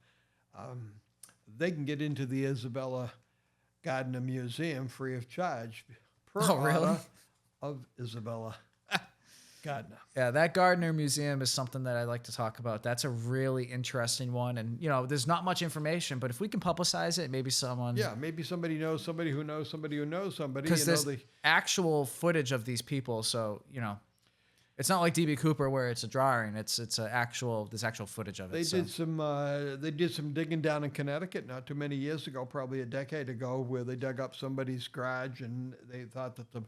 Speaker 2: they can get into the Isabella Gardner Museum free of charge. Per
Speaker 1: really?
Speaker 2: order of Isabella Gardner.
Speaker 1: Yeah, that Gardner Museum is something that I like to talk about. That's a really interesting one. And, there's not much information, but if we can publicize it, maybe someone...
Speaker 2: Yeah, maybe somebody knows somebody who knows somebody who knows somebody.
Speaker 1: Because there's actual footage of these people, so, it's not like DB Cooper where it's a drawing. There's actual footage of it.
Speaker 2: They did some digging down in Connecticut not too many years ago, probably a decade ago, where they dug up somebody's garage and they thought that the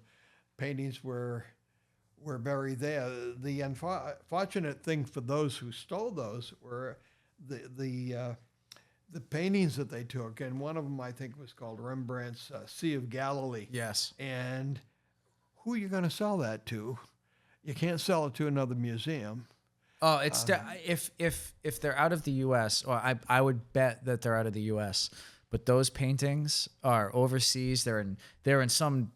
Speaker 2: paintings were buried there. The unfortunate thing for those who stole those were the paintings that they took, and one of them I think was called Rembrandt's Sea of Galilee.
Speaker 1: Yes.
Speaker 2: And who are you going to sell that to? You can't sell it to another museum.
Speaker 1: Oh, it's if they're out of the U.S., or I would bet that they're out of the U.S., but those paintings are overseas. They're in some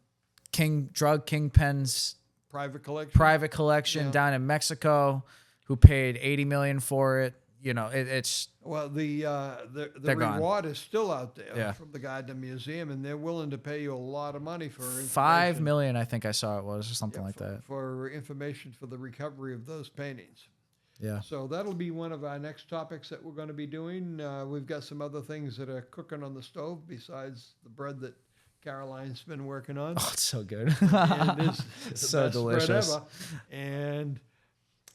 Speaker 1: drug kingpin's
Speaker 2: private collection.
Speaker 1: Private collection down in Mexico, who paid $80 million for it. You know, it's
Speaker 2: Well, the
Speaker 1: They're gone.
Speaker 2: reward is still out there
Speaker 1: Yeah.
Speaker 2: from the Gardner Museum, and they're willing to pay you a lot of money for information.
Speaker 1: $5 million, I think I saw it was, or something like
Speaker 2: for,
Speaker 1: that.
Speaker 2: for information for the recovery of those paintings.
Speaker 1: Yeah.
Speaker 2: So that'll be one of our next topics that we're going to be doing. We've got some other things that are cooking on the stove besides the bread that Caroline's been working on.
Speaker 1: Oh, it's so good.
Speaker 2: And it's the
Speaker 1: So
Speaker 2: best bread
Speaker 1: delicious.
Speaker 2: ever.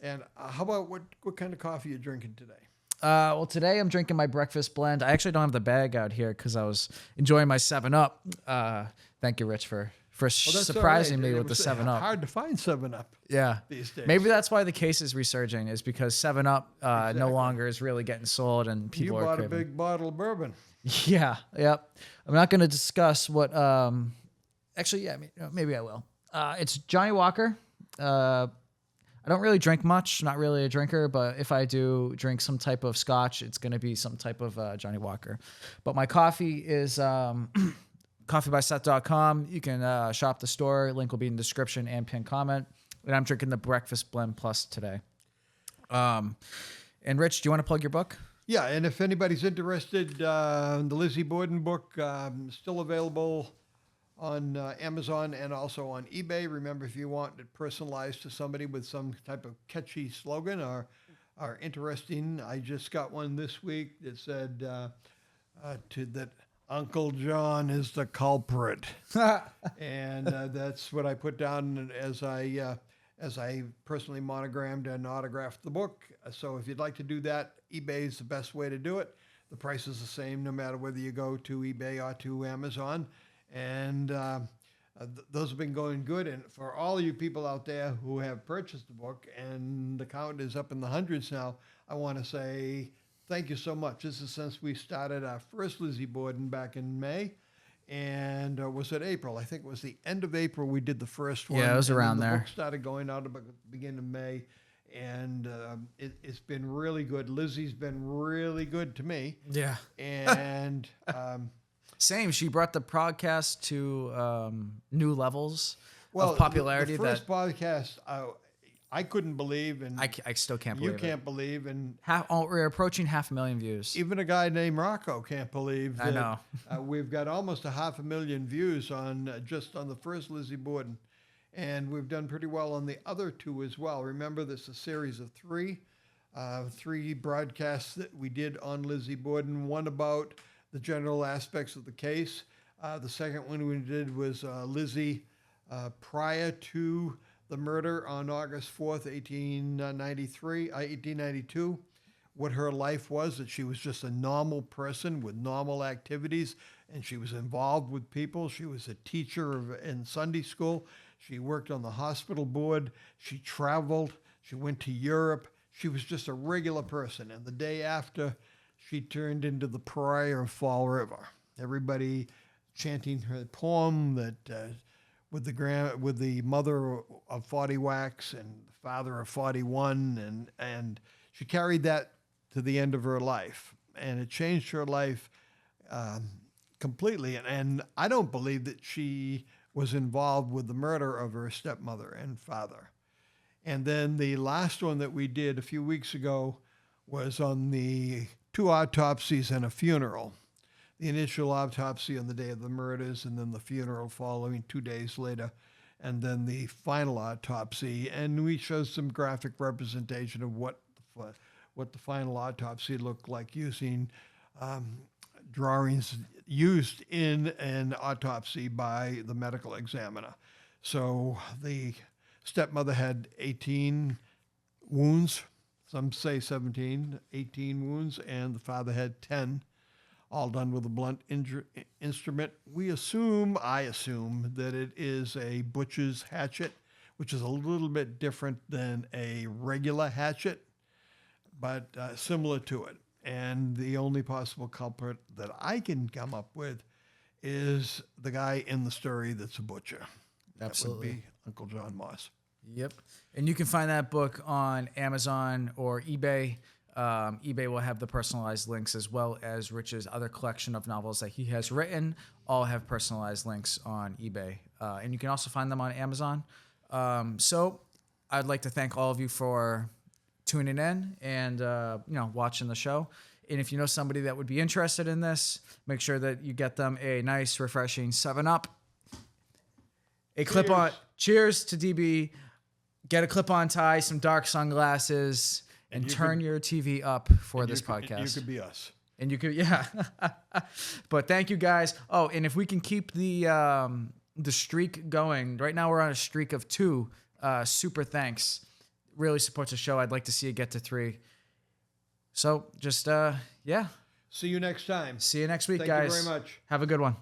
Speaker 2: And how about what kind of coffee you're drinking today?
Speaker 1: Well, today I'm drinking my breakfast blend. I actually don't have the bag out here because I was enjoying my 7-Up. Thank you, Rich, for
Speaker 2: That's
Speaker 1: surprising
Speaker 2: all right.
Speaker 1: me
Speaker 2: It
Speaker 1: with the
Speaker 2: was
Speaker 1: 7-Up.
Speaker 2: Hard to find 7-Up
Speaker 1: Yeah.
Speaker 2: these days.
Speaker 1: Maybe that's why the case is resurging, is because 7-Up no longer is really getting sold and
Speaker 2: You
Speaker 1: people are
Speaker 2: bought a
Speaker 1: craving.
Speaker 2: big bottle of bourbon.
Speaker 1: Yeah, yep. I'm not going to discuss what. Actually, yeah, maybe I will. It's Johnny Walker. I don't really drink much. Not really a drinker, but if I do drink some type of scotch, it's going to be some type of Johnny Walker. But my coffee is coffeebyseth.com. You can shop the store. Link will be in the description and pinned comment. And I'm drinking the Breakfast Blend Plus today. And Rich, do you want to plug your book?
Speaker 2: Yeah, and if anybody's interested, the Lizzie Borden book still available on Amazon and also on eBay. Remember, if you want it personalized to somebody with some type of catchy slogan or interesting, I just got one this week that said that Uncle John is the culprit, and that's what I put down as I personally monogrammed and autographed the book. So if you'd like to do that, eBay is the best way to do it. The price is the same no matter whether you go to eBay or to Amazon. And those have been going good. And for all you people out there who have purchased the book, and the count is up in the hundreds now, I want to say thank you so much. This is since we started our first Lizzie Borden back in May. And was it April? I think it was the end of April we did the first one.
Speaker 1: Yeah, it was
Speaker 2: and
Speaker 1: around
Speaker 2: then the
Speaker 1: there.
Speaker 2: book started going out about the beginning of May. And it's been really good. Lizzie's been really good to me.
Speaker 1: Yeah.
Speaker 2: And
Speaker 1: Same. She brought the podcast to new levels
Speaker 2: well,
Speaker 1: of popularity.
Speaker 2: The first podcast, I couldn't believe, and
Speaker 1: I still can't
Speaker 2: you
Speaker 1: believe
Speaker 2: can't believe, and
Speaker 1: we're approaching 500,000 views.
Speaker 2: even a guy named Rocco can't believe
Speaker 1: I
Speaker 2: that
Speaker 1: know.
Speaker 2: we've got almost 500,000 views on just on the first Lizzie Borden, and we've done pretty well on the other two as well. Remember, this is a series of three broadcasts that we did on Lizzie Borden. One about the general aspects of the case. The second one we did was Lizzie prior to the murder on August 4th, 1892, what her life was, that she was just a normal person with normal activities, and she was involved with people. She was a teacher in Sunday school. She worked on the hospital board. She traveled. She went to Europe. She was just a regular person. And the day after, she turned into the pariah of Fall River. Everybody chanting her poem that with the mother of 40 wax and the father of 41, and she carried that to the end of her life, and it changed her life completely. And I don't believe that she was involved with the murder of her stepmother and father. And then the last one that we did a few weeks ago was on the 2 autopsies and a funeral. The initial autopsy on the day of the murders, and then the funeral following 2 days later, and then the final autopsy. And we showed some graphic representation of what the final autopsy looked like using drawings used in an autopsy by the medical examiner. So the stepmother had 18 wounds, some say 17, 18 wounds, and the father had 10, all done with a blunt instrument. I assume that it is a butcher's hatchet, which is a little bit different than a regular hatchet, but similar to it. And the only possible culprit that I can come up with is the guy in the story that's a butcher.
Speaker 1: Absolutely.
Speaker 2: That would be Uncle John Moss.
Speaker 1: Yep. And you can find that book on Amazon or eBay. eBay will have the personalized links, as well as Rich's other collection of novels that he has written. All have personalized links on eBay. And you can also find them on Amazon. So I'd like to thank all of you for tuning in and watching the show. And if you know somebody that would be interested in this, make sure that you get them a nice, refreshing 7-Up, a clip-on. Cheers to DB. Get a clip-on tie, some dark sunglasses, and turn your TV up for this podcast.
Speaker 2: You could be us.
Speaker 1: And you could, yeah. But thank you guys. Oh, and if we can keep the streak going, right now we're on a streak of 2. Super thanks. Really supports the show. I'd like to see it get to 3. So just, yeah.
Speaker 2: See you next time.
Speaker 1: See you next week,
Speaker 2: Thank
Speaker 1: guys.
Speaker 2: you very much.
Speaker 1: Have a good one.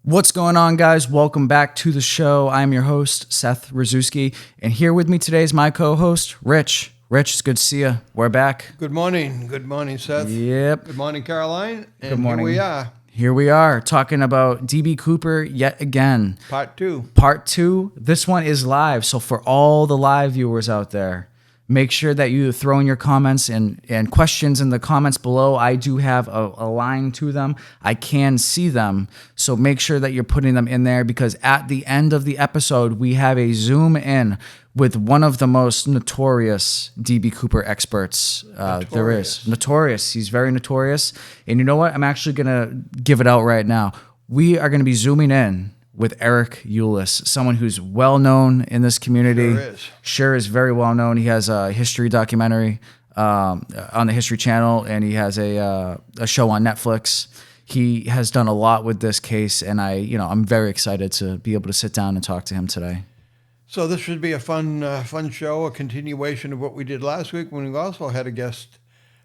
Speaker 1: What's going on, guys? Welcome back to the show. I'm your host, Seth Rzuski, and here with me today is my co-host, Rich. Rich, it's good to see you. We're back.
Speaker 2: Good morning. Good morning, Seth.
Speaker 1: Yep.
Speaker 2: Good morning, Caroline. And
Speaker 1: Good morning.
Speaker 2: Here we are.
Speaker 1: Here we are talking about DB Cooper yet again.
Speaker 2: Part 2.
Speaker 1: Part 2. This one is live. So for all the live viewers out there, make sure that you throw in your comments and questions in the comments below. I do have a line to them. I can see them. So make sure that you're putting them in there, because at the end of the episode, we have a zoom in with one of the most notorious DB Cooper experts there is. Notorious. He's very notorious. And you know what? I'm actually going to give it out right now. We are going to be zooming in with Eric Ulis, someone who's well known in this community. Sure is very well known. He has a history documentary on the History Channel, and he has a show on Netflix. He has done a lot with this case, and I'm very excited to be able to sit down and talk to him today.
Speaker 2: So this should be a fun show, a continuation of what we did last week when we also had a guest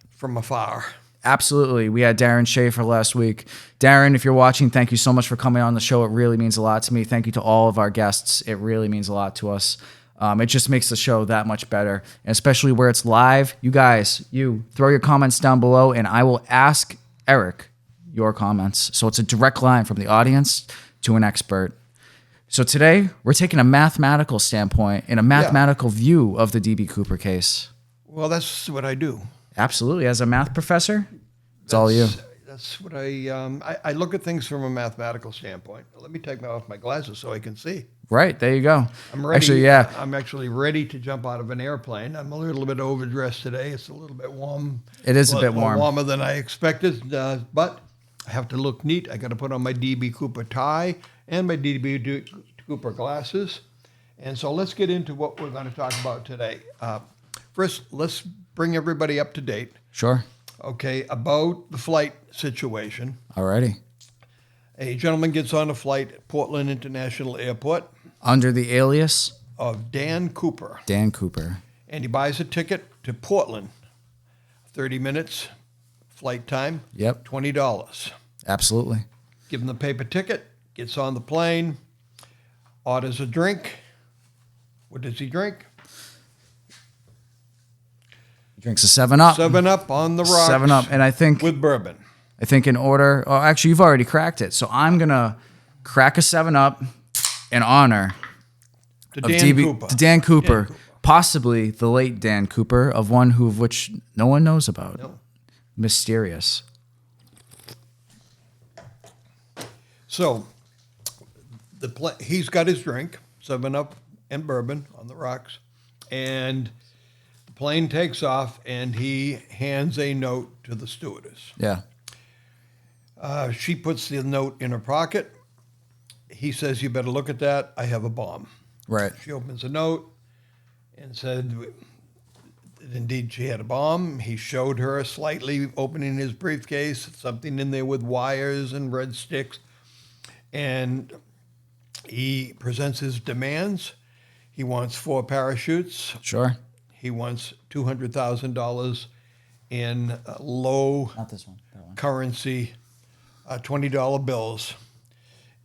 Speaker 2: from afar.
Speaker 1: Absolutely. We had Darren Schaefer last week. Darren, if you're watching, thank you so much for coming on the show. It really means a lot to me. Thank you to all of our guests. It really means a lot to us. It just makes the show that much better, and especially where it's live. You guys, throw your comments down below, and I will ask Eric your comments. So it's a direct line from the audience to an expert. So today, we're taking a mathematical standpoint and a mathematical view of the DB Cooper case.
Speaker 2: Well, that's what I do.
Speaker 1: Absolutely. As a math professor, it's all you.
Speaker 2: That's what I look at things from a mathematical standpoint. Let me take off my glasses so I can see.
Speaker 1: Right. There you go.
Speaker 2: I'm ready.
Speaker 1: Actually, yeah.
Speaker 2: I'm actually ready to jump out of an airplane. I'm a little bit overdressed today. It's a little bit warm.
Speaker 1: It is a bit warm.
Speaker 2: Warmer than I expected, but I have to look neat. I got to put on my DB Cooper tie and my DB Cooper glasses. And so let's get into what we're going to talk about today. First, let's bring everybody up to date.
Speaker 1: Sure.
Speaker 2: Okay, about the flight situation.
Speaker 1: Alrighty.
Speaker 2: A gentleman gets on a flight at Portland International Airport.
Speaker 1: Under the alias
Speaker 2: of Dan Cooper.
Speaker 1: Dan Cooper.
Speaker 2: And he buys a ticket to Portland. 30 minutes, flight time.
Speaker 1: Yep.
Speaker 2: $20.
Speaker 1: Absolutely.
Speaker 2: Give him the paper ticket, gets on the plane, orders a drink. What does he drink?
Speaker 1: He drinks a 7-Up.
Speaker 2: 7-Up on the rocks.
Speaker 1: 7-Up. And I think
Speaker 2: with bourbon.
Speaker 1: I think in order, oh, actually, you've already cracked it. So I'm going to crack a 7-Up in honor
Speaker 2: to
Speaker 1: of
Speaker 2: Dan Cooper.
Speaker 1: To Dan Cooper. Possibly the late Dan Cooper, of which no one knows about.
Speaker 2: No.
Speaker 1: Mysterious.
Speaker 2: So he's got his drink, 7-Up and bourbon on the rocks, and the plane takes off, and he hands a note to the stewardess.
Speaker 1: Yeah.
Speaker 2: She puts the note in her pocket. He says, "You better look at that. I have a bomb."
Speaker 1: Right.
Speaker 2: She opens the note and said, indeed, she had a bomb. He showed her slightly opening his briefcase, something in there with wires and red sticks. And he presents his demands. He wants 4 parachutes.
Speaker 1: Sure.
Speaker 2: He wants $200,000 in low
Speaker 1: Not this one. That one.
Speaker 2: currency, $20 bills.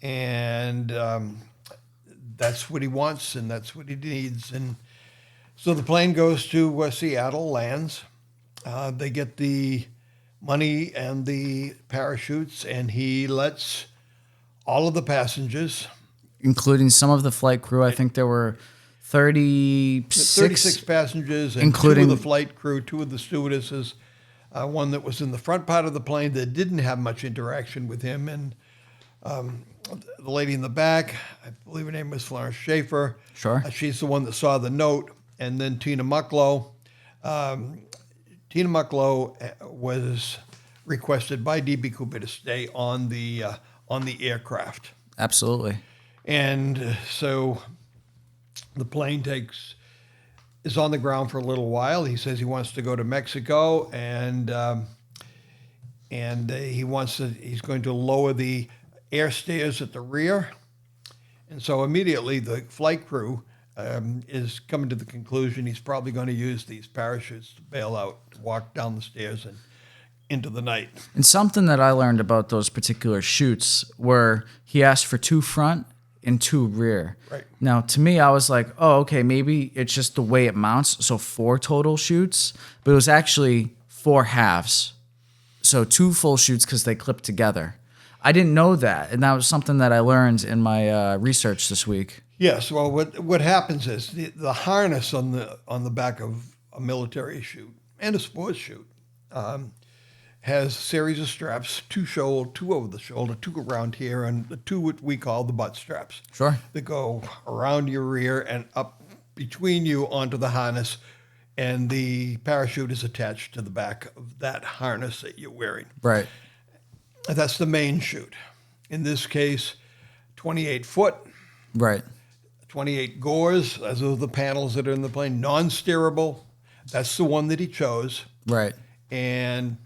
Speaker 2: And that's what he wants, and that's what he needs. And so the plane goes to Seattle, lands. They get the money and the parachutes, and he lets all of the passengers,
Speaker 1: including some of the flight crew. I think there were 36
Speaker 2: passengers, and
Speaker 1: including
Speaker 2: 2 of the flight crew, 2 of the stewardesses, one that was in the front part of the plane that didn't have much interaction with him, and the lady in the back, I believe her name was Darren Schaefer.
Speaker 1: Sure.
Speaker 2: She's the one that saw the note. And then Tina Mucklow. Tina Mucklow was requested by D.B. Cooper to stay on the aircraft.
Speaker 1: Absolutely.
Speaker 2: And so the plane is on the ground for a little while. He says he wants to go to Mexico, and he's going to lower the air stairs at the rear. And so immediately the flight crew is coming to the conclusion he's probably going to use these parachutes to bail out, walk down the stairs and into the night.
Speaker 1: And something that I learned about those particular shoots were he asked for 2 front and 2 rear.
Speaker 2: Right.
Speaker 1: Now, to me, I was like, oh, okay, maybe it's just the way it mounts. So 4 total shoots, but it was actually 4 halves. So 2 full shoots because they clip together. I didn't know that, and that was something that I learned in my research this week.
Speaker 2: Yes. Well, what happens is the harness on the back of a military chute and a sports chute has a series of straps, 2 over the shoulder, 2 around here, and the 2 what we call the butt straps.
Speaker 1: Sure.
Speaker 2: That go around your rear and up between you onto the harness, and the parachute is attached to the back of that harness that you're wearing.
Speaker 1: Right.
Speaker 2: And that's the main chute. In this case, 28 foot,
Speaker 1: Right.
Speaker 2: 28 gores, as are the panels that are in the plane, non-steerable. That's the one that he chose.
Speaker 1: Right.
Speaker 2: And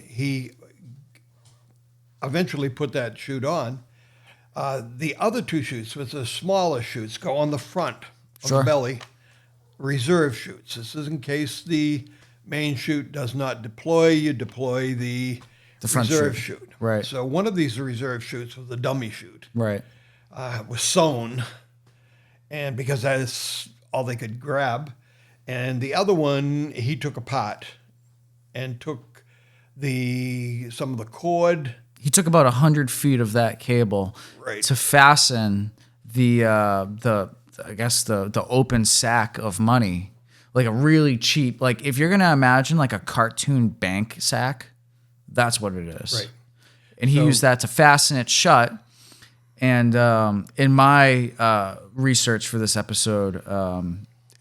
Speaker 2: he eventually put that chute on. The other 2 chutes, which are smaller chutes, go on the front of
Speaker 1: Sure.
Speaker 2: the belly, reserve chutes. This is in case the main chute does not deploy, you deploy the
Speaker 1: front
Speaker 2: reserve
Speaker 1: chute.
Speaker 2: chute.
Speaker 1: Right.
Speaker 2: So one of these reserve chutes was a dummy chute.
Speaker 1: Right.
Speaker 2: Was sewn, and because that is all they could grab. And the other one, he took apart and took some of the cord.
Speaker 1: He took about 100 feet of that cable
Speaker 2: Right.
Speaker 1: to fasten the open sack of money, like a really cheap, like if you're gonna imagine like a cartoon bank sack, that's what it is.
Speaker 2: Right.
Speaker 1: And he used that to fasten it shut. And in my research for this episode,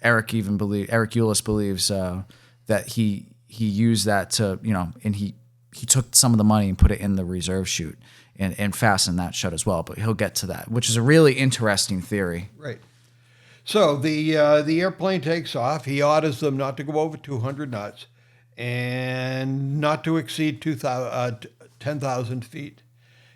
Speaker 1: Eric Ulis believes that he used that to, and he took some of the money and put it in the reserve chute and fastened that shut as well. But he'll get to that, which is a really interesting theory.
Speaker 2: Right. So the airplane takes off. He orders them not to go over 200 knots and not to exceed 10,000 feet.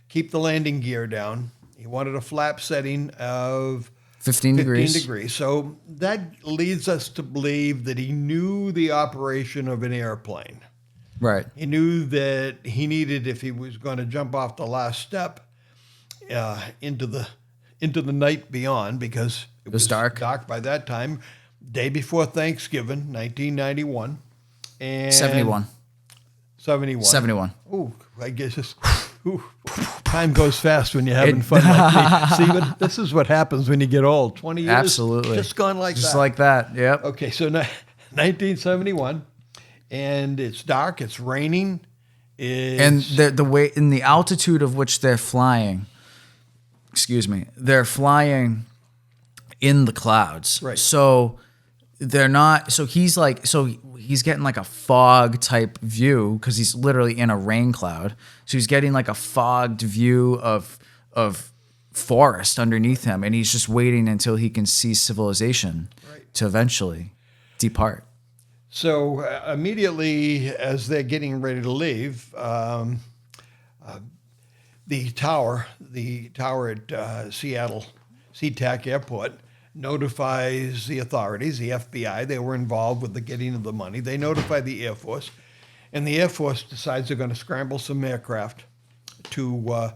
Speaker 2: Keep the landing gear down. He wanted a flap setting of
Speaker 1: 15 degrees.
Speaker 2: So that leads us to believe that he knew the operation of an airplane.
Speaker 1: Right.
Speaker 2: He knew that he needed, if he was going to jump off the last step into the night beyond, because it was
Speaker 1: dark.
Speaker 2: Dark by that time, day before Thanksgiving, 1991. And
Speaker 1: 71.
Speaker 2: 71.
Speaker 1: 71.
Speaker 2: Ooh, I guess it's, time goes fast when you're having fun like me. See, but this is what happens when you get old. 20 years,
Speaker 1: Absolutely.
Speaker 2: just gone like that.
Speaker 1: Just like that. Yep.
Speaker 2: Okay, so 1971, and it's dark, it's raining.
Speaker 1: And the way in the altitude of which they're flying, they're flying in the clouds.
Speaker 2: Right.
Speaker 1: So they're not. So he's getting like a fog type view because he's literally in a rain cloud. So he's getting like a fogged view of forest underneath him, and he's just waiting until he can see civilization to eventually depart.
Speaker 2: So immediately as they're getting ready to leave, the tower at Seattle SeaTac Airport notifies the authorities, the FBI. They were involved with the getting of the money. They notify the Air Force, and the Air Force decides they're going to scramble some aircraft to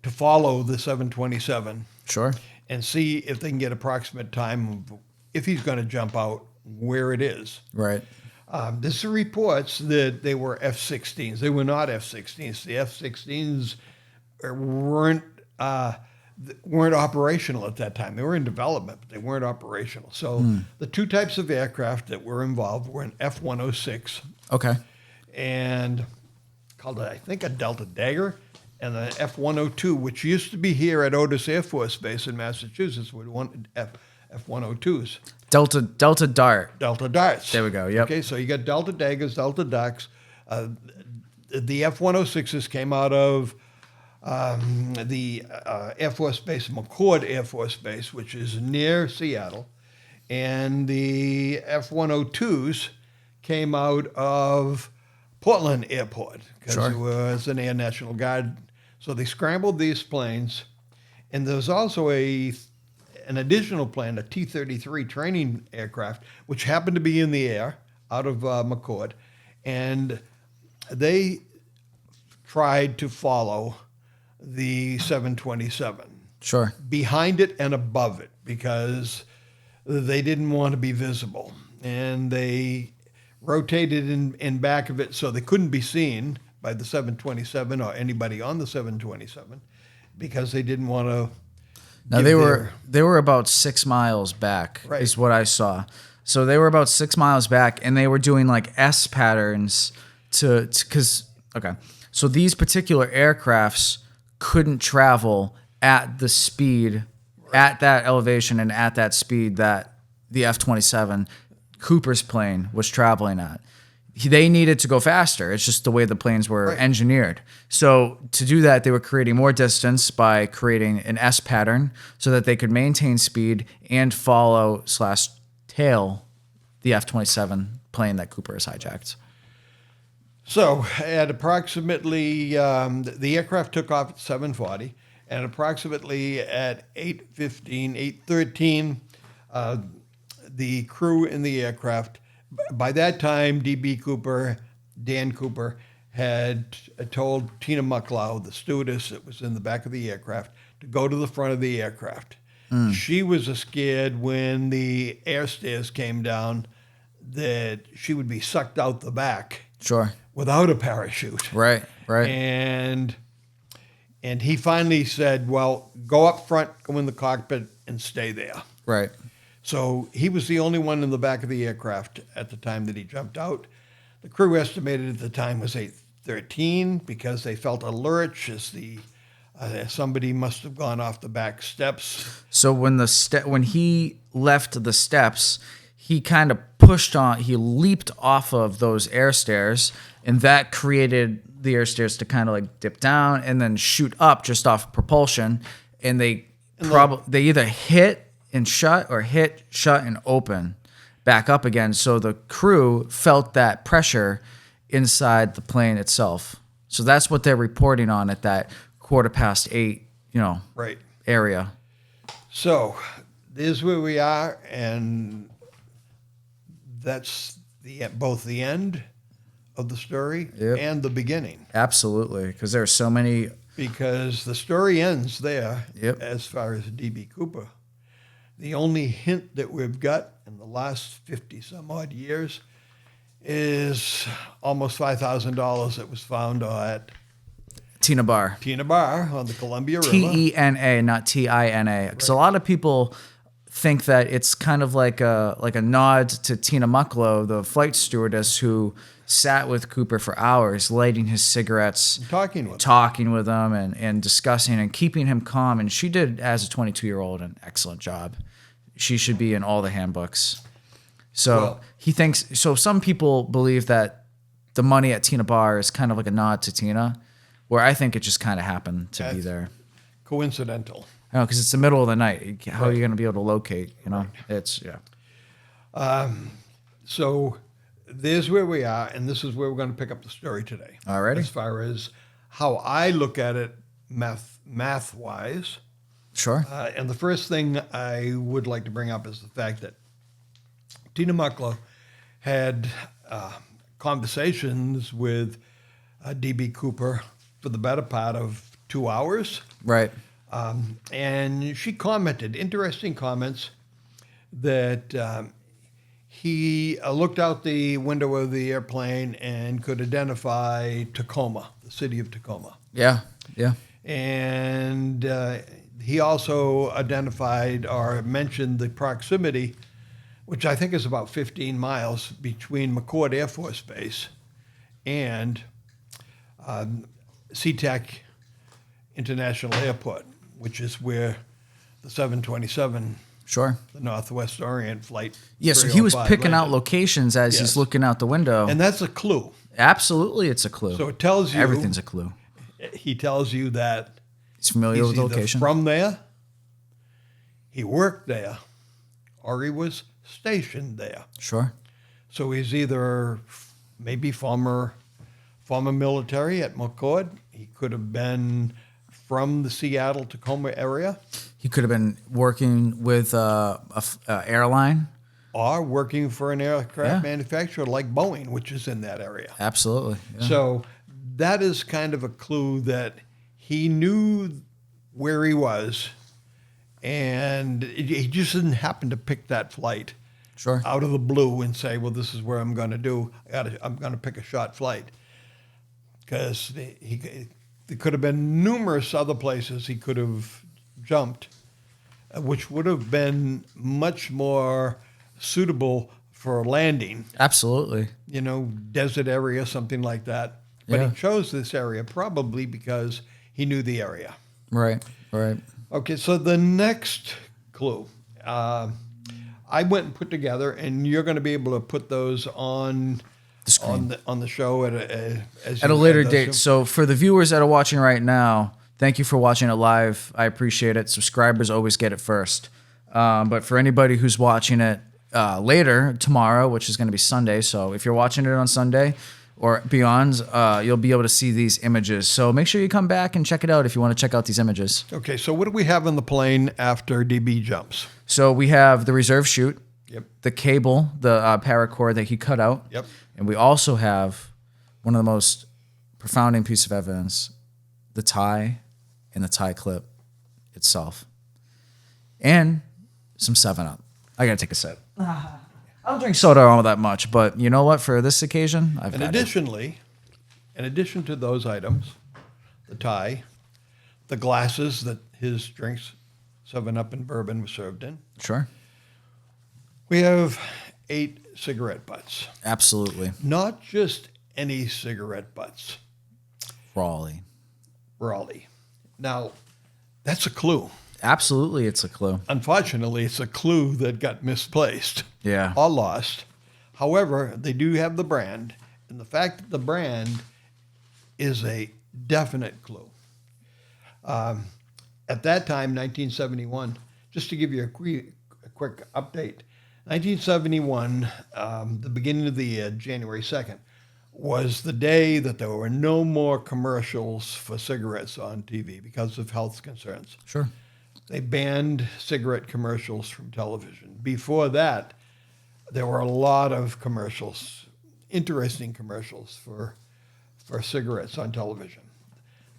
Speaker 2: follow the 727.
Speaker 1: Sure.
Speaker 2: And see if they can get approximate time of if he's going to jump out, where it is.
Speaker 1: Right.
Speaker 2: There's reports that they were F-16s. They were not F-16s. The F-16s weren't operational at that time. They were in development, but they weren't operational. So the 2 types of aircraft that were involved were an F-106.
Speaker 1: Okay.
Speaker 2: And called, I think, a Delta Dagger, And the F-102, which used to be here at Otis Air Force Base in Massachusetts, were one F-102s.
Speaker 1: Delta Dart.
Speaker 2: Delta Darts.
Speaker 1: There we go, yep.
Speaker 2: Okay, so you got Delta Daggers, Delta Ducks. The F-106s came out of the Air Force Base, McCord Air Force Base, which is near Seattle. And the F-102s came out of Portland Airport because it was an Air National Guard. So they scrambled these planes. And there was also an additional plane, a T-33 training aircraft, which happened to be in the air out of McCord. And they tried to follow the 727.
Speaker 1: Sure.
Speaker 2: Behind it and above it because they didn't want to be visible. And they rotated in back of it so they couldn't be seen by the 727 or anybody on the 727 because they didn't want to.
Speaker 1: Now they were about 6 miles back,
Speaker 2: Right.
Speaker 1: is what I saw. So they were about 6 miles back, and they were doing like S patterns because so these particular aircrafts couldn't travel at the speed, at that elevation, and at that speed that the F-27 Cooper's plane was traveling at. They needed to go faster. It's just the way the planes were engineered. So to do that, they were creating more distance by creating an S pattern so that they could maintain speed and follow/tail the F-27 plane that Cooper has hijacked.
Speaker 2: So at approximately, the aircraft took off at 7:40, and approximately at 8:15, 8:13, the crew in the aircraft, by that time, D.B. Cooper, Dan Cooper, had told Tina Mucklow, the stewardess that was in the back of the aircraft, to go to the front of the aircraft. She was scared when the air stairs came down that she would be sucked out the back.
Speaker 1: Sure.
Speaker 2: Without a parachute.
Speaker 1: Right.
Speaker 2: And he finally said, well, go up front, go in the cockpit, and stay there.
Speaker 1: Right.
Speaker 2: So he was the only one in the back of the aircraft at the time that he jumped out. The crew estimated at the time was 8:13 because they felt a lurch as somebody must have gone off the back steps.
Speaker 1: So when he left the steps, he kind of he leaped off of those air stairs, and that created the air stairs to kind of like dip down and then shoot up just off propulsion. And they either hit and shut or hit, shut, and open back up again. So the crew felt that pressure inside the plane itself. So that's what they're reporting on at that 8:15,
Speaker 2: Right.
Speaker 1: area.
Speaker 2: So this is where we are, and that's both the end of the story and the beginning.
Speaker 1: Absolutely, because there are so many.
Speaker 2: Because the story ends there
Speaker 1: as
Speaker 2: far as D.B. Cooper. The only hint that we've got in the last 50 some odd years is almost $5,000 that was found at
Speaker 1: Tina Bar
Speaker 2: on the Columbia River.
Speaker 1: TENA, not TINA. Because a lot of people think that it's kind of like a nod to Tina Mucklow, the flight stewardess who sat with Cooper for hours, lighting his cigarettes,
Speaker 2: talking with
Speaker 1: him, and discussing and keeping him calm. And she did, as a 22-year-old, an excellent job. She should be in all the handbooks. So he thinks. So some people believe that the money at Tina Bar is kind of like a nod to Tina, where I think it just kind of happened to be there.
Speaker 2: Coincidental.
Speaker 1: I know, because it's the middle of the night. How are you going to be able to locate? It's
Speaker 2: So there's where we are, and this is where we're going to pick up the story today.
Speaker 1: Alrighty.
Speaker 2: As far as how I look at it math-wise.
Speaker 1: Sure.
Speaker 2: And the first thing I would like to bring up is the fact that Tina Mucklow had conversations with D.B. Cooper for the better part of 2 hours.
Speaker 1: Right.
Speaker 2: And she commented, interesting comments, that he looked out the window of the airplane and could identify Tacoma, the city of Tacoma.
Speaker 1: Yeah.
Speaker 2: And he also identified or mentioned the proximity, which I think is about 15 miles between McCord Air Force Base and SeaTac International Airport, which is where the 727,
Speaker 1: Sure.
Speaker 2: the Northwest Orient Flight.
Speaker 1: Yeah, so he was
Speaker 2: 305
Speaker 1: picking out
Speaker 2: landed.
Speaker 1: locations as
Speaker 2: Yes.
Speaker 1: he's looking out the window.
Speaker 2: And that's a clue.
Speaker 1: Absolutely, it's a clue.
Speaker 2: So it tells you.
Speaker 1: Everything's a clue.
Speaker 2: He tells you that
Speaker 1: He's familiar
Speaker 2: he's
Speaker 1: with the
Speaker 2: either
Speaker 1: location.
Speaker 2: from there, he worked there, or he was stationed there.
Speaker 1: Sure.
Speaker 2: So he's either maybe former military at McCord. He could have been from the Seattle, Tacoma area,
Speaker 1: He could have been working with a airline.
Speaker 2: or working for an aircraft
Speaker 1: Yeah.
Speaker 2: manufacturer like Boeing, which is in that area.
Speaker 1: Absolutely. Yeah.
Speaker 2: So that is kind of a clue that he knew where he was, and he just didn't happen to pick that flight
Speaker 1: Sure.
Speaker 2: out of the blue and say, "Well, this is where I'm going to do. I'm going to pick a short flight," because there could have been numerous other places he could have jumped, which would have been much more suitable for landing.
Speaker 1: Absolutely.
Speaker 2: Desert area, something like that. But
Speaker 1: Yeah.
Speaker 2: he chose this area probably because he knew the area.
Speaker 1: Right. Right.
Speaker 2: Okay, so the next clue, I went and put together, and you're going to be able to put those on
Speaker 1: The screen.
Speaker 2: on the show at
Speaker 1: At a later date. So for the viewers that are watching right now, thank you for watching it live. I appreciate it. Subscribers always get it first. But for anybody who's watching it later, tomorrow, which is going to be Sunday, so if you're watching it on Sunday or beyond, you'll be able to see these images. So make sure you come back and check it out if you want to check out these images.
Speaker 2: Okay, so what do we have on the plane after DB jumps?
Speaker 1: So we have the reserve chute,
Speaker 2: Yep.
Speaker 1: the cable, the paracord that he cut out.
Speaker 2: Yep.
Speaker 1: And we also have one of the most profounding piece of evidence, the tie and the tie clip itself. And some 7-Up. I got to take a sip. I don't drink soda all that much, but you know what? For this occasion, I've
Speaker 2: And
Speaker 1: got it.
Speaker 2: additionally, in addition to those items, the tie, the glasses that his drinks, 7-Up and bourbon, was served in,
Speaker 1: Sure.
Speaker 2: we have 8 cigarette butts.
Speaker 1: Absolutely.
Speaker 2: Not just any cigarette butts,
Speaker 1: Raleigh.
Speaker 2: Raleigh. Now, that's a clue.
Speaker 1: Absolutely, it's a clue.
Speaker 2: Unfortunately, it's a clue that got misplaced
Speaker 1: Yeah.
Speaker 2: or lost. However, they do have the brand, and the fact that the brand is a definite clue. At that time, 1971, just to give you a quick update, 1971, the beginning of the year, January 2nd, was the day that there were no more commercials for cigarettes on TV because of health concerns.
Speaker 1: Sure.
Speaker 2: They banned cigarette commercials from television. Before that, there were a lot of commercials, interesting commercials for cigarettes on television.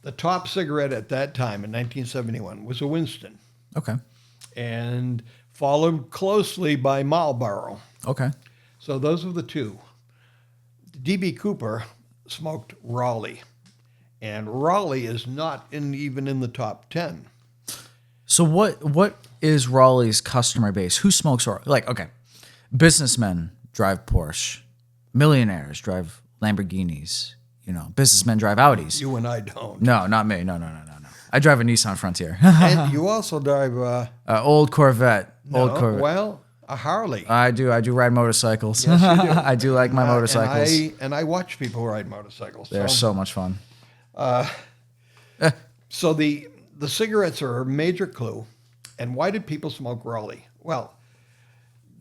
Speaker 2: The top cigarette at that time in 1971 was a Winston,
Speaker 1: Okay.
Speaker 2: and followed closely by Marlboro.
Speaker 1: Okay.
Speaker 2: So those were the two. D.B. Cooper smoked Raleigh, and Raleigh is not even in the top 10.
Speaker 1: So what is Raleigh's customer base? Who smokes Raleigh? Like, okay, businessmen drive Porsche, millionaires drive Lamborghinis. Businessmen drive Audis.
Speaker 2: You and I don't.
Speaker 1: No, not me. No. I drive a Nissan Frontier.
Speaker 2: And you also drive
Speaker 1: Old Corvette. Old Corvette.
Speaker 2: well, a Harley.
Speaker 1: I do ride motorcycles.
Speaker 2: Yes, you do.
Speaker 1: I do like my motorcycles.
Speaker 2: And I watch people ride motorcycles.
Speaker 1: They're so much fun.
Speaker 2: So the cigarettes are a major clue. And why did people smoke Raleigh? Well,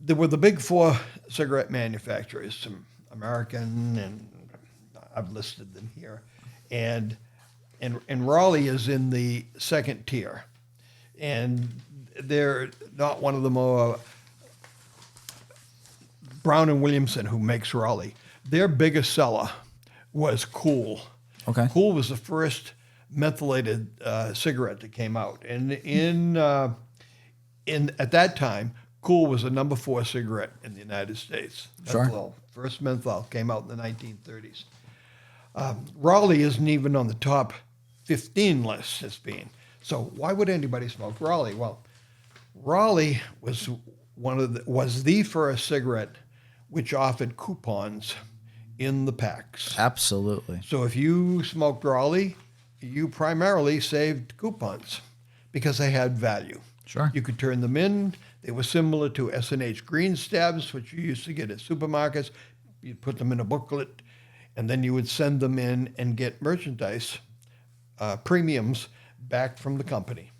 Speaker 2: there were the big 4 cigarette manufacturers, some American, and I've listed them here. And Raleigh is in the second tier. And they're not one of the more Brown and Williamson, who makes Raleigh. Their biggest seller was Kool.
Speaker 1: Okay.
Speaker 2: Kool was the first mentholated cigarette that came out, and at that time, Kool was a number 4 cigarette in the United States.
Speaker 1: Sure.
Speaker 2: Menthol. First menthol came out in the 1930s. Raleigh isn't even on the top 15 list as being. So why would anybody smoke Raleigh? Well, Raleigh was the first cigarette which offered coupons in the packs.
Speaker 1: Absolutely.
Speaker 2: So if you smoked Raleigh, you primarily saved coupons because they had value.
Speaker 1: Sure.
Speaker 2: You could turn them in. They were similar to S&H green stabs, which you used to get at supermarkets. You'd put them in a booklet, and then you would send them in and get merchandise premiums back from the company.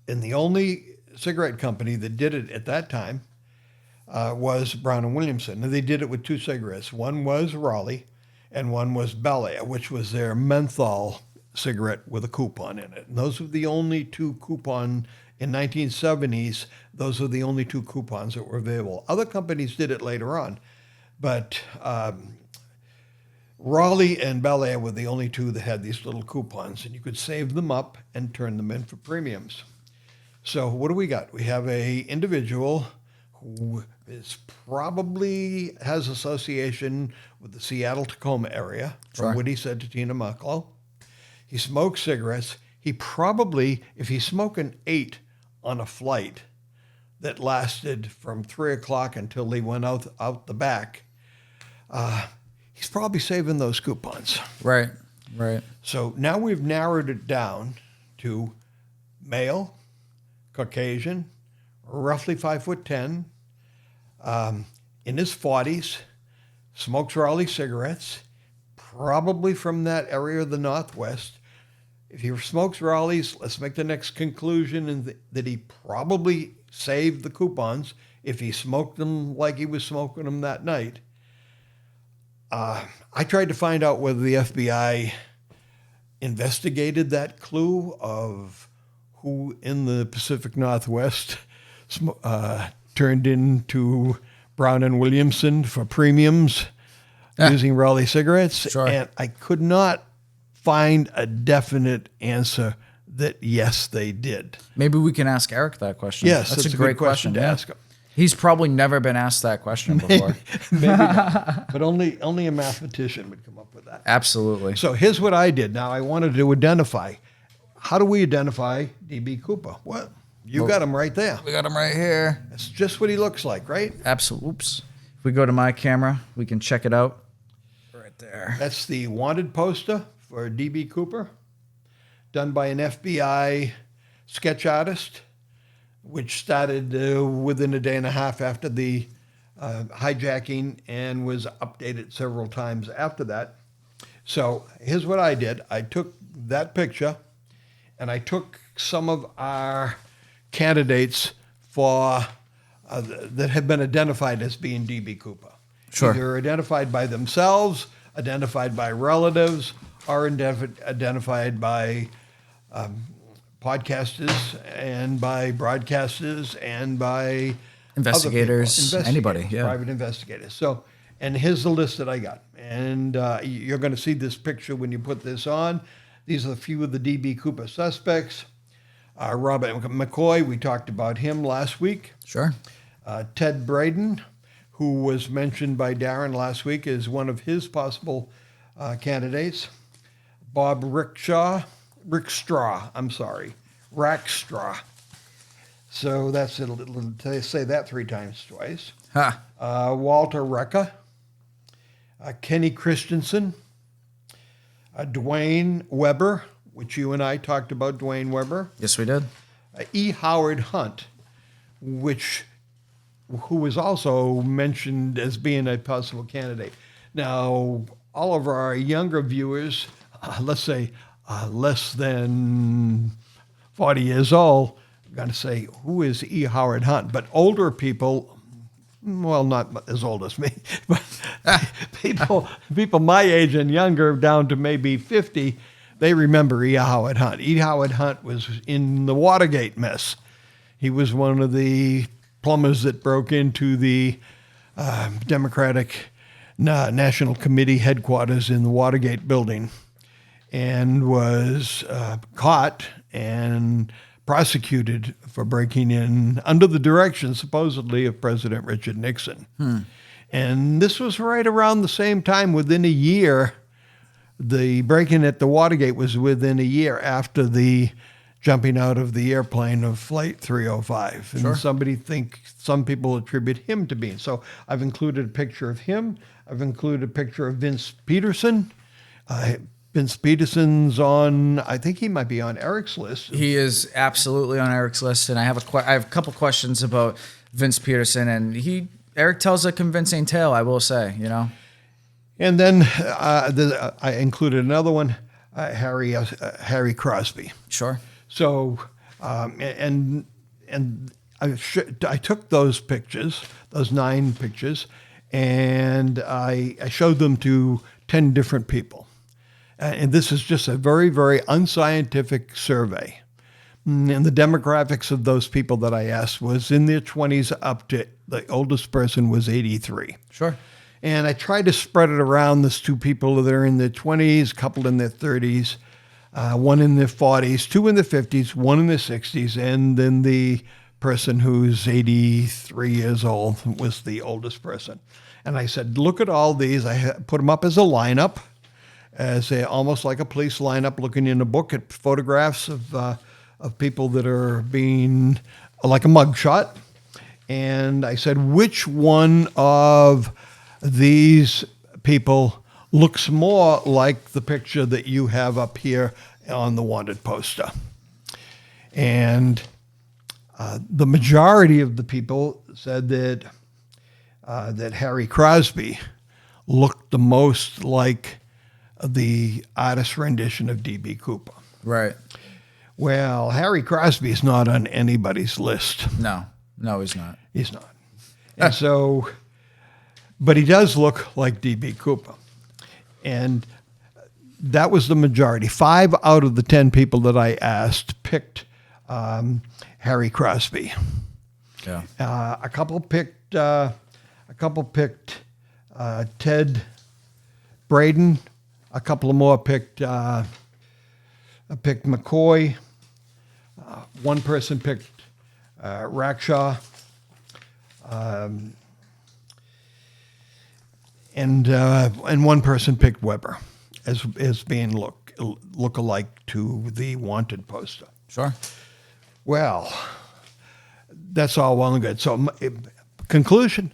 Speaker 2: And the only cigarette company that did it at that time was Brown and Williamson. And they did it with two cigarettes. One was Raleigh, and one was Bel Air, which was their menthol cigarette with a coupon in it. And those were the only two coupon in 1970s. Those were the only two coupons that were available. Other companies did it later on, but Raleigh and Bel Air were the only two that had these little coupons, and you could save them up and turn them in for premiums. So what do we got? We have a individual who is probably has association with the Seattle-Tacoma area, from
Speaker 1: Sure.
Speaker 2: what he said to Tina Mucklow. He smokes cigarettes. He probably, if he's smoking 8 on a flight that lasted from 3 o'clock until he went out the back, he's probably saving those coupons.
Speaker 1: Right.
Speaker 2: So now we've narrowed it down to male, Caucasian, roughly 5'10", in his 40s, smokes Raleigh cigarettes, probably from that area of the Northwest. If he smokes Raleighs, let's make the next conclusion that he probably saved the coupons if he smoked them like he was smoking them that night. I tried to find out whether the FBI investigated that clue of who in the Pacific Northwest turned into Brown and Williamson for premiums using Raleigh cigarettes.
Speaker 1: Sure.
Speaker 2: And I could not find a definite answer that yes, they did.
Speaker 1: Maybe we can ask Eric that question.
Speaker 2: Yes,
Speaker 1: that's a
Speaker 2: good
Speaker 1: great question
Speaker 2: to
Speaker 1: yeah.
Speaker 2: ask him.
Speaker 1: He's probably never been asked that question before.
Speaker 2: Maybe not. But only a mathematician would come up with that.
Speaker 1: Absolutely.
Speaker 2: So here's what I did. Now I wanted to identify. How do we identify D.B. Cooper? Well, you got him right there.
Speaker 1: We got him right here.
Speaker 2: That's just what he looks like, right?
Speaker 1: Absolutely. Oops. If we go to my camera, we can check it out. Right there.
Speaker 2: That's the wanted poster for D.B. Cooper, done by an FBI sketch artist, which started within a day and a half after the hijacking and was updated several times after that. So here's what I did. I took that picture and I took some of our candidates for that have been identified as being D.B. Cooper.
Speaker 1: Sure.
Speaker 2: Either identified by themselves, identified by relatives, or identified by podcasters and by broadcasters and by
Speaker 1: Investigators,
Speaker 2: other people.
Speaker 1: anybody, yeah.
Speaker 2: Private investigators. So, and here's the list that I got. And you're going to see this picture when you put this on. These are a few of the D.B. Cooper suspects. Robert McCoy, we talked about him last week.
Speaker 1: Sure.
Speaker 2: Ted Braden, who was mentioned by Darren last week, is one of his possible candidates. Bob Rackstraw. So that's it. Say that 3 times twice.
Speaker 1: Ha.
Speaker 2: Walter Recca, Kenny Christensen, Dwayne Weber, which you and I talked about Dwayne Weber.
Speaker 1: Yes, we did.
Speaker 2: E. Howard Hunt, who was also mentioned as being a possible candidate. Now, all of our younger viewers, let's say less than 40 years old, are going to say, who is E. Howard Hunt? But older people, well, not as old as me, but people my age and younger, down to maybe 50, they remember E. Howard Hunt. E. Howard Hunt was in the Watergate mess. He was one of the plumbers that broke into the Democratic National Committee headquarters in the Watergate building and was caught and prosecuted for breaking in under the direction, supposedly, of President Richard Nixon. And this was right around the same time, within a year. The break-in at the Watergate was within a year after the jumping out of the airplane of Flight 305. And
Speaker 1: Sure.
Speaker 2: some people attribute him to being. So I've included a picture of him. I've included a picture of Vince Peterson. Vince Peterson's on, I think he might be on Eric's list.
Speaker 1: He is absolutely on Eric's list, and I have a couple questions about Vince Peterson, and Eric tells a convincing tale, I will say, you know.
Speaker 2: And then I included another one, Harry Crosby.
Speaker 1: Sure.
Speaker 2: So, and I took those pictures, those 9 pictures, and I showed them to 10 different people. And this is just a very, very unscientific survey. And the demographics of those people that I asked was in their 20s up to the oldest person was 83.
Speaker 1: Sure.
Speaker 2: And I tried to spread it around. There's 2 people that are in their 20s, a couple in their 30s, one in their 40s, 2 in their 50s, 1 in their 60s, and then the person who's 83 years old was the oldest person. And I said, look at all these. I put them up as a lineup, almost like a police lineup, looking in a book at photographs of people that are being like a mugshot. And I said, which one of these people looks more like the picture that you have up here on the wanted poster? And the majority of the people said that Harry Crosby looked the most like the artist rendition of D.B. Cooper.
Speaker 1: Right.
Speaker 2: Well, Harry Crosby is not on anybody's list.
Speaker 1: No, he's not.
Speaker 2: He's not. And so, but he does look like D.B. Cooper. And that was the majority. 5 out of the 10 people that I asked picked Harry Crosby.
Speaker 1: Yeah.
Speaker 2: A couple picked Ted Braden. A couple more picked McCoy. One person picked Rackshaw. And one person picked Weber as being look-alike to the wanted poster.
Speaker 1: Sure.
Speaker 2: Well, that's all well and good. So conclusion,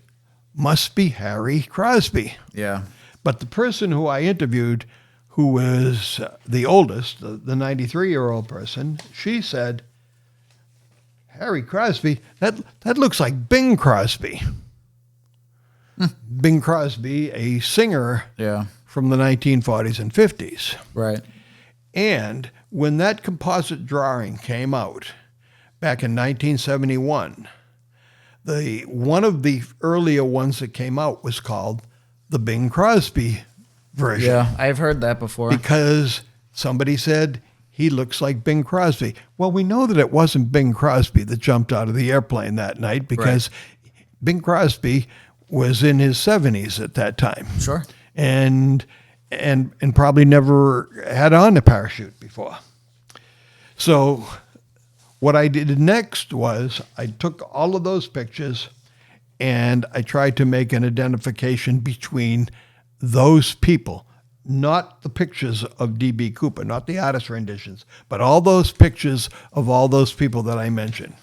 Speaker 2: must be Harry Crosby.
Speaker 1: Yeah.
Speaker 2: But the person who I interviewed, who was the oldest, the 93-year-old person, she said, Harry Crosby, that looks like Bing Crosby. Bing Crosby, a singer from the 1940s and 50s.
Speaker 1: Right.
Speaker 2: And when that composite drawing came out back in 1971, one of the earlier ones that came out was called the Bing Crosby version.
Speaker 1: Yeah, I've heard that before.
Speaker 2: Because somebody said he looks like Bing Crosby. Well, we know that it wasn't Bing Crosby that jumped out of the airplane that night because Bing Crosby was in his 70s at that time.
Speaker 1: Sure.
Speaker 2: And probably never had on a parachute before. So what I did next was I took all of those pictures and I tried to make an identification between those people, not the pictures of D.B. Cooper, not the artist renditions, but all those pictures of all those people that I mentioned.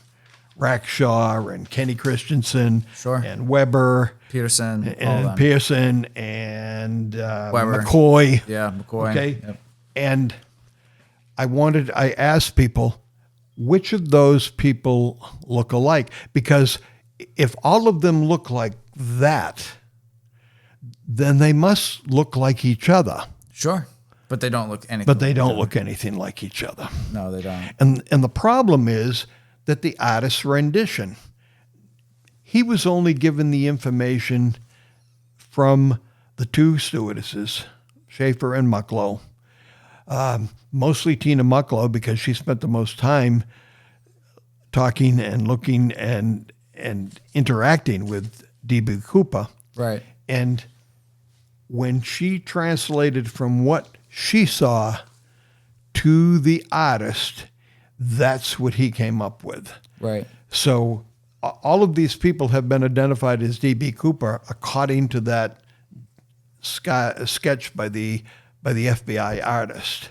Speaker 2: Rackshaw and Kenny Christensen and Weber.
Speaker 1: Peterson.
Speaker 2: And Pearson and
Speaker 1: Weber.
Speaker 2: McCoy.
Speaker 1: Yeah, McCoy.
Speaker 2: Okay.
Speaker 1: Yep.
Speaker 2: And I asked people, which of those people look alike? Because if all of them look like that, then they must look like each other.
Speaker 1: Sure. But they don't look anything
Speaker 2: But they don't look anything like each other.
Speaker 1: No, they don't.
Speaker 2: And the problem is that the artist's rendition, he was only given the information from the 2 stewardesses, Schaefer and Mucklow, mostly Tina Mucklow because she spent the most time talking and looking and interacting with D.B. Cooper.
Speaker 1: Right.
Speaker 2: And when she translated from what she saw to the artist, that's what he came up with.
Speaker 1: Right.
Speaker 2: So all of these people have been identified as D.B. Cooper according to that sketch by the FBI artist.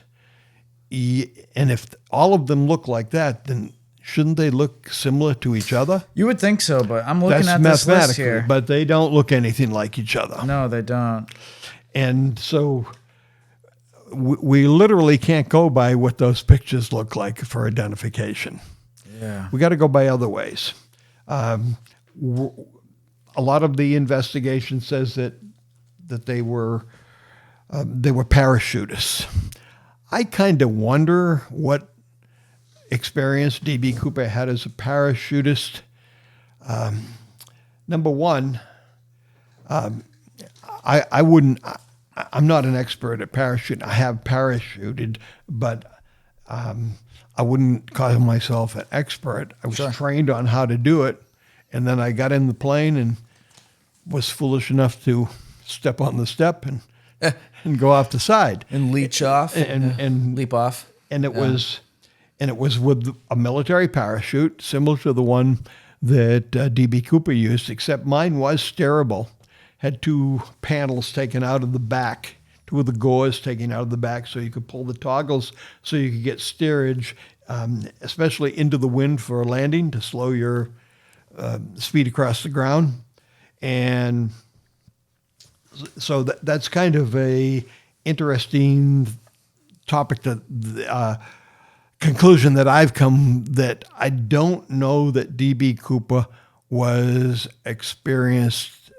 Speaker 2: And if all of them look like that, then shouldn't they look similar to each other?
Speaker 1: You would think so, but I'm looking
Speaker 2: That's
Speaker 1: at this list here.
Speaker 2: but they don't look anything like each other.
Speaker 1: No, they don't.
Speaker 2: And so we literally can't go by what those pictures look like for identification.
Speaker 1: Yeah.
Speaker 2: We got to go by other ways. A lot of the investigation says that they were parachutists. I kind of wonder what experience D.B. Cooper had as a parachutist. Number one, I wouldn't. I'm not an expert at parachuting. I have parachuted, but I wouldn't call myself an expert. I was trained on how to do it, and then I got in the plane and was foolish enough to step on the step and go off the side
Speaker 1: And leech off
Speaker 2: and
Speaker 1: leap off.
Speaker 2: And it was with a military parachute similar to the one that D.B. Cooper used, except mine was steerable. Had two panels taken out of the back, two of the gores taken out of the back, so you could pull the toggles so you could get steerage, especially into the wind for landing to slow your speed across the ground. And so that's kind of a interesting topic, conclusion that I've come, that I don't know that D.B. Cooper was experienced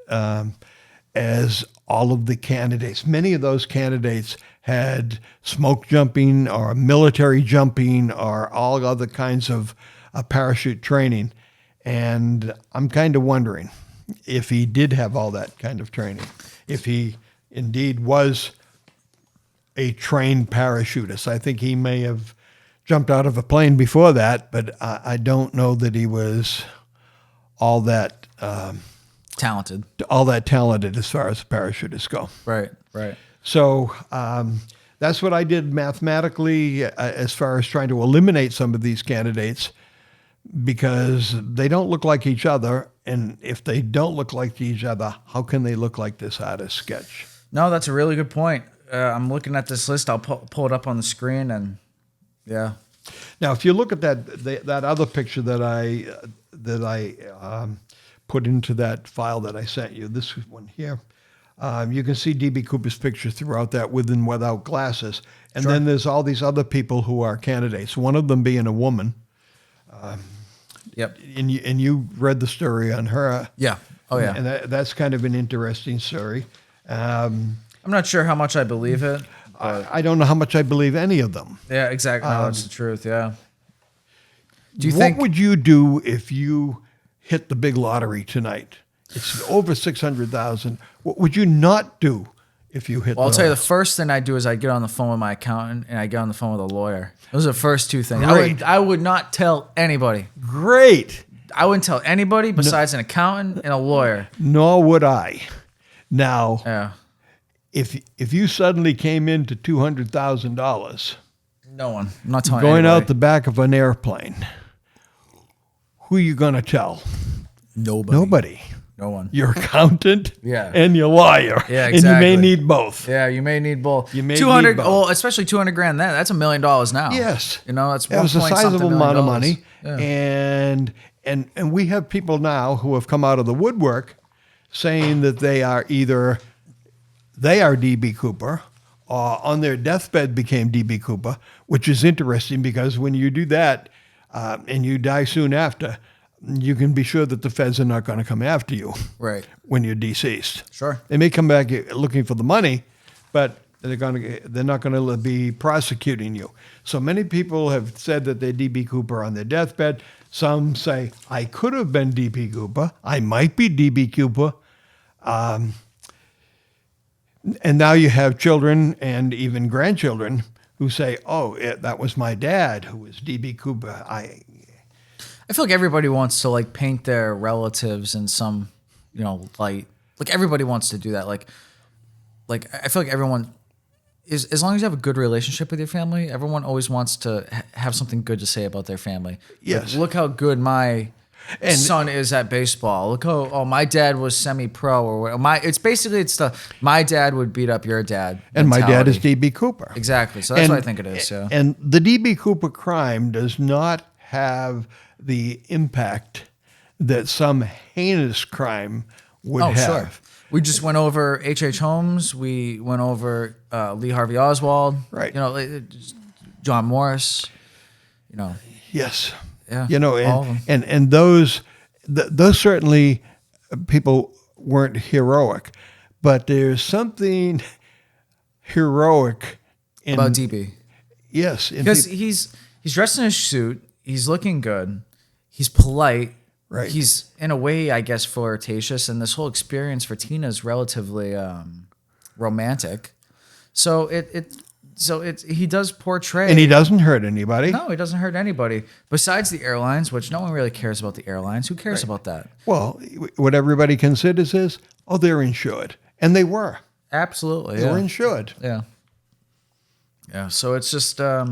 Speaker 2: as all of the candidates. Many of those candidates had smoke jumping or military jumping or all other kinds of parachute training. And I'm kind of wondering if he did have all that kind of training, if he indeed was a trained parachutist. I think he may have jumped out of a plane before that, but I don't know that he was all that
Speaker 1: Talented.
Speaker 2: As far as parachutists go.
Speaker 1: Right.
Speaker 2: So that's what I did mathematically as far as trying to eliminate some of these candidates, because they don't look like each other. And if they don't look like each other, how can they look like this artist sketch?
Speaker 1: No, that's a really good point. I'm looking at this list. I'll pull it up on the screen, and yeah.
Speaker 2: Now, if you look at that other picture that I put into that file that I sent you, this one here, you can see D.B. Cooper's picture throughout that, with and without glasses. And then there's all these other people who are candidates, one of them being a woman.
Speaker 1: Yep.
Speaker 2: And you read the story on her.
Speaker 1: Yeah. Oh, yeah.
Speaker 2: And that's kind of an interesting story.
Speaker 1: I'm not sure how much I believe it.
Speaker 2: I don't know how much I believe any of them.
Speaker 1: Yeah, exactly. No, that's the truth, yeah.
Speaker 2: What would you do if you hit the big lottery tonight? It's over 600,000. What would you not do if you hit?
Speaker 1: Well, I'll tell you, the first thing I do is I get on the phone with my accountant and I get on the phone with a lawyer. Those are the first two things.
Speaker 2: Great.
Speaker 1: I would not tell anybody.
Speaker 2: Great.
Speaker 1: I wouldn't tell anybody besides an accountant and a lawyer.
Speaker 2: Nor would I. Now,
Speaker 1: Yeah.
Speaker 2: if you suddenly came into $200,000
Speaker 1: No one. I'm not telling
Speaker 2: going
Speaker 1: anybody.
Speaker 2: out the back of an airplane, who are you going to tell? Nobody.
Speaker 1: No one.
Speaker 2: Your accountant,
Speaker 1: Yeah.
Speaker 2: and your lawyer.
Speaker 1: Yeah,
Speaker 2: And you may
Speaker 1: exactly.
Speaker 2: need both.
Speaker 1: Yeah, you may need both.
Speaker 2: You may
Speaker 1: 200,
Speaker 2: need both.
Speaker 1: well, especially 200 grand then. That's $1 million now.
Speaker 2: Yes.
Speaker 1: You know, that's
Speaker 2: It was a
Speaker 1: 1 point something
Speaker 2: sizable
Speaker 1: million
Speaker 2: amount of
Speaker 1: dollars.
Speaker 2: money.
Speaker 1: Yeah.
Speaker 2: And we have people now who have come out of the woodwork saying that they are D.B. Cooper, or on their deathbed became D.B. Cooper, which is interesting because when you do that and you die soon after, you can be sure that the feds are not going to come after you
Speaker 1: Right.
Speaker 2: when you're deceased.
Speaker 1: Sure.
Speaker 2: They may come back looking for the money, but they're not going to be prosecuting you. So many people have said that they're D.B. Cooper on their deathbed. Some say, I could have been D.B. Cooper. I might be D.B. Cooper. And now you have children and even grandchildren who say, oh, that was my dad who was D.B. Cooper.
Speaker 1: I feel like everybody wants to like paint their relatives in some, light. Like everybody wants to do that. Like I feel like everyone is, as long as you have a good relationship with your family, everyone always wants to have something good to say about their family.
Speaker 2: Yes.
Speaker 1: Like, look how good my son is at baseball. Look how my dad was semi-pro or my dad would beat up your dad.
Speaker 2: And my dad is
Speaker 1: mentality.
Speaker 2: D.B. Cooper.
Speaker 1: Exactly. So that's what I think it is. Yeah.
Speaker 2: And the D.B. Cooper crime does not have the impact that some heinous crime would
Speaker 1: Oh,
Speaker 2: have.
Speaker 1: sure. We just went over H.H. Holmes. We went over Lee Harvey Oswald.
Speaker 2: Right.
Speaker 1: You know, John Morris. You know.
Speaker 2: Yes.
Speaker 1: Yeah.
Speaker 2: You know,
Speaker 1: all of them.
Speaker 2: and those certainly people weren't heroic, but there's something heroic
Speaker 1: About DB.
Speaker 2: Yes, in
Speaker 1: Because he's dressed in a suit. He's looking good. He's polite.
Speaker 2: Right.
Speaker 1: He's in a way, I guess, flirtatious, and this whole experience for Tina is relatively romantic. So he does portray,
Speaker 2: and he doesn't hurt anybody.
Speaker 1: No, he doesn't hurt anybody besides the airlines, which no one really cares about the airlines. Who cares about that?
Speaker 2: Well, what everybody considers is, oh, they're insured, and they were.
Speaker 1: Absolutely,
Speaker 2: They were insured.
Speaker 1: Yeah. Yeah. So it's just, yeah.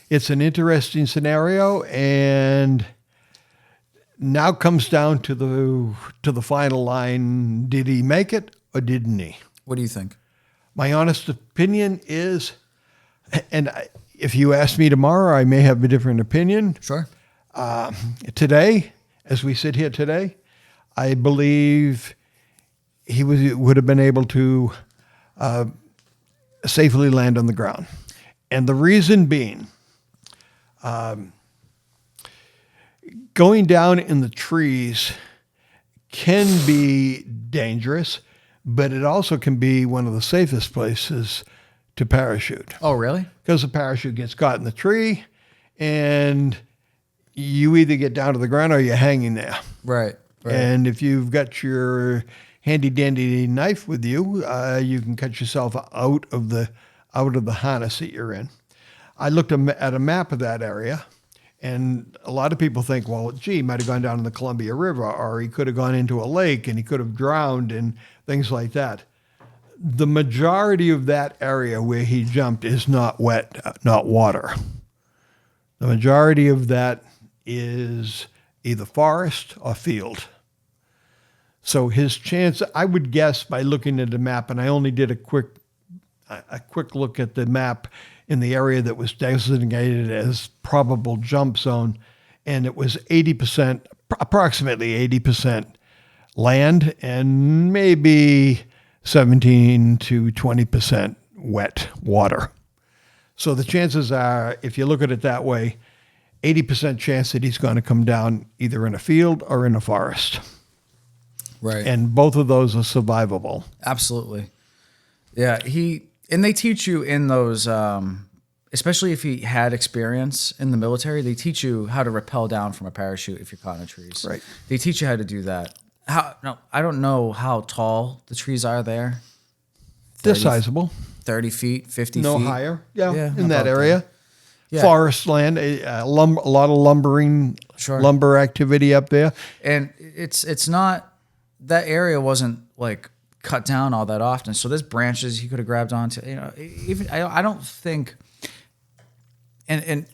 Speaker 2: It's an interesting scenario, and now comes down to the final line: did he make it or didn't he?
Speaker 1: What do you think?
Speaker 2: My honest opinion is, and if you ask me tomorrow, I may have a different opinion.
Speaker 1: Sure.
Speaker 2: Today, as we sit here today, I believe he would have been able to safely land on the ground. And the reason being, going down in the trees can be dangerous, but it also can be one of the safest places to parachute.
Speaker 1: Oh, really?
Speaker 2: Because the parachute gets caught in the tree, and you either get down to the ground or you're hanging there.
Speaker 1: Right.
Speaker 2: And if you've got your handy dandy knife with you, you can cut yourself out of the harness that you're in. I looked at a map of that area, and a lot of people think, well, gee, he might have gone down in the Columbia River, or he could have gone into a lake and he could have drowned and things like that. The majority of that area where he jumped is not wet, not water. The majority of that is either forest or field. So his chance, I would guess by looking at the map, and I only did a quick look at the map in the area that was designated as probable jump zone, and it was 80%, approximately 80% land, and maybe 17 to 20% wet water. So the chances are, if you look at it that way, 80% chance that he's going to come down either in a field or in a forest.
Speaker 1: Right.
Speaker 2: And both of those are survivable.
Speaker 1: Absolutely. Yeah. And they teach you in those, especially if he had experience in the military, they teach you how to rappel down from a parachute if you're caught in the trees.
Speaker 2: Right.
Speaker 1: They teach you how to do that. I don't know how tall the trees are there.
Speaker 2: They're sizable.
Speaker 1: 30 feet, 50
Speaker 2: No
Speaker 1: feet.
Speaker 2: higher. Yeah, in
Speaker 1: about
Speaker 2: that area.
Speaker 1: Yeah.
Speaker 2: Forest land, a lot of lumber activity up there.
Speaker 1: And it's not, that area wasn't like cut down all that often. So there's branches he could have grabbed onto. You know, even I don't think, and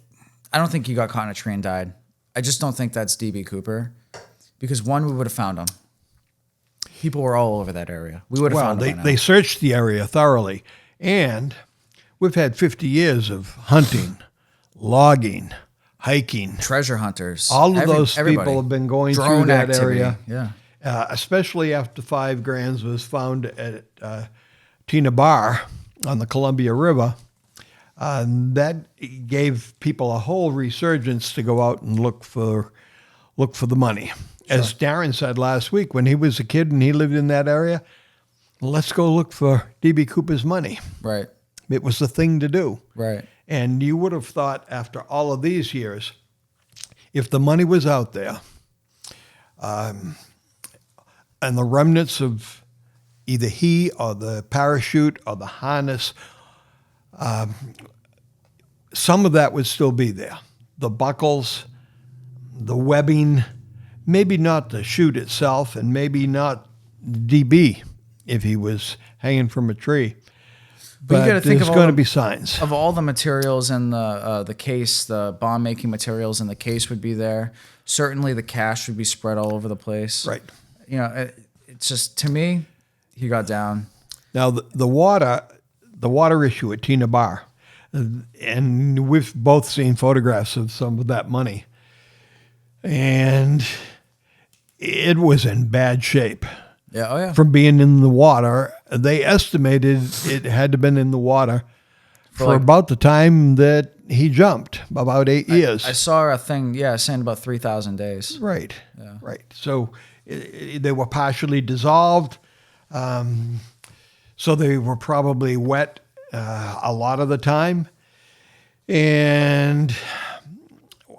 Speaker 1: I don't think he got caught in a tree and died. I just don't think that's DB Cooper, because one, we would have found him. People were all over that area. We would have found him. By now.
Speaker 2: They searched the area thoroughly, and we've had 50 years of hunting, logging, hiking,
Speaker 1: treasure hunters.
Speaker 2: All of those
Speaker 1: everybody.
Speaker 2: people have been going
Speaker 1: Drone
Speaker 2: through that
Speaker 1: activity.
Speaker 2: area.
Speaker 1: Yeah.
Speaker 2: Especially after 5 grand was found at Tina Bar on the Columbia River. That gave people a whole resurgence to go out and look for the money. Sure. As Darren said last week, when he was a kid and he lived in that area, let's go look for DB Cooper's money.
Speaker 1: Right.
Speaker 2: It was the thing to do.
Speaker 1: Right.
Speaker 2: And you would have thought after all of these years, if the money was out there, and the remnants of either he or the parachute or the harness, some of that would still be there. The buckles, the webbing, maybe not the chute itself, and maybe not DB if he was hanging from a tree. But
Speaker 1: you got to think
Speaker 2: there's going to be signs.
Speaker 1: Of all the materials in the case, the bomb-making materials in the case would be there. Certainly the cash would be spread all over the place.
Speaker 2: Right.
Speaker 1: You know, it's just, to me, he got down.
Speaker 2: Now, the water issue at Tina Bar, and we've both seen photographs of some of that money. And it was in bad shape.
Speaker 1: Yeah. Oh yeah.
Speaker 2: From being in the water. They estimated it had to been in the water for
Speaker 1: like-
Speaker 2: about the time that he jumped, about 8 years.
Speaker 1: I saw a thing. Yeah, saying about 3,000 days.
Speaker 2: Right, right. So they were partially dissolved. So they were probably wet a lot of the time. And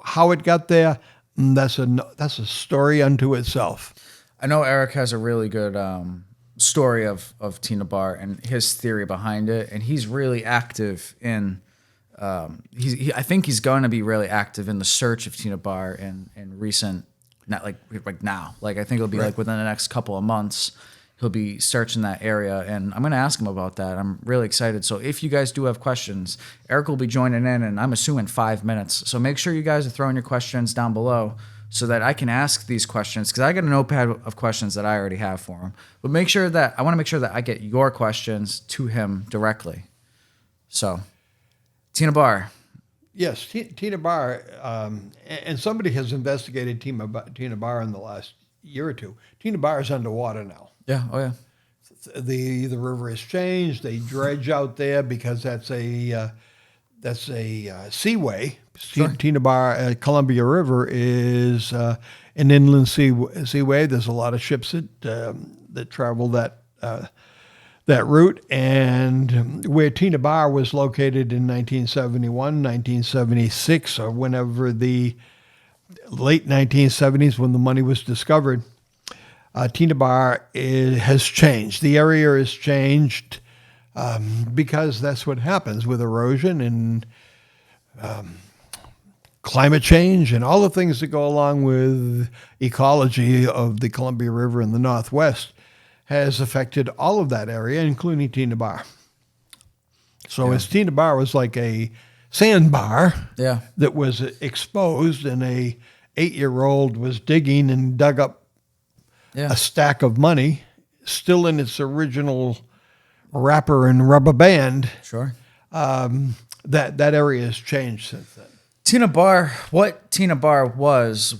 Speaker 2: how it got there, that's a story unto itself.
Speaker 1: I know Eric has a really good story of Tina Bar and his theory behind it, and he's really active in. I think he's going to be really active in the search of Tina Bar in recent, not like now. Like I think it'll be like within the next couple of months, he'll be searching that area, and I'm going to ask him about that. I'm really excited. So if you guys do have questions, Eric will be joining in, and I'm assuming 5 minutes. So make sure you guys are throwing your questions down below, so that I can ask these questions, because I got a notepad of questions that I already have for him. But I want to make sure that I get your questions to him directly. So, Tina Bar.
Speaker 2: Yes, Tina Bar, and somebody has investigated Tina Bar in the last year or two. Tina Bar is underwater now.
Speaker 1: Yeah. Oh yeah.
Speaker 2: The river has changed. They dredge out there because that's a seaway.
Speaker 1: Sure.
Speaker 2: Tina Bar, Columbia River is an inland seaway. There's a lot of ships that travel that route. And where Tina Bar was located in 1971, 1976, or whenever the late 1970s when the money was discovered, Tina Bar has changed. The area has changed because that's what happens with erosion and climate change and all the things that go along with ecology of the Columbia River in the Northwest has affected all of that area, including Tina Bar. So as Tina Bar was like a sandbar that was exposed, and a 8-year-old was digging and dug up a stack of money, still in its original wrapper and rubber band.
Speaker 1: Sure.
Speaker 2: That area has changed since then.
Speaker 1: Tina Bar, what Tina Bar was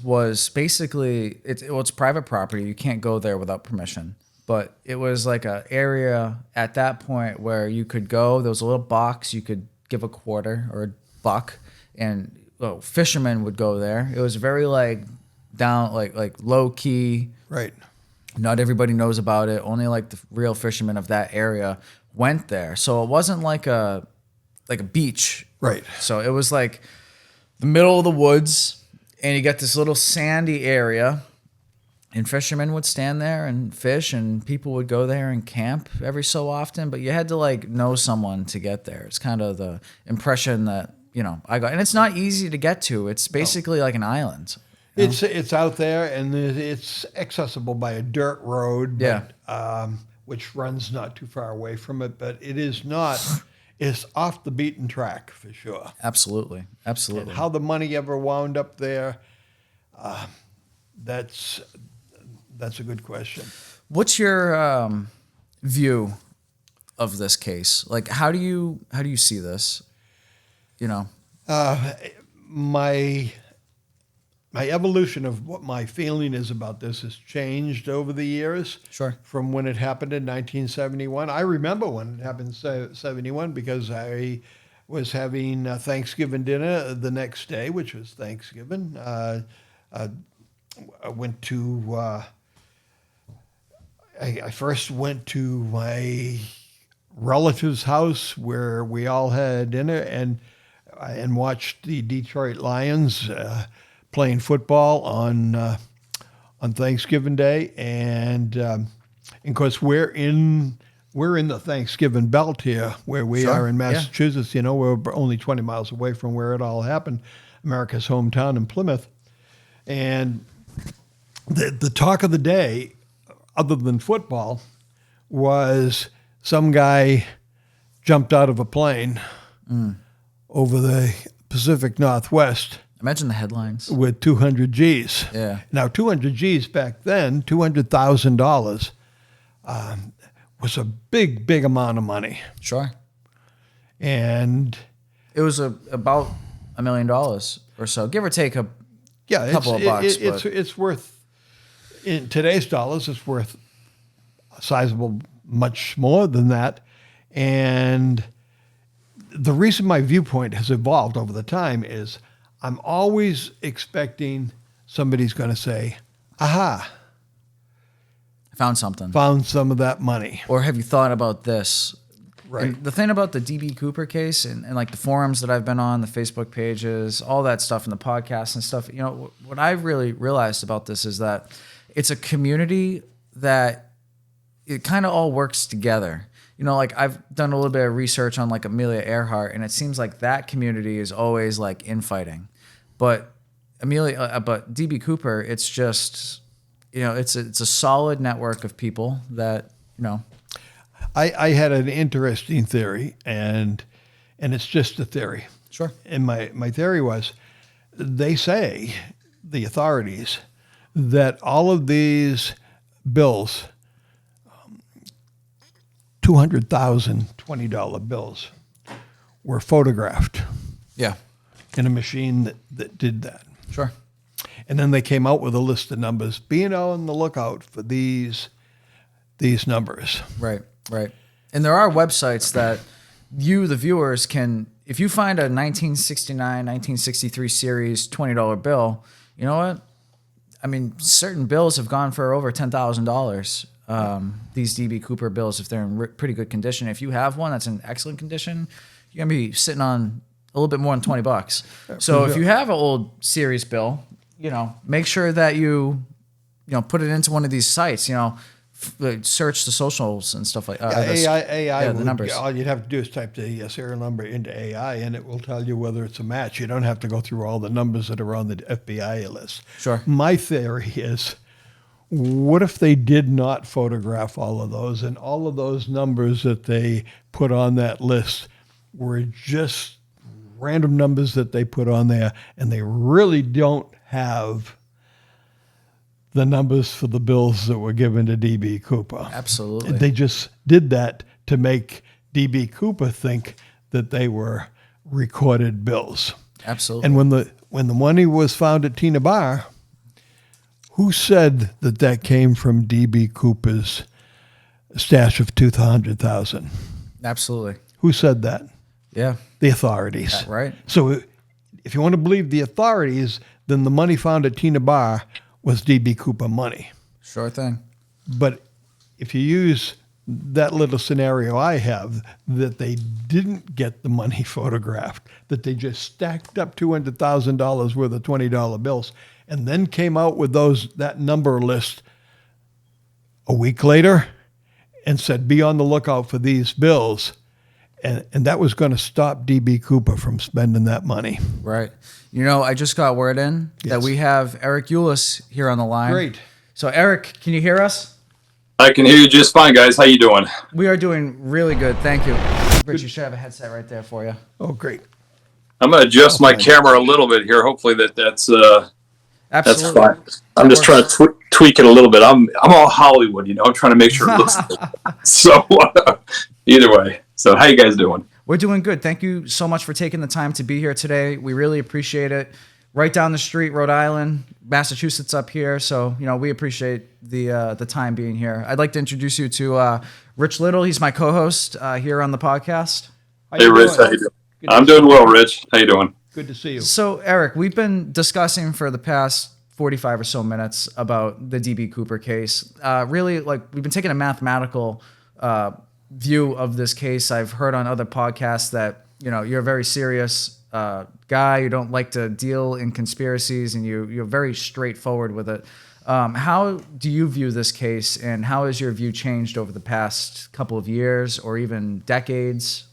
Speaker 1: basically, it's private property. You can't go there without permission. But it was like an area at that point where you could go. There was a little box. You could give a quarter or a buck, and fishermen would go there. It was very down, like low key.
Speaker 2: Right.
Speaker 1: Not everybody knows about it. Only like the real fishermen of that area went there. So it wasn't like a beach.
Speaker 2: Right.
Speaker 1: So it was like the middle of the woods, and you got this little sandy area, and fishermen would stand there and fish, and people would go there and camp every so often, but you had to know someone to get there. It's kind of the impression that, I got. And it's not easy to get to. It's basically like an island.
Speaker 2: It's out there, and it's accessible by a dirt road, which runs not too far away from it, but it is not... It's off the beaten track for sure.
Speaker 1: Absolutely.
Speaker 2: And how the money ever wound up there, that's a good question. What's
Speaker 1: your view of this case? Like, how do you see this?
Speaker 2: My evolution of what my feeling is about this has changed over the years.
Speaker 1: Sure.
Speaker 2: From when it happened in 1971. I remember when it happened in 71 because I was having Thanksgiving dinner the next day, which was Thanksgiving. I went to... I first went to my relative's house where we all had dinner and watched the Detroit Lions playing football on Thanksgiving Day, and of course we're in the Thanksgiving belt here where we are in Massachusetts. We're only 20 miles away from where it all happened, America's hometown in Plymouth, and the talk of the day, other than football, was some guy jumped out of a plane over the Pacific Northwest.
Speaker 1: Imagine the headlines.
Speaker 2: With 200 G's.
Speaker 1: Yeah.
Speaker 2: Now, 200 G's back then, $200,000, was a big, big amount of money.
Speaker 1: Sure.
Speaker 2: And
Speaker 1: it was about $1 million or so, give or take a couple of bucks.
Speaker 2: It's worth in today's dollars, it's worth a sizable, much more than that. And the reason my viewpoint has evolved over the time is I'm always expecting somebody's going to say, aha,
Speaker 1: Found something.
Speaker 2: found some of that money.
Speaker 1: Or have you thought about this?
Speaker 2: Right.
Speaker 1: And the thing about the DB Cooper case and like the forums that I've been on, the Facebook pages, all that stuff, and the podcasts and stuff, what I've really realized about this is that it's a community that it kind of all works together. Like I've done a little bit of research on like Amelia Earhart, and it seems like that community is always like infighting. But but DB Cooper, it's just, it's a solid network of people that,
Speaker 2: I had an interesting theory, and it's just a theory.
Speaker 1: Sure.
Speaker 2: And my theory was, they say, the authorities, that all of these bills, $200,000 $20 bills, were photographed
Speaker 1: Yeah.
Speaker 2: in a machine that did that.
Speaker 1: Sure.
Speaker 2: And then they came out with a list of numbers. Be on the lookout for these numbers.
Speaker 1: Right. And there are websites that you, the viewers, can, if you find a 1969, 1963 series $20 bill, you know what? I mean, certain bills have gone for over $10,000. These DB Cooper bills, if they're in pretty good condition. If you have one that's in excellent condition, you're going to be sitting on a little bit more than $20. So if you have an old series bill, make sure that you put it into one of these sites, search the socials and stuff like that.
Speaker 2: AI
Speaker 1: the numbers.
Speaker 2: All you'd have to do is type the serial number into AI, and it will tell you whether it's a match. You don't have to go through all the numbers that are on the FBI list.
Speaker 1: Sure.
Speaker 2: My theory is, what if they did not photograph all of those, and all of those numbers that they put on that list were just random numbers that they put on there, and they really don't have the numbers for the bills that were given to DB Cooper.
Speaker 1: Absolutely.
Speaker 2: They just did that to make DB Cooper think that they were recorded bills.
Speaker 1: Absolutely.
Speaker 2: And when the money was found at Tina Bar, who said that came from DB Cooper's stash of $200,000?
Speaker 1: Absolutely.
Speaker 2: Who said that?
Speaker 1: Yeah.
Speaker 2: The authorities.
Speaker 1: Right.
Speaker 2: So if you want to believe the authorities, then the money found at Tina Bar was DB Cooper money.
Speaker 1: Sure thing.
Speaker 2: But if you use that little scenario I have, that they didn't get the money photographed, that they just stacked up $200,000 worth of $20 bills, and then came out with that number list a week later and said, be on the lookout for these bills. And that was going to stop DB Cooper from spending that money.
Speaker 1: Right. I just got word in that we have Eric Ulis here on the line.
Speaker 2: Great.
Speaker 1: So Eric, can you hear us?
Speaker 4: I can hear you just fine, guys. How you doing?
Speaker 1: We are doing really good. Thank you. Rich, you should have a headset right there for you.
Speaker 2: Oh, great.
Speaker 4: I'm going to adjust my camera a little bit here. Hopefully that's
Speaker 1: Absolutely.
Speaker 4: fine. I'm just trying to tweak it a little bit. I'm all Hollywood, I'm trying to make sure it looks good. So either way. So how you guys doing?
Speaker 1: We're doing good. Thank you so much for taking the time to be here today. We really appreciate it. Right down the street, Rhode Island, Massachusetts up here. So, we appreciate the time being here. I'd like to introduce you to Rich Little. He's my co-host here on the podcast.
Speaker 4: Hey, Rich. How you doing? I'm doing well, Rich. How you doing?
Speaker 2: Good to see you.
Speaker 1: So, Eric, we've been discussing for the past 45 or so minutes about the DB Cooper case. Really, we've been taking a mathematical view of this case. I've heard on other podcasts that, you're a very serious guy. You don't like to deal in conspiracies, and you're very straightforward with it. How do you view this case, and how has your view changed over the past couple of years or even decades?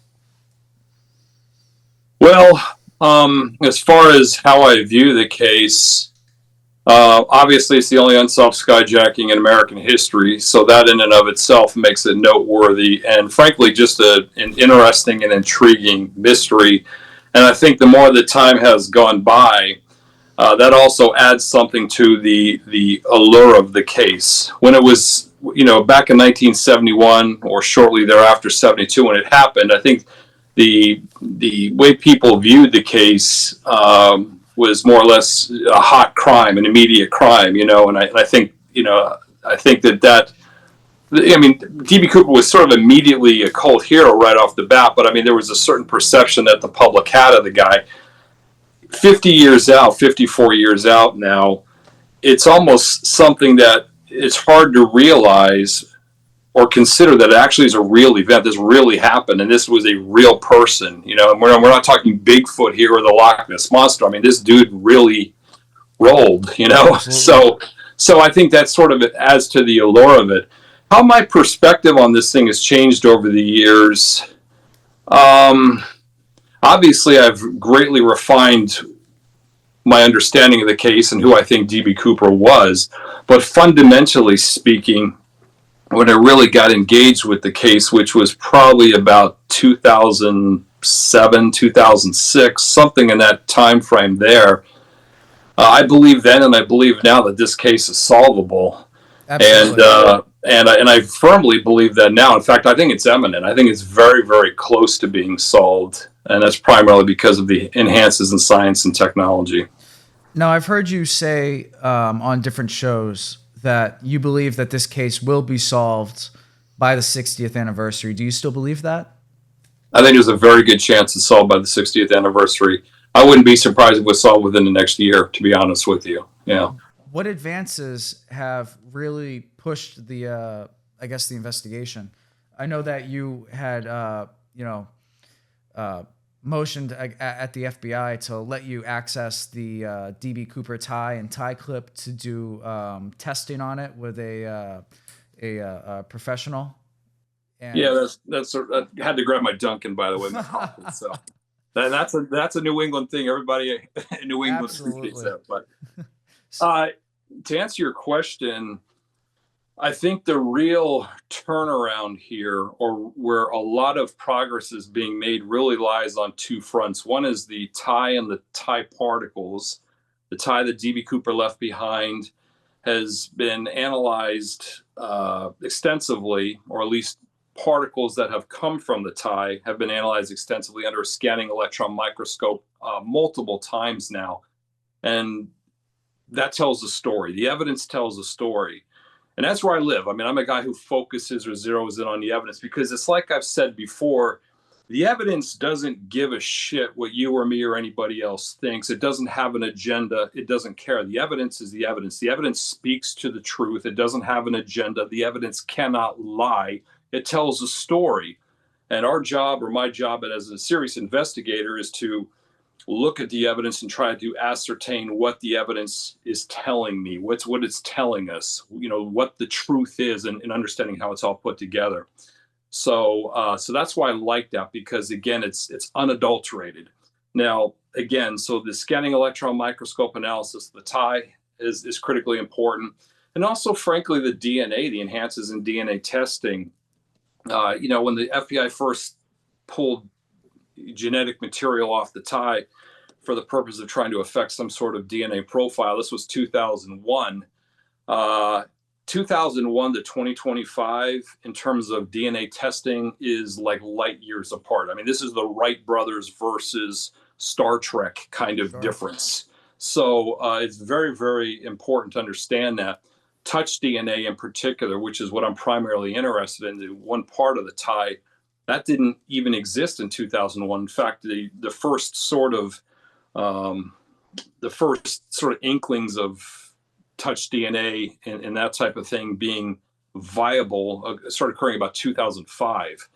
Speaker 4: Well, as far as how I view the case, obviously it's the only unsolved skyjacking in American history, so that in and of itself makes it noteworthy and frankly just an interesting and intriguing mystery. And I think the more the time has gone by, that also adds something to the allure of the case. When it was, back in 1971 or shortly thereafter, 72, when it happened, I think the way people viewed the case was more or less a hot crime, an immediate crime, and I think I think DB Cooper was sort of immediately a cult hero right off the bat, but I mean, there was a certain perception that the public had of the guy. 50 years out, 54 years out now, it's almost something that it's hard to realize or consider that it actually is a real event. This really happened, and this was a real person. And we're not talking Bigfoot here or the Loch Ness Monster. I mean, this dude really rolled. So I think that sort of adds to the allure of it. How my perspective on this thing has changed over the years. Obviously, I've greatly refined my understanding of the case and who I think DB Cooper was. But fundamentally speaking, when I really got engaged with the case, which was probably about 2007, 2006, something in that time frame there, I believe then and I believe now that this case is solvable.
Speaker 1: Absolutely.
Speaker 4: And I firmly believe that now. In fact, I think it's imminent. I think it's very, very close to being solved. And that's primarily because of the enhances in science and technology.
Speaker 1: Now, I've heard you say on different shows that you believe that this case will be solved by the 60th anniversary. Do you still believe that?
Speaker 4: I think there's a very good chance it's solved by the 60th anniversary. I wouldn't be surprised if it was solved within the next year, to be honest with you. Yeah.
Speaker 1: What advances have really pushed the investigation? I know that you had, motioned at the FBI to let you access the DB Cooper tie and tie clip to do testing on it with a professional. And
Speaker 4: yeah, I had to grab my Duncan, by the way. So that's a New England thing. Everybody in New England appreciates that. But to answer your question, I think the real turnaround here, or where a lot of progress is being made, really lies on two fronts. One is the tie and the tie particles. The tie that DB Cooper left behind has been analyzed extensively, or at least particles that have come from the tie have been analyzed extensively under a scanning electron microscope multiple times now. And that tells a story. The evidence tells a story. And that's where I live. I mean, I'm a guy who focuses or zeroes in on the evidence, because it's like I've said before, the evidence doesn't give a shit what you or me or anybody else thinks. It doesn't have an agenda. It doesn't care. The evidence is the evidence. The evidence speaks to the truth. It doesn't have an agenda. The evidence cannot lie. It tells a story. And our job, or my job as a serious investigator, is to look at the evidence and try to ascertain what the evidence is telling me, what it's telling us, what the truth is, and understanding how it's all put together. So that's why I like that, because again, it's unadulterated. Now, again, so the scanning electron microscope analysis of the tie is critically important. And also, frankly, the DNA, the enhances in DNA testing. When the FBI first pulled genetic material off the tie for the purpose of trying to affect some sort of DNA profile, this was 2001. 2001 to 2025 in terms of DNA testing is like light years apart. I mean, this is the Wright brothers versus Star Trek kind of difference. So it's very, very important to understand that. Touch DNA in particular, which is what I'm primarily interested in, the one part of the tie, that didn't even exist in 2001. In fact, the first sort of inklings of touch DNA and that type of thing being viable started occurring about 2005.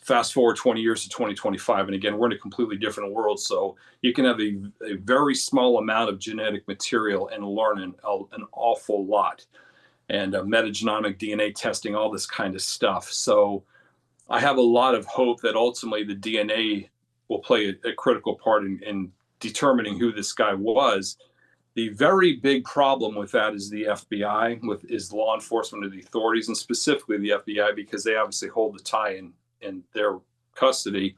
Speaker 4: Fast forward 20 years to 2025, and again, we're in a completely different world. So you can have a very small amount of genetic material and learn an awful lot, and metagenomic DNA testing, all this kind of stuff. So I have a lot of hope that ultimately the DNA will play a critical part in determining who this guy was. The very big problem with that is the FBI, is law enforcement of the authorities, and specifically the FBI, because they obviously hold the tie in their custody.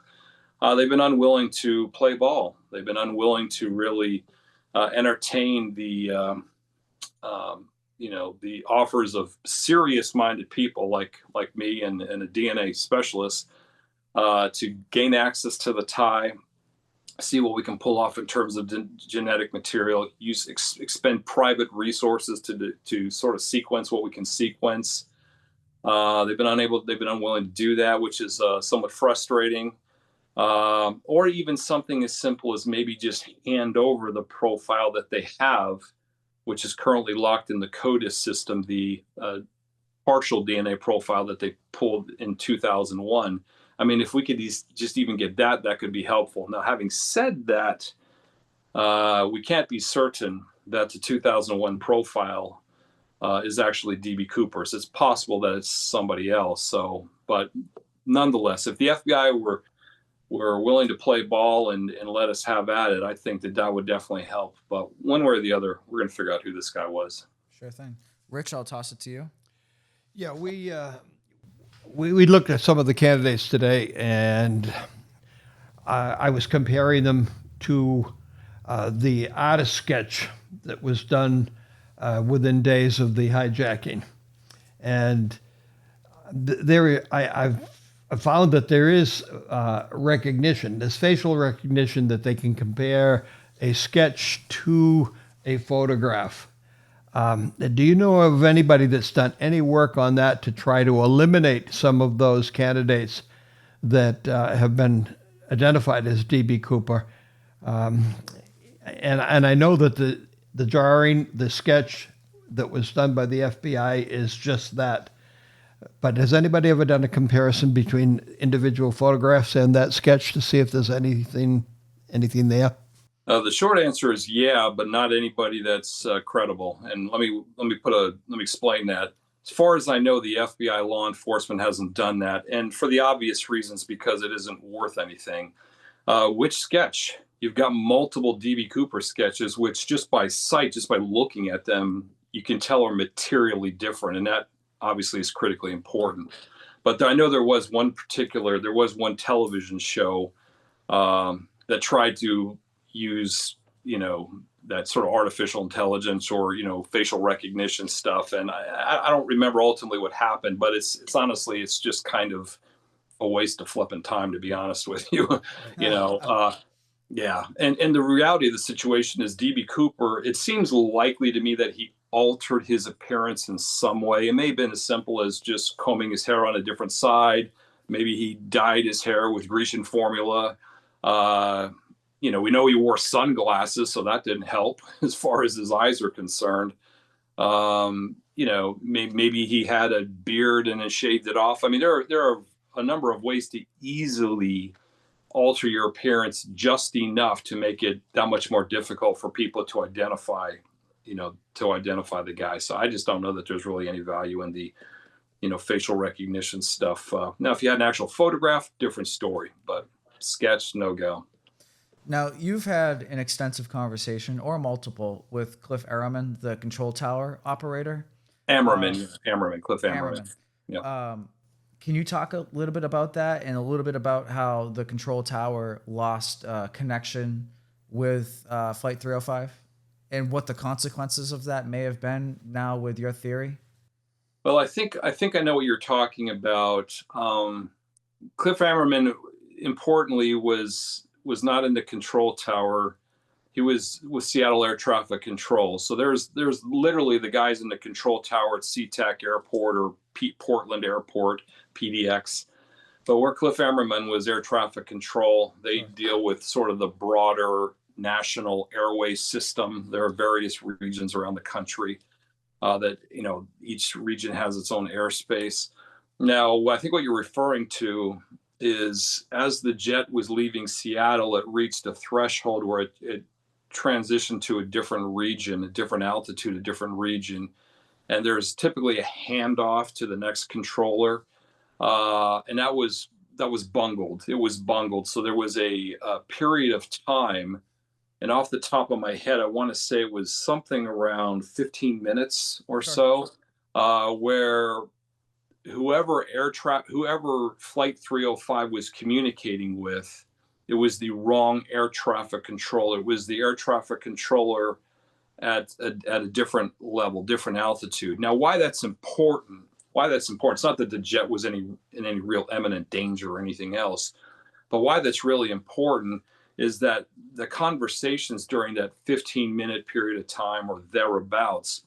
Speaker 4: They've been unwilling to play ball. They've been unwilling to really entertain the offers of serious-minded people like me and a DNA specialist to gain access to the tie, see what we can pull off in terms of genetic material, expend private resources to sort of sequence what we can sequence. They've been unwilling to do that, which is somewhat frustrating. Or even something as simple as maybe just hand over the profile that they have, which is currently locked in the CODIS system, the partial DNA profile that they pulled in 2001. I mean, if we could just even get that, that could be helpful. Now, having said that, we can't be certain that the 2001 profile is actually DB Cooper. So it's possible that it's somebody else. So, but nonetheless, if the FBI were willing to play ball and let us have at it, I think that would definitely help. But one way or the other, we're going to figure out who this guy was.
Speaker 1: Sure thing. Rich, I'll toss it to you.
Speaker 2: Yeah, we looked at some of the candidates today, and I was comparing them to the artist sketch that was done within days of the hijacking, and I found that there is recognition. There's facial recognition that they can compare a sketch to a photograph. Do you know of anybody that's done any work on that to try to eliminate some of those candidates that have been identified as DB Cooper? And I know that the sketch that was done by the FBI is just that. But has anybody ever done a comparison between individual photographs and that sketch to see if there's anything there?
Speaker 4: The short answer is yeah, but not anybody that's credible. And let me explain that. As far as I know, the FBI law enforcement hasn't done that, and for the obvious reasons, because it isn't worth anything. Which sketch? You've got multiple DB Cooper sketches, which just by sight, just by looking at them, you can tell are materially different, and that obviously is critically important. But I know there was one television show that tried to use, that sort of artificial intelligence or, facial recognition stuff. And I don't remember ultimately what happened, but it's honestly, it's just kind of a waste of flipping time, to be honest with you. Yeah. And the reality of the situation is DB Cooper, it seems likely to me that he altered his appearance in some way. It may have been as simple as just combing his hair on a different side. Maybe he dyed his hair with Grecian formula. We know he wore sunglasses, so that didn't help as far as his eyes are concerned. Maybe he had a beard and then shaved it off. I mean, there are a number of ways to easily alter your appearance just enough to make it that much more difficult for people to identify the guy. So I just don't know that there's really any value in the, facial recognition stuff. Now, if you had an actual photograph, different story, but sketch, no go.
Speaker 1: Now, you've had an extensive conversation, or multiple, with Cliff Ammerman, the control tower operator.
Speaker 4: Cliff Ammerman.
Speaker 1: Yeah. Can you talk a little bit about that and a little bit about how the control tower lost connection with Flight 305 and what the consequences of that may have been now with your theory?
Speaker 4: Well, I think I know what you're talking about. Cliff Ammerman, importantly, was not in the control tower. He was with Seattle Air Traffic Control. So there's literally the guys in the control tower at SeaTac Airport or Portland Airport, PDX. But where Cliff Ammerman was air traffic control, they deal with sort of the broader national airway system. There are various regions around the country that, each region has its own airspace. Now, I think what you're referring to is as the jet was leaving Seattle, it reached a threshold where it transitioned to a different region, a different altitude, a different region. And there's typically a handoff to the next controller. And that was bungled. It was bungled. So there was a period of time, and off the top of my head, I want to say it was something around 15 minutes or so, where whoever Flight 305 was communicating with, it was the wrong air traffic controller. It was the air traffic controller at a different level, different altitude. Now, why that's important? It's not that the jet was in any real imminent danger or anything else, but why that's really important is that the conversations during that 15-minute period of time or thereabouts,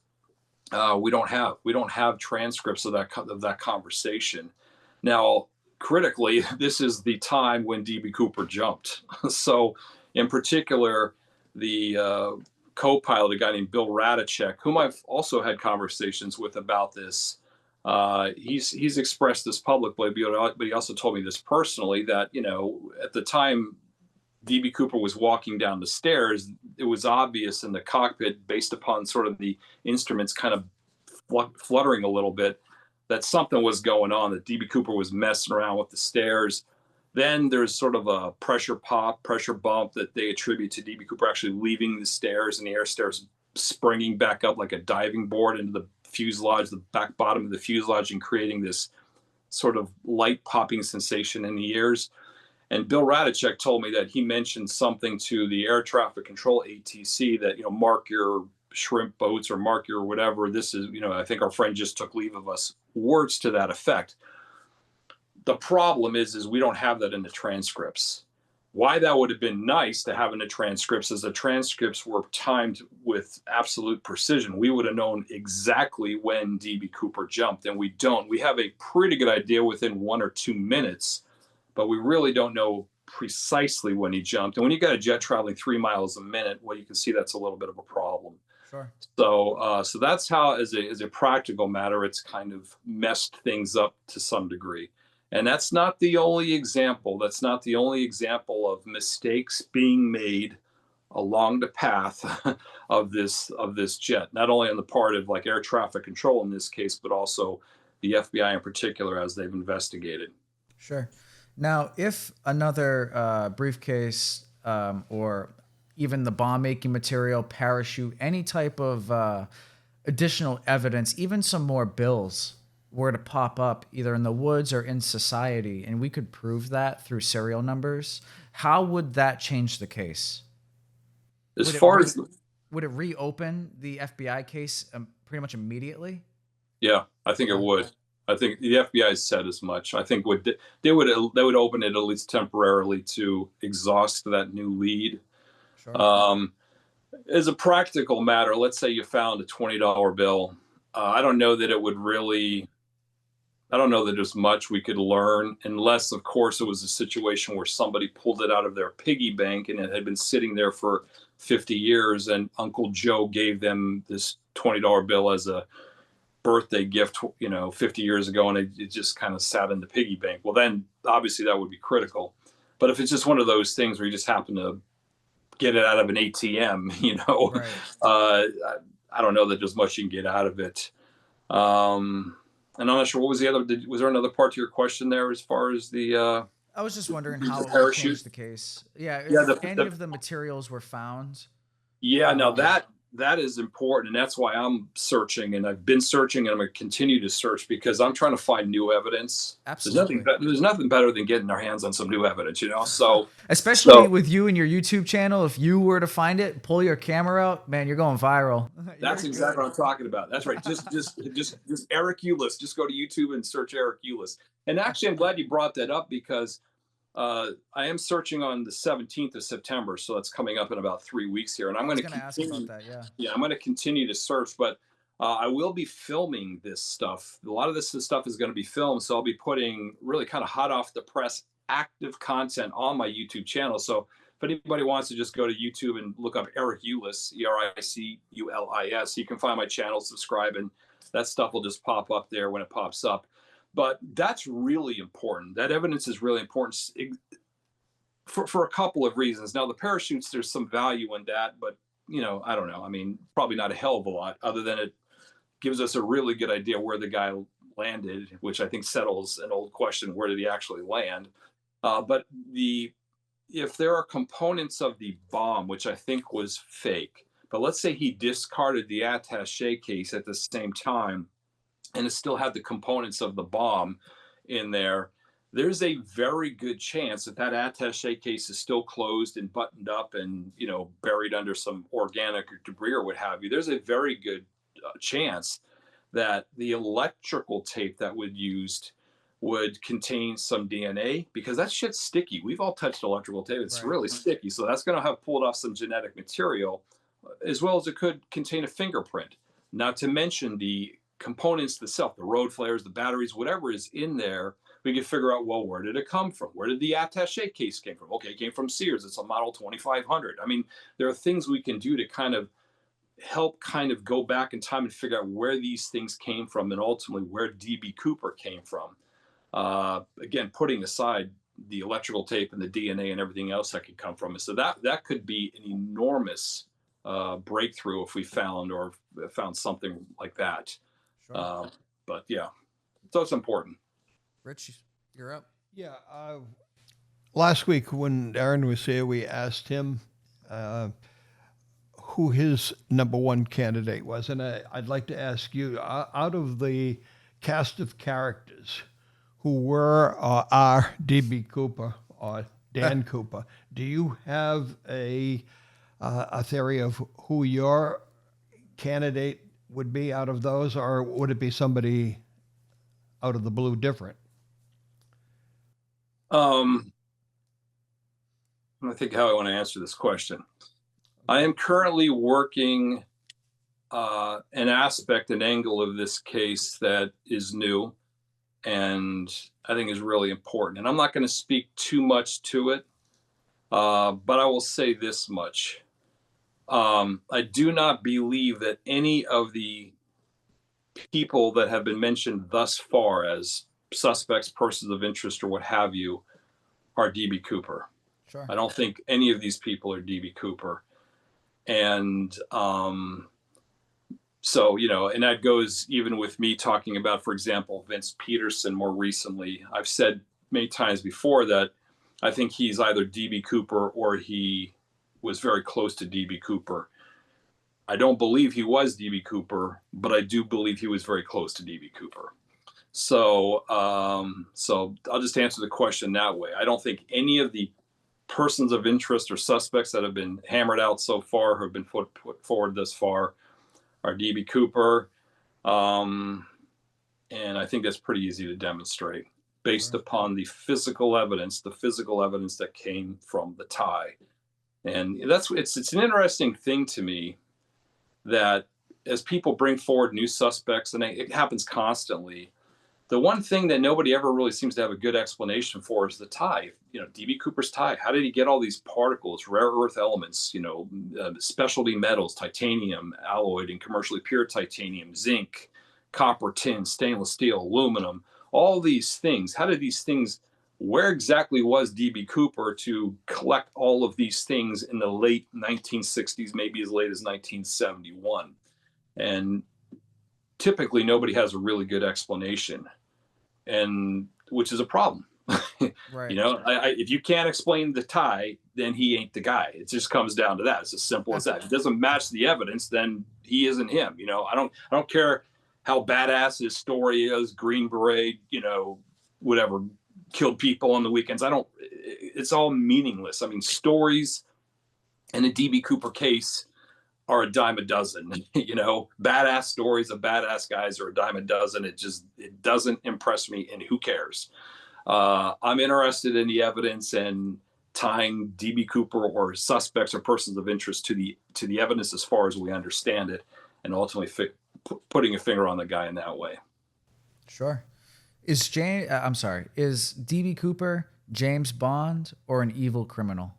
Speaker 4: we don't have transcripts of that conversation. Now, critically, this is the time when DB Cooper jumped. So, in particular, the co-pilot, a guy named Bill Radicek, whom I've also had conversations with about this, he's expressed this publicly, but he also told me this personally, that at the time DB Cooper was walking down the stairs, it was obvious in the cockpit, based upon sort of the instruments kind of fluttering a little bit, that something was going on, that DB Cooper was messing around with the stairs. Then there's sort of a pressure bump that they attribute to DB Cooper actually leaving the stairs, and the air stairs springing back up like a diving board into the fuselage, the back bottom of the fuselage, and creating this sort of light popping sensation in the ears. And Bill Radicek told me that he mentioned something to the air traffic control ATC that, mark your shrimp boats or mark your whatever. This is, I think our friend just took leave of us. Words to that effect. The problem is we don't have that in the transcripts. Why that would have been nice to have in the transcripts is the transcripts were timed with absolute precision. We would have known exactly when DB Cooper jumped, and we don't. We have a pretty good idea within 1 or 2 minutes, but we really don't know precisely when he jumped. And when you got a jet traveling 3 miles a minute, well, you can see that's a little bit of a problem.
Speaker 1: Sure.
Speaker 4: So that's how, as a practical matter, it's kind of messed things up to some degree. And that's not the only example. That's not the only example of mistakes being made along the path of this jet. Not only on the part of like air traffic control in this case, but also the FBI in particular as they've investigated.
Speaker 1: Sure. Now, if another briefcase or even the bomb-making material, parachute, any type of additional evidence, even some more bills were to pop up either in the woods or in society, and we could prove that through serial numbers, how would that change the case? Would it reopen the FBI case pretty much immediately?
Speaker 4: Yeah, I think it would. I think the FBI has said as much. I think they would open it at least temporarily to exhaust that new lead. Sure. As a practical matter, let's say you found a $20 bill. I don't know that it would really. I don't know that there's much we could learn, unless, of course, it was a situation where somebody pulled it out of their piggy bank and it had been sitting there for 50 years, and Uncle Joe gave them this $20 bill as a birthday gift, 50 years ago, and it just kind of sat in the piggy bank. Well, then obviously that would be critical. But if it's just one of those things where you just happen to get it out of an ATM, right. I don't know that there's much you can get out of it. And I'm not sure what was the other. Was there another part to your question there as far as the?
Speaker 1: I was just wondering how it would change the case. Yeah, if any of the materials were found.
Speaker 4: Yeah, now that is important, and that's why I'm searching, and I've been searching, and I'm going to continue to search because I'm trying to find new evidence.
Speaker 1: Absolutely,
Speaker 4: there's nothing better than getting our hands on some new evidence, So
Speaker 1: especially with you and your YouTube channel, if you were to find it, pull your camera out, man, you're going viral.
Speaker 4: That's exactly what I'm talking about. That's right. Just Eric Ulis. Just go to YouTube and search Eric Ulis. And actually, I'm glad you brought that up because I am searching on the 17th of September, so that's coming up in about 3 weeks here, and I'm going to
Speaker 1: ask about that.
Speaker 4: I'm going to continue to search, but I will be filming this stuff. A lot of this stuff is going to be filmed, so I'll be putting really kind of hot off the press, active content on my YouTube channel. So if anybody wants to just go to YouTube and look up Eric Ulis, ERICULIS, you can find my channel, subscribe, and that stuff will just pop up there when it pops up. But that's really important. That evidence is really important for a couple of reasons. Now, the parachutes, there's some value in that, but, I don't know. I mean, probably not a hell of a lot, other than it gives us a really good idea where the guy landed, which I think settles an old question, where did he actually land? But if there are components of the bomb, which I think was fake, but let's say he discarded the attaché case at the same time, and it still had the components of the bomb in there, there's a very good chance that attaché case is still closed and buttoned up and, buried under some organic debris or what have you. There's a very good chance that the electrical tape that was used would contain some DNA, because that shit's sticky. We've all touched electrical tape. It's
Speaker 1: Right.
Speaker 4: really sticky. So that's going to have pulled off some genetic material, as well as it could contain a fingerprint. Not to mention the components themselves, the road flares, the batteries, whatever is in there. We can figure out, well, where did it come from? Where did the attache case came from? Okay, it came from Sears. It's a model 2500. I mean, there are things we can do to kind of help kind of go back in time and figure out where these things came from, and ultimately where DB Cooper came from. Again, putting aside the electrical tape and the DNA and everything else that could come from it. So that could be an enormous breakthrough if we found something like that.
Speaker 1: Sure.
Speaker 4: But yeah, so it's important.
Speaker 1: Rich, you're up.
Speaker 2: Yeah. Last week when Darren was here, we asked him who his number one candidate was. And I'd like to ask you, out of the cast of characters who were or are D.B. Cooper or Dan Cooper, do you have a theory of who your candidate would be out of those, or would it be somebody out of the blue different?
Speaker 4: I think how I want to answer this question. I am currently working an aspect, an angle of this case that is new and I think is really important. And I'm not going to speak too much to it, but I will say this much. I do not believe that any of the people that have been mentioned thus far as suspects, persons of interest, or what have you, are DB Cooper.
Speaker 1: Sure.
Speaker 4: I don't think any of these people are DB Cooper. And so, and that goes even with me talking about, for example, Vince Peterson more recently. I've said many times before that I think he's either DB Cooper or he was very close to DB Cooper. I don't believe he was DB Cooper, but I do believe he was very close to DB Cooper. So I'll just answer the question that way. I don't think any of the persons of interest or suspects that have been hammered out so far, who have been put forward thus far, are DB Cooper. And I think that's pretty easy to demonstrate based upon the physical evidence that came from the tie. And it's an interesting thing to me that as people bring forward new suspects, and it happens constantly, the one thing that nobody ever really seems to have a good explanation for is the tie. DB Cooper's tie. How did he get all these particles, rare earth elements, specialty metals, titanium, alloyed and commercially pure titanium, zinc, copper, tin, stainless steel, aluminum, all these things. How did these things, where exactly was DB Cooper to collect all of these things in the late 1960s, maybe as late as 1971? And typically nobody has a really good explanation, and which is a problem.
Speaker 1: Right.
Speaker 4: If you can't explain the tie, then he ain't the guy. It just comes down to that. It's as simple as that. If it doesn't match the evidence, then he isn't him. I don't care how badass his story is, Green Beret, whatever, killed people on the weekends. It's all meaningless. I mean, stories in the DB Cooper case are a dime a dozen. Badass stories of badass guys are a dime a dozen. It doesn't impress me, and who cares? I'm interested in the evidence and tying DB Cooper or suspects or persons of interest to the evidence as far as we understand it, and ultimately putting a finger on the guy in that way.
Speaker 1: Sure. Is DB Cooper James Bond or an evil criminal?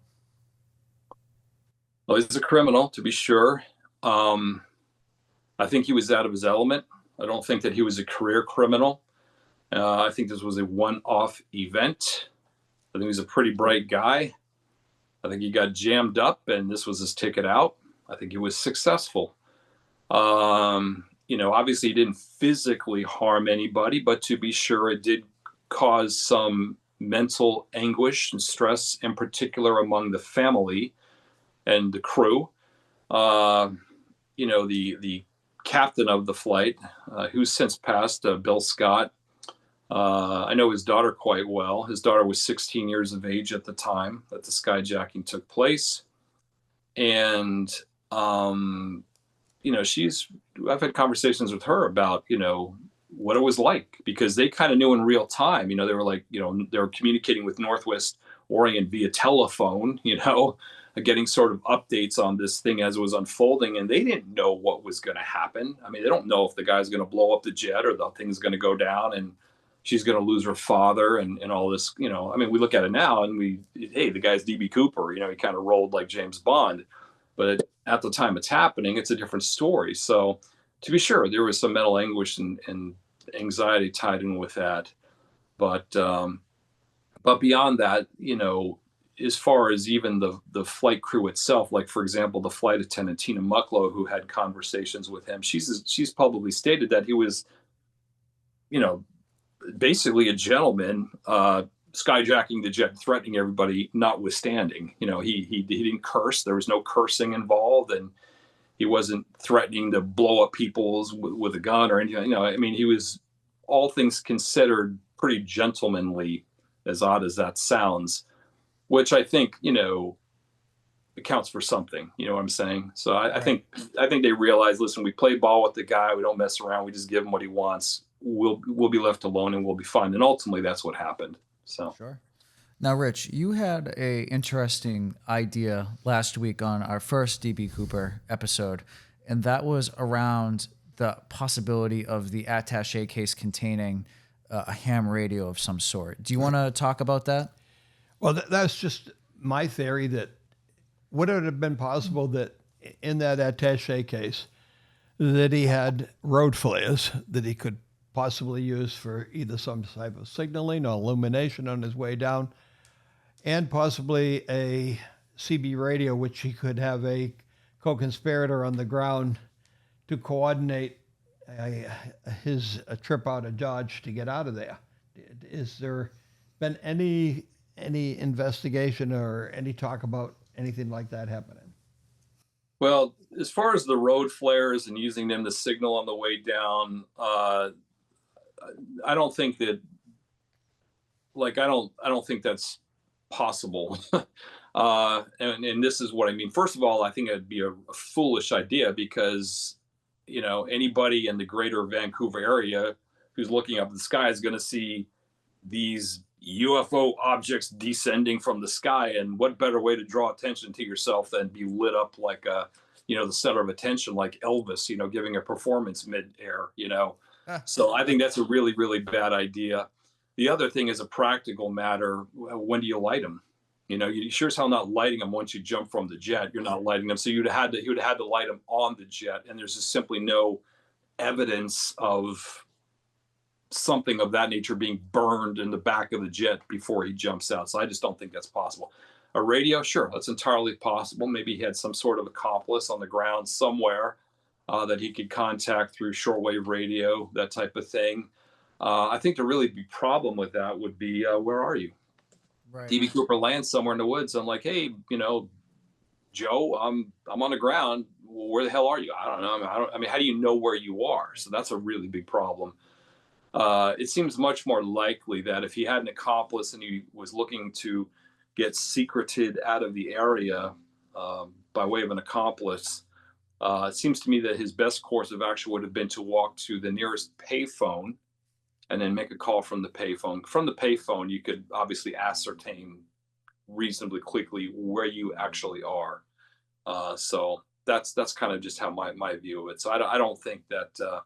Speaker 4: Well, he's a criminal, to be sure. I think he was out of his element. I don't think that he was a career criminal. I think this was a one-off event. I think he's a pretty bright guy. I think he got jammed up, and this was his ticket out. I think he was successful. Obviously he didn't physically harm anybody, but to be sure, it did cause some mental anguish and stress, in particular among the family and the crew. The captain of the flight, who's since passed, Bill Scott. I know his daughter quite well. His daughter was 16 years of age at the time that the skyjacking took place. And, I've had conversations with her about, what it was like, because they kind of knew in real time. They were like, they were communicating with Northwest Orient via telephone, getting sort of updates on this thing as it was unfolding, and they didn't know what was going to happen. I mean, they don't know if the guy's going to blow up the jet or the thing's going to go down and she's going to lose her father and all this. I mean, we look at it now and hey, the guy's DB Cooper. He kind of rolled like James Bond, but at the time it's happening, it's a different story. So, to be sure, there was some mental anguish and anxiety tied in with that, but beyond that, as far as even the flight crew itself, like for example, the flight attendant Tina Mucklow, who had conversations with him, she's publicly stated that he was, basically a gentleman, skyjacking the jet, threatening everybody, notwithstanding. He didn't curse. There was no cursing involved, and he wasn't threatening to blow up people with a gun or anything. I mean, he was, all things considered, pretty gentlemanly, as odd as that sounds, which I think, accounts for something. You know what I'm saying? So I think they realize, listen, we play ball with the guy. We don't mess around. We just give him what he wants. We'll be left alone and we'll be fine. And ultimately, that's what happened. So
Speaker 1: sure. Now, Rich, you had a interesting idea last week on our first DB Cooper episode, and that was around the possibility of the attaché case containing a ham radio of some sort. Do you want to talk about that?
Speaker 2: Well, that's just my theory, that would it have been possible that in that attaché case that he had road flares that he could possibly use for either some type of signaling or illumination on his way down, and possibly a CB radio, which he could have a co-conspirator on the ground to coordinate his trip out of Dodge to get out of there. Is there been any investigation or any talk about anything like that happening?
Speaker 4: Well, as far as the road flares and using them to signal on the way down, I don't think that, I don't think that's possible. And this is what I mean. First of all, I think it'd be a foolish idea, because, anybody in the greater Vancouver area who's looking up at the sky is going to see these UFO objects descending from the sky. And what better way to draw attention to yourself than be lit up like the center of attention, like Elvis, giving a performance mid-air, So I think that's a really, really bad idea. The other thing is a practical matter. When do you light them? You sure as hell not lighting them once you jump from the jet. You're not lighting them. So he would have had to light them on the jet. And there's just simply no evidence of something of that nature being burned in the back of the jet before he jumps out. So I just don't think that's possible. A radio, sure, that's entirely possible. Maybe he had some sort of accomplice on the ground somewhere that he could contact through shortwave radio, that type of thing. I think the really big problem with that would be, where are you?
Speaker 1: Right.
Speaker 4: DB Cooper lands somewhere in the woods. I'm like, hey, Joe, I'm on the ground. Well, where the hell are you? I don't know. I mean, how do you know where you are? So that's a really big problem. It seems much more likely that if he had an accomplice and he was looking to get secreted out of the area by way of an accomplice, it seems to me that his best course of action would have been to walk to the nearest payphone and then make a call from the payphone. From the payphone, you could obviously ascertain reasonably quickly where you actually are. So that's kind of just how my view of it. So I don't think that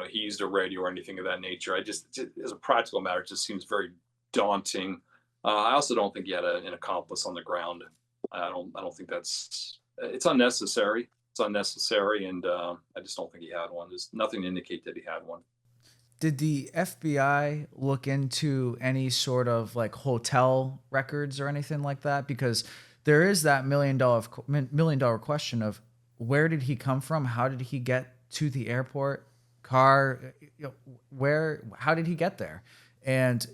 Speaker 4: he used a radio or anything of that nature. As a practical matter, it just seems very daunting. I also don't think he had an accomplice on the ground. I don't think it's unnecessary. It's unnecessary, and I just don't think he had one. There's nothing to indicate that he had one.
Speaker 1: Did the FBI look into any sort of hotel records or anything like that? Because there is that million dollar question of, where did he come from? How did he get to the airport? How did he get there? And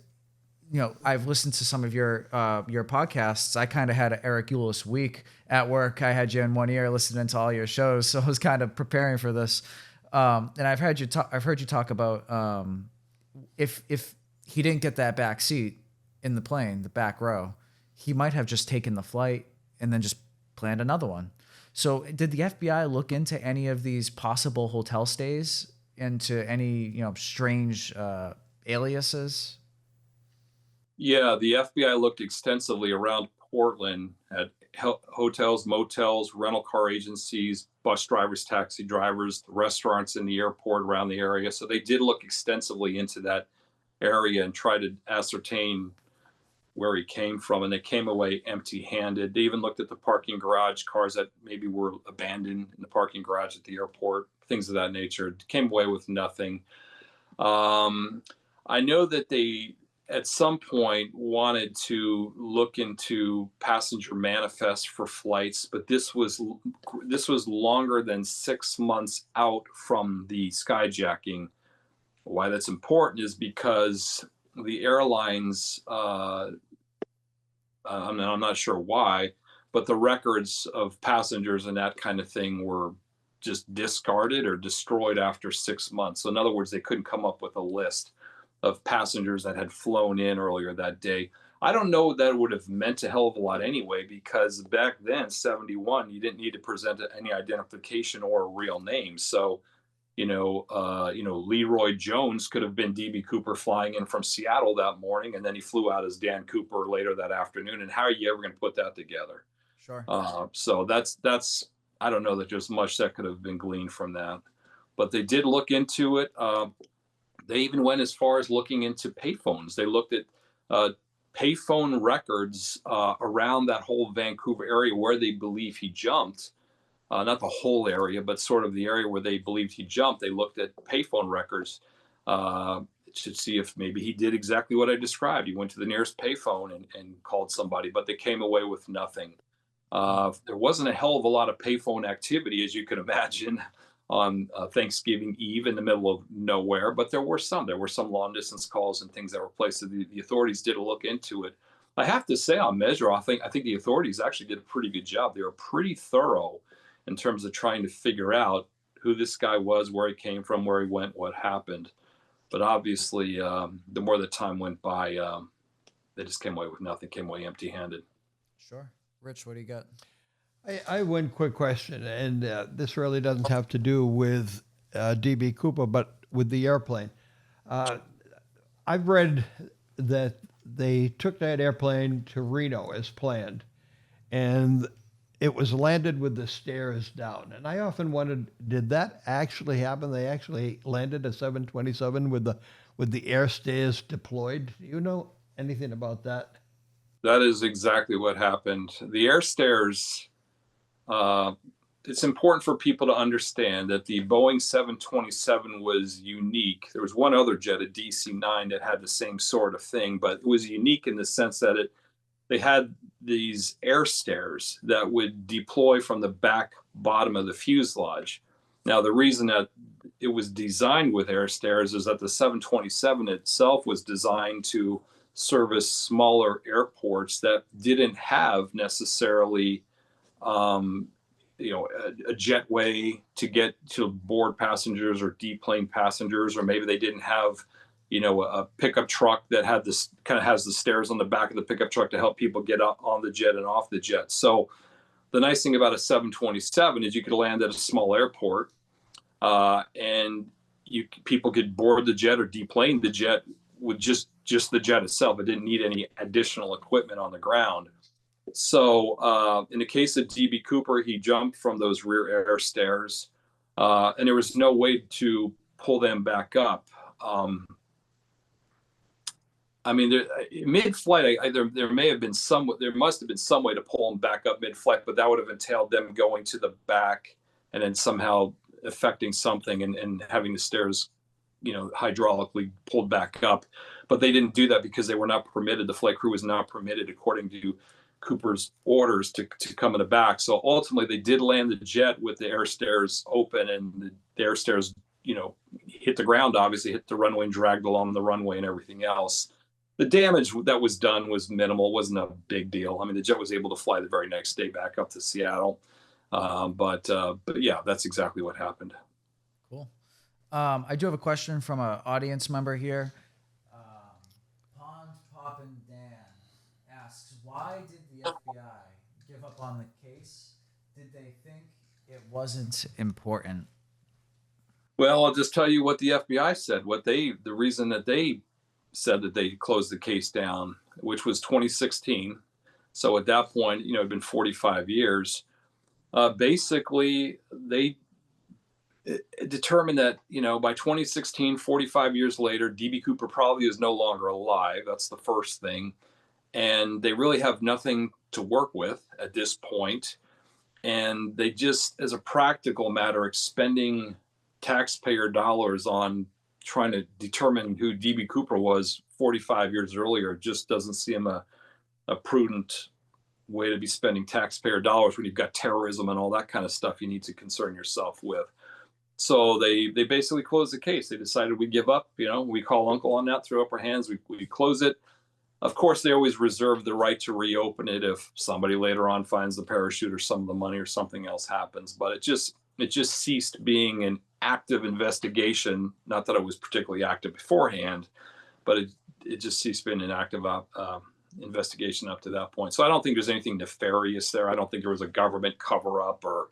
Speaker 1: I've listened to some of your podcasts. I kind of had an Eric Ulis week at work. I had you in one ear listening to all your shows, so I was kind of preparing for this. And I've heard you talk about if he didn't get that back seat in the plane, the back row, he might have just taken the flight and then just planned another one. So did the FBI look into any of these possible hotel stays into any strange aliases?
Speaker 4: Yeah, the FBI looked extensively around Portland at hotels, motels, rental car agencies, bus drivers, taxi drivers, restaurants in the airport around the area. So they did look extensively into that area and try to ascertain where he came from. And they came away empty handed. They even looked at the parking garage, cars that maybe were abandoned in the parking garage at the airport, things of that nature. Came away with nothing. I know that they at some point wanted to look into passenger manifests for flights, but this was longer than 6 months out from the skyjacking. Why that's important is because the airlines, I'm not sure why, but the records of passengers and that kind of thing were just discarded or destroyed after 6 months. So in other words, they couldn't come up with a list of passengers that had flown in earlier that day. I don't know that would have meant a hell of a lot anyway, because back then, 71, you didn't need to present any identification or a real name. So, Leroy Jones could have been DB Cooper flying in from Seattle that morning, and then he flew out as Dan Cooper later that afternoon. And how are you ever going to put that together?
Speaker 1: Sure.
Speaker 4: So that's I don't know that there's much that could have been gleaned from that, but they did look into it. They even went as far as looking into payphones. They looked at payphone records around that whole Vancouver area where they believe he jumped. Not the whole area, but sort of the area where they believed he jumped. They looked at payphone records to see if maybe he did exactly what I described. He went to the nearest payphone and called somebody, but they came away with nothing. There wasn't a hell of a lot of payphone activity, as you can imagine, on Thanksgiving Eve in the middle of nowhere, but there were some. There were some long distance calls and things that were placed. So the authorities did a look into it. I have to say, on measure, I think the authorities actually did a pretty good job. They were pretty thorough in terms of trying to figure out who this guy was, where he came from, where he went, what happened. But obviously, the more the time went by, they just came away with nothing, came away empty handed.
Speaker 1: Sure. Rich, what do you got?
Speaker 2: I have one quick question, and this really doesn't have to do with DB Cooper, but with the airplane. I've read that they took that airplane to Reno as planned, and it was landed with the stairs down. And I often wondered, did that actually happen? They actually landed a 727 with the air stairs deployed. Do you know anything about that?
Speaker 4: That is exactly what happened. The air stairs, it's important for people to understand that the Boeing 727 was unique. There was one other jet, a DC-9, that had the same sort of thing, but it was unique in the sense that they had these air stairs that would deploy from the back bottom of the fuselage. Now, the reason that it was designed with air stairs is that the 727 itself was designed to service smaller airports that didn't have necessarily a jetway to get to board passengers or deplane passengers, or maybe they didn't have a pickup truck that had this kind of has the stairs on the back of the pickup truck to help people get up on the jet and off the jet. So the nice thing about a 727 is you could land at a small airport, and people could board the jet or deplane the jet with just the jet itself. It didn't need any additional equipment on the ground. So in the case of DB Cooper, he jumped from those rear air stairs, and there was no way to pull them back up. Mid-flight, there must have been some way to pull them back up mid-flight, but that would have entailed them going to the back and then somehow affecting something and having the stairs, hydraulically pulled back up. But they didn't do that because they were not permitted. The flight crew was not permitted, according to Cooper's orders, to come in the back. So ultimately, they did land the jet with the air stairs open, and the air stairs, hit the ground, obviously hit the runway and dragged along the runway and everything else. The damage that was done was minimal. It wasn't a big deal. I mean, the jet was able to fly the very next day back up to Seattle. But yeah, that's exactly what happened.
Speaker 1: Cool. I do have a question from an audience member here. Pond Poppin' Dan asks, why did the FBI give up on the case? Did they think it wasn't important?
Speaker 4: Well, I'll just tell you what the FBI said. The reason that they said that they closed the case down, which was 2016. So at that point, it'd been 45 years. Basically, they determined that, by 2016, 45 years later, DB Cooper probably is no longer alive. That's the first thing. And they really have nothing to work with at this point. And they just, as a practical matter, expending taxpayer dollars on trying to determine who DB Cooper was 45 years earlier just doesn't seem a prudent way to be spending taxpayer dollars when you've got terrorism and all that kind of stuff you need to concern yourself with. So they basically closed the case. They decided we give up. We call uncle on that, throw up our hands, we close it. Of course, they always reserve the right to reopen it if somebody later on finds the parachute or some of the money or something else happens. But it just ceased being an active investigation. Not that it was particularly active beforehand, but it just ceased being an active investigation up to that point. So I don't think there's anything nefarious there. I don't think there was a government cover-up or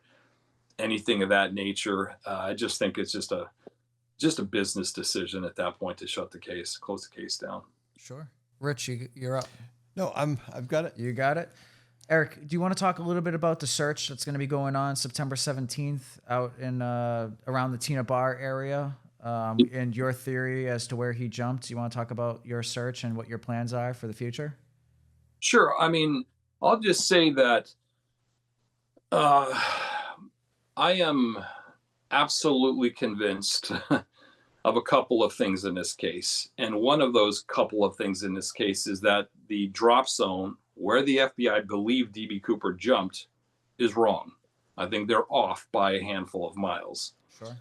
Speaker 4: anything of that nature. I just think it's just a business decision at that point to shut the case, close the case down.
Speaker 1: Sure. Rich, you're up.
Speaker 2: No, I've got it.
Speaker 1: You got it. Eric, do you want to talk a little bit about the search that's going to be going on September 17th out in around the Tina Bar area, and your theory as to where he jumped? You want to talk about your search and what your plans are for the future?
Speaker 4: Sure. I mean, I'll just say that I am absolutely convinced of a couple of things in this case. And one of those couple of things in this case is that the drop zone where the FBI believed DB Cooper jumped is wrong. I think they're off by a handful of miles.
Speaker 1: Sure.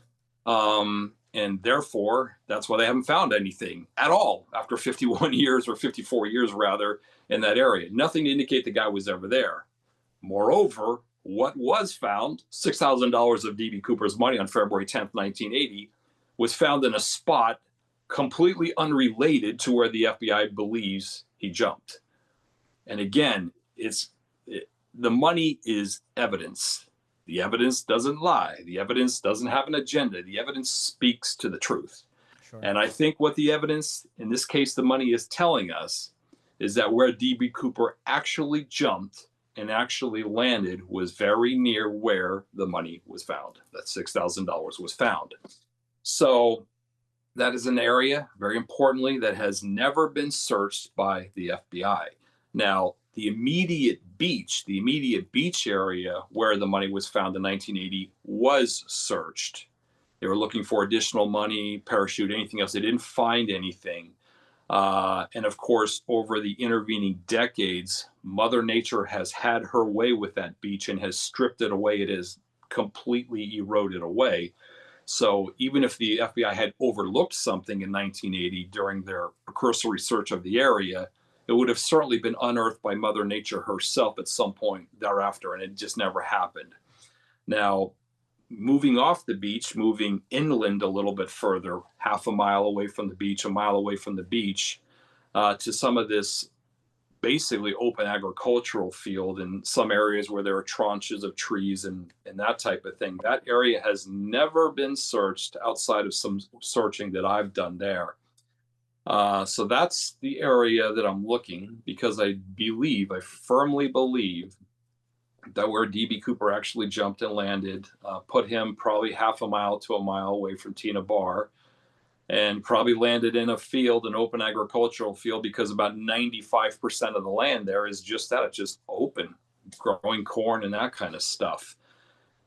Speaker 4: And therefore, that's why they haven't found anything at all after 51 years or 54 years rather in that area. Nothing to indicate the guy was ever there. Moreover, what was found, $6,000 of DB Cooper's money on February 10th, 1980, was found in a spot completely unrelated to where the FBI believes he jumped. And again, the money is evidence. The evidence doesn't lie. The evidence doesn't have an agenda. The evidence speaks to the truth.
Speaker 1: Sure.
Speaker 4: And I think what the evidence, in this case, the money is telling us is that where DB Cooper actually jumped and actually landed was very near where the money was found. That $6,000 was found. So that is an area, very importantly, that has never been searched by the FBI. Now, the immediate beach area where the money was found in 1980 was searched. They were looking for additional money, parachute, anything else. They didn't find anything. And of course, over the intervening decades, Mother Nature has had her way with that beach and has stripped it away. It has completely eroded away. So even if the FBI had overlooked something in 1980 during their cursory search of the area, it would have certainly been unearthed by Mother Nature herself at some point thereafter, and it just never happened. Now, moving off the beach, moving inland a little bit further, half a mile away from the beach, a mile away from the beach, to some of this basically open agricultural field in some areas where there are tranches of trees and that type of thing. That area has never been searched outside of some searching that I've done there. So that's the area that I'm looking, because I firmly believe that where DB Cooper actually jumped and landed put him probably half a mile to a mile away from Tina Bar, and probably landed in a field, an open agricultural field, because about 95% of the land there is just that. It's just open, growing corn and that kind of stuff.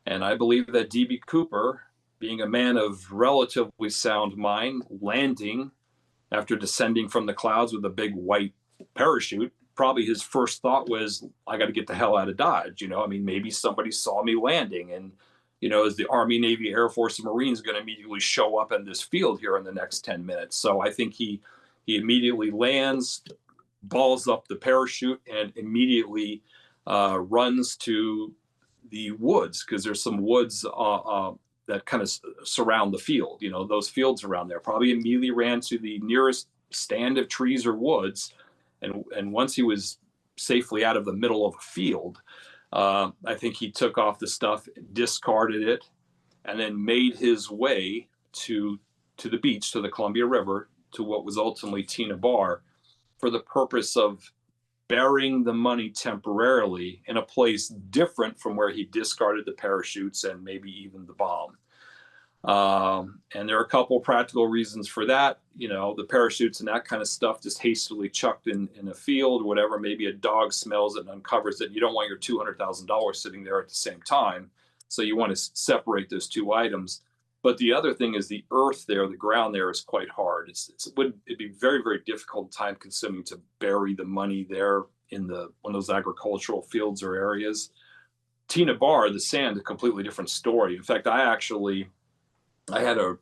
Speaker 4: And I believe that DB Cooper, being a man of relatively sound mind, landing after descending from the clouds with a big white parachute, probably his first thought was, I got to get the hell out of Dodge. Maybe somebody saw me landing, and is the Army, Navy, Air Force, and Marines going to immediately show up in this field here in the next 10 minutes? So I think he immediately lands, balls up the parachute, and immediately runs to the woods, because there's some woods that kind of surround the field. Those fields around there. Probably immediately ran to the nearest stand of trees or woods, and once he was safely out of the middle of a field, I think he took off the stuff, discarded it, and then made his way to the beach, to the Columbia River, to what was ultimately Tina Bar, for the purpose of burying the money temporarily in a place different from where he discarded the parachutes and maybe even the bomb. And there are a couple of practical reasons for that. You know, the parachutes and that kind of stuff just hastily chucked in a field, whatever. Maybe a dog smells it and uncovers it. You don't want your $200,000 sitting there at the same time. So you want to separate those two items. But the other thing is the earth there, the ground there is quite hard. It'd be very, very difficult and time consuming to bury the money there in one of those agricultural fields or areas. Tina Bar, the sand, a completely different story. In fact, I had a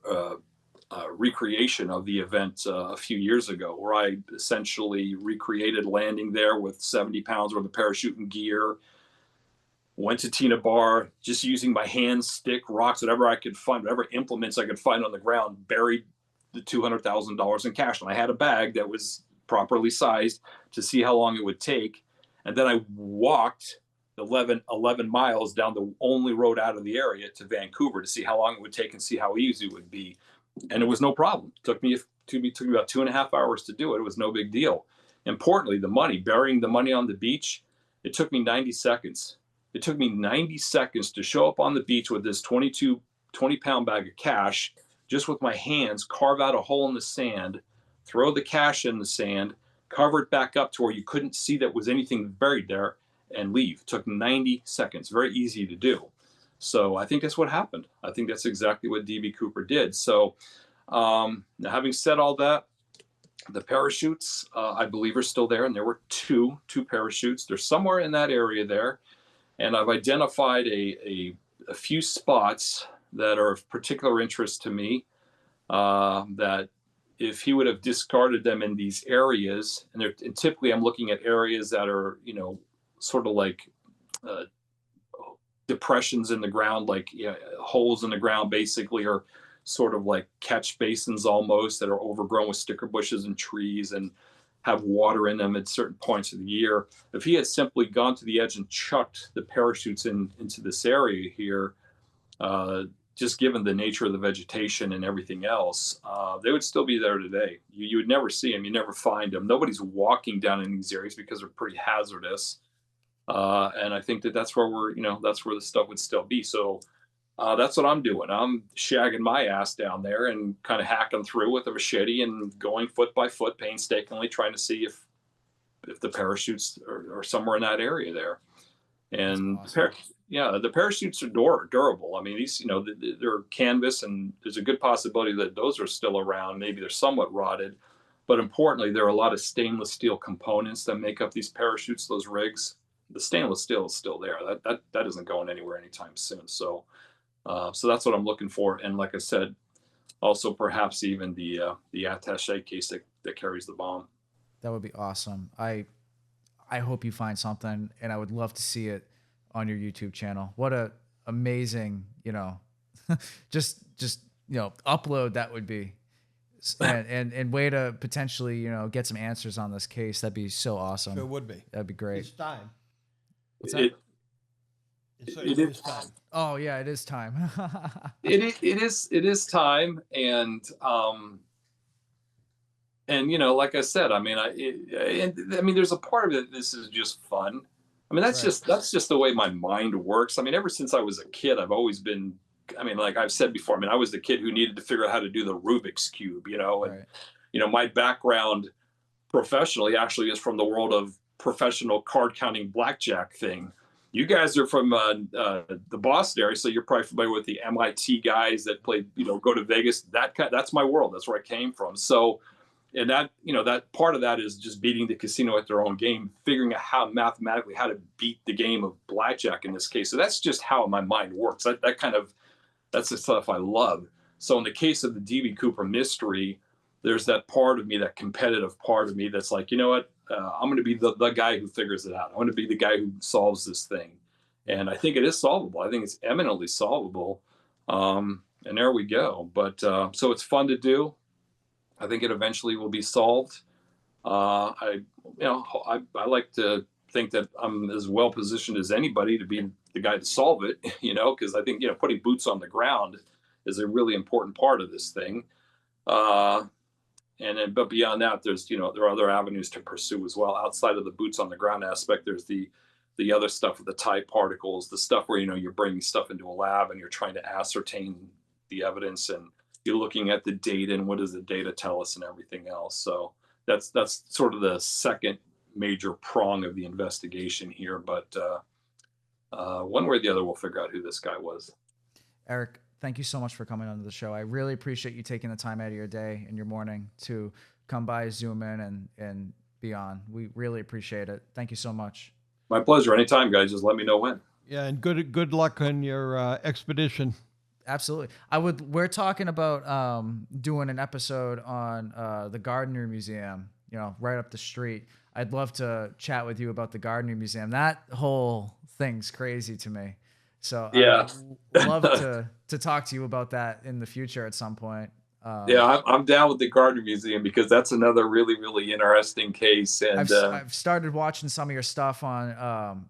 Speaker 4: recreation of the event a few years ago where I essentially recreated landing there with 70 pounds worth of parachute and gear. Went to Tina Bar, just using my hands, stick, rocks, whatever I could find, whatever implements I could find on the ground, buried the $200,000 in cash. And I had a bag that was properly sized to see how long it would take. And then I walked 11 miles down the only road out of the area to Vancouver to see how long it would take and see how easy it would be. And it was no problem. It took me about 2.5 hours to do it. It was no big deal. Importantly, the money, burying the money on the beach, it took me 90 seconds. It took me 90 seconds to show up on the beach with this 20-pound bag of cash, just with my hands, carve out a hole in the sand, throw the cash in the sand, cover it back up to where you couldn't see that was anything buried there, and leave. It took 90 seconds. Very easy to do. So I think that's what happened. I think that's exactly what DB Cooper did. So now, having said all that, the parachutes, I believe, are still there. And there were two parachutes. They're somewhere in that area there. And I've identified a few spots that are of particular interest to me, that if he would have discarded them in these areas, and typically I'm looking at areas that are, sort of like depressions in the ground, like holes in the ground, basically, or sort of like catch basins almost that are overgrown with sticker bushes and trees and have water in them at certain points of the year. If he had simply gone to the edge and chucked the parachutes into this area here, just given the nature of the vegetation and everything else, they would still be there today. You would never see them. You never find them. Nobody's walking down in these areas because they're pretty hazardous. And I think that's where that's where the stuff would still be. So that's what I'm doing. I'm shagging my ass down there and kind of hacking through with a machete and going foot by foot, painstakingly trying to see if the parachutes are somewhere in that area there. And awesome. The parachutes are durable. I mean, these, they're canvas, and there's a good possibility that those are still around. Maybe they're somewhat rotted, but importantly, there are a lot of stainless steel components that make up these parachutes, those rigs. The stainless steel is still there. That isn't going anywhere anytime soon. So that's what I'm looking for. And like I said, also perhaps even the attaché case that carries the bomb.
Speaker 1: That would be awesome. I hope you find something, and I would love to see it on your YouTube channel. What a amazing, just upload that would be, and way to potentially, get some answers on this case. That'd be so awesome.
Speaker 2: It would be.
Speaker 1: That'd be great.
Speaker 2: It's time.
Speaker 4: It
Speaker 2: is time.
Speaker 1: Oh yeah, it is time.
Speaker 4: it is time, and like I said, I mean, there's a part of it. This is just fun. I mean, that's just the way my mind works. I mean, ever since I was a kid, I've always been. I mean, like I've said before, I was the kid who needed to figure out how to do the Rubik's Cube, and my background professionally actually is from the world of professional card counting blackjack thing. You guys are from the Boston area, so you're probably familiar with the MIT guys that play, go to Vegas. That's my world. That's where I came from. So, and that, that part of that is just beating the casino at their own game, figuring out how to beat the game of blackjack in this case. So that's just how my mind works. That's the stuff I love. So in the case of the DB Cooper mystery, there's that part of me, that competitive part of me that's like, you know what? I'm going to be the guy who figures it out. I want to be the guy who solves this thing. And I think it is solvable. I think it's eminently solvable. And there we go. But so it's fun to do. I think it eventually will be solved. I like to think that I'm as well positioned as anybody to be the guy to solve it, because I think, putting boots on the ground is a really important part of this thing. But beyond that, there's, there are other avenues to pursue as well. Outside of the boots on the ground aspect, there's the other stuff with the type particles, the stuff where, you're bringing stuff into a lab and you're trying to ascertain the evidence, and you're looking at the data and what does the data tell us and everything else. So that's sort of the second major prong of the investigation here. But one way or the other, we'll figure out who this guy was.
Speaker 1: Eric, thank you so much for coming onto the show. I really appreciate you taking the time out of your day and your morning to come by, zoom in, and be on. We really appreciate it. Thank you so much.
Speaker 4: My pleasure. Anytime, guys. Just let me know when.
Speaker 2: Yeah, and good luck on your expedition.
Speaker 1: Absolutely. We're talking about doing an episode on the Gardner Museum, right up the street. I'd love to chat with you about the Gardner Museum. That whole thing's crazy to me. So
Speaker 4: yeah,
Speaker 1: I'd love to talk to you about that in the future at some point.
Speaker 4: Yeah, I'm down with the Gardner Museum because that's another really, really interesting case. And
Speaker 1: I've started watching some of your stuff on,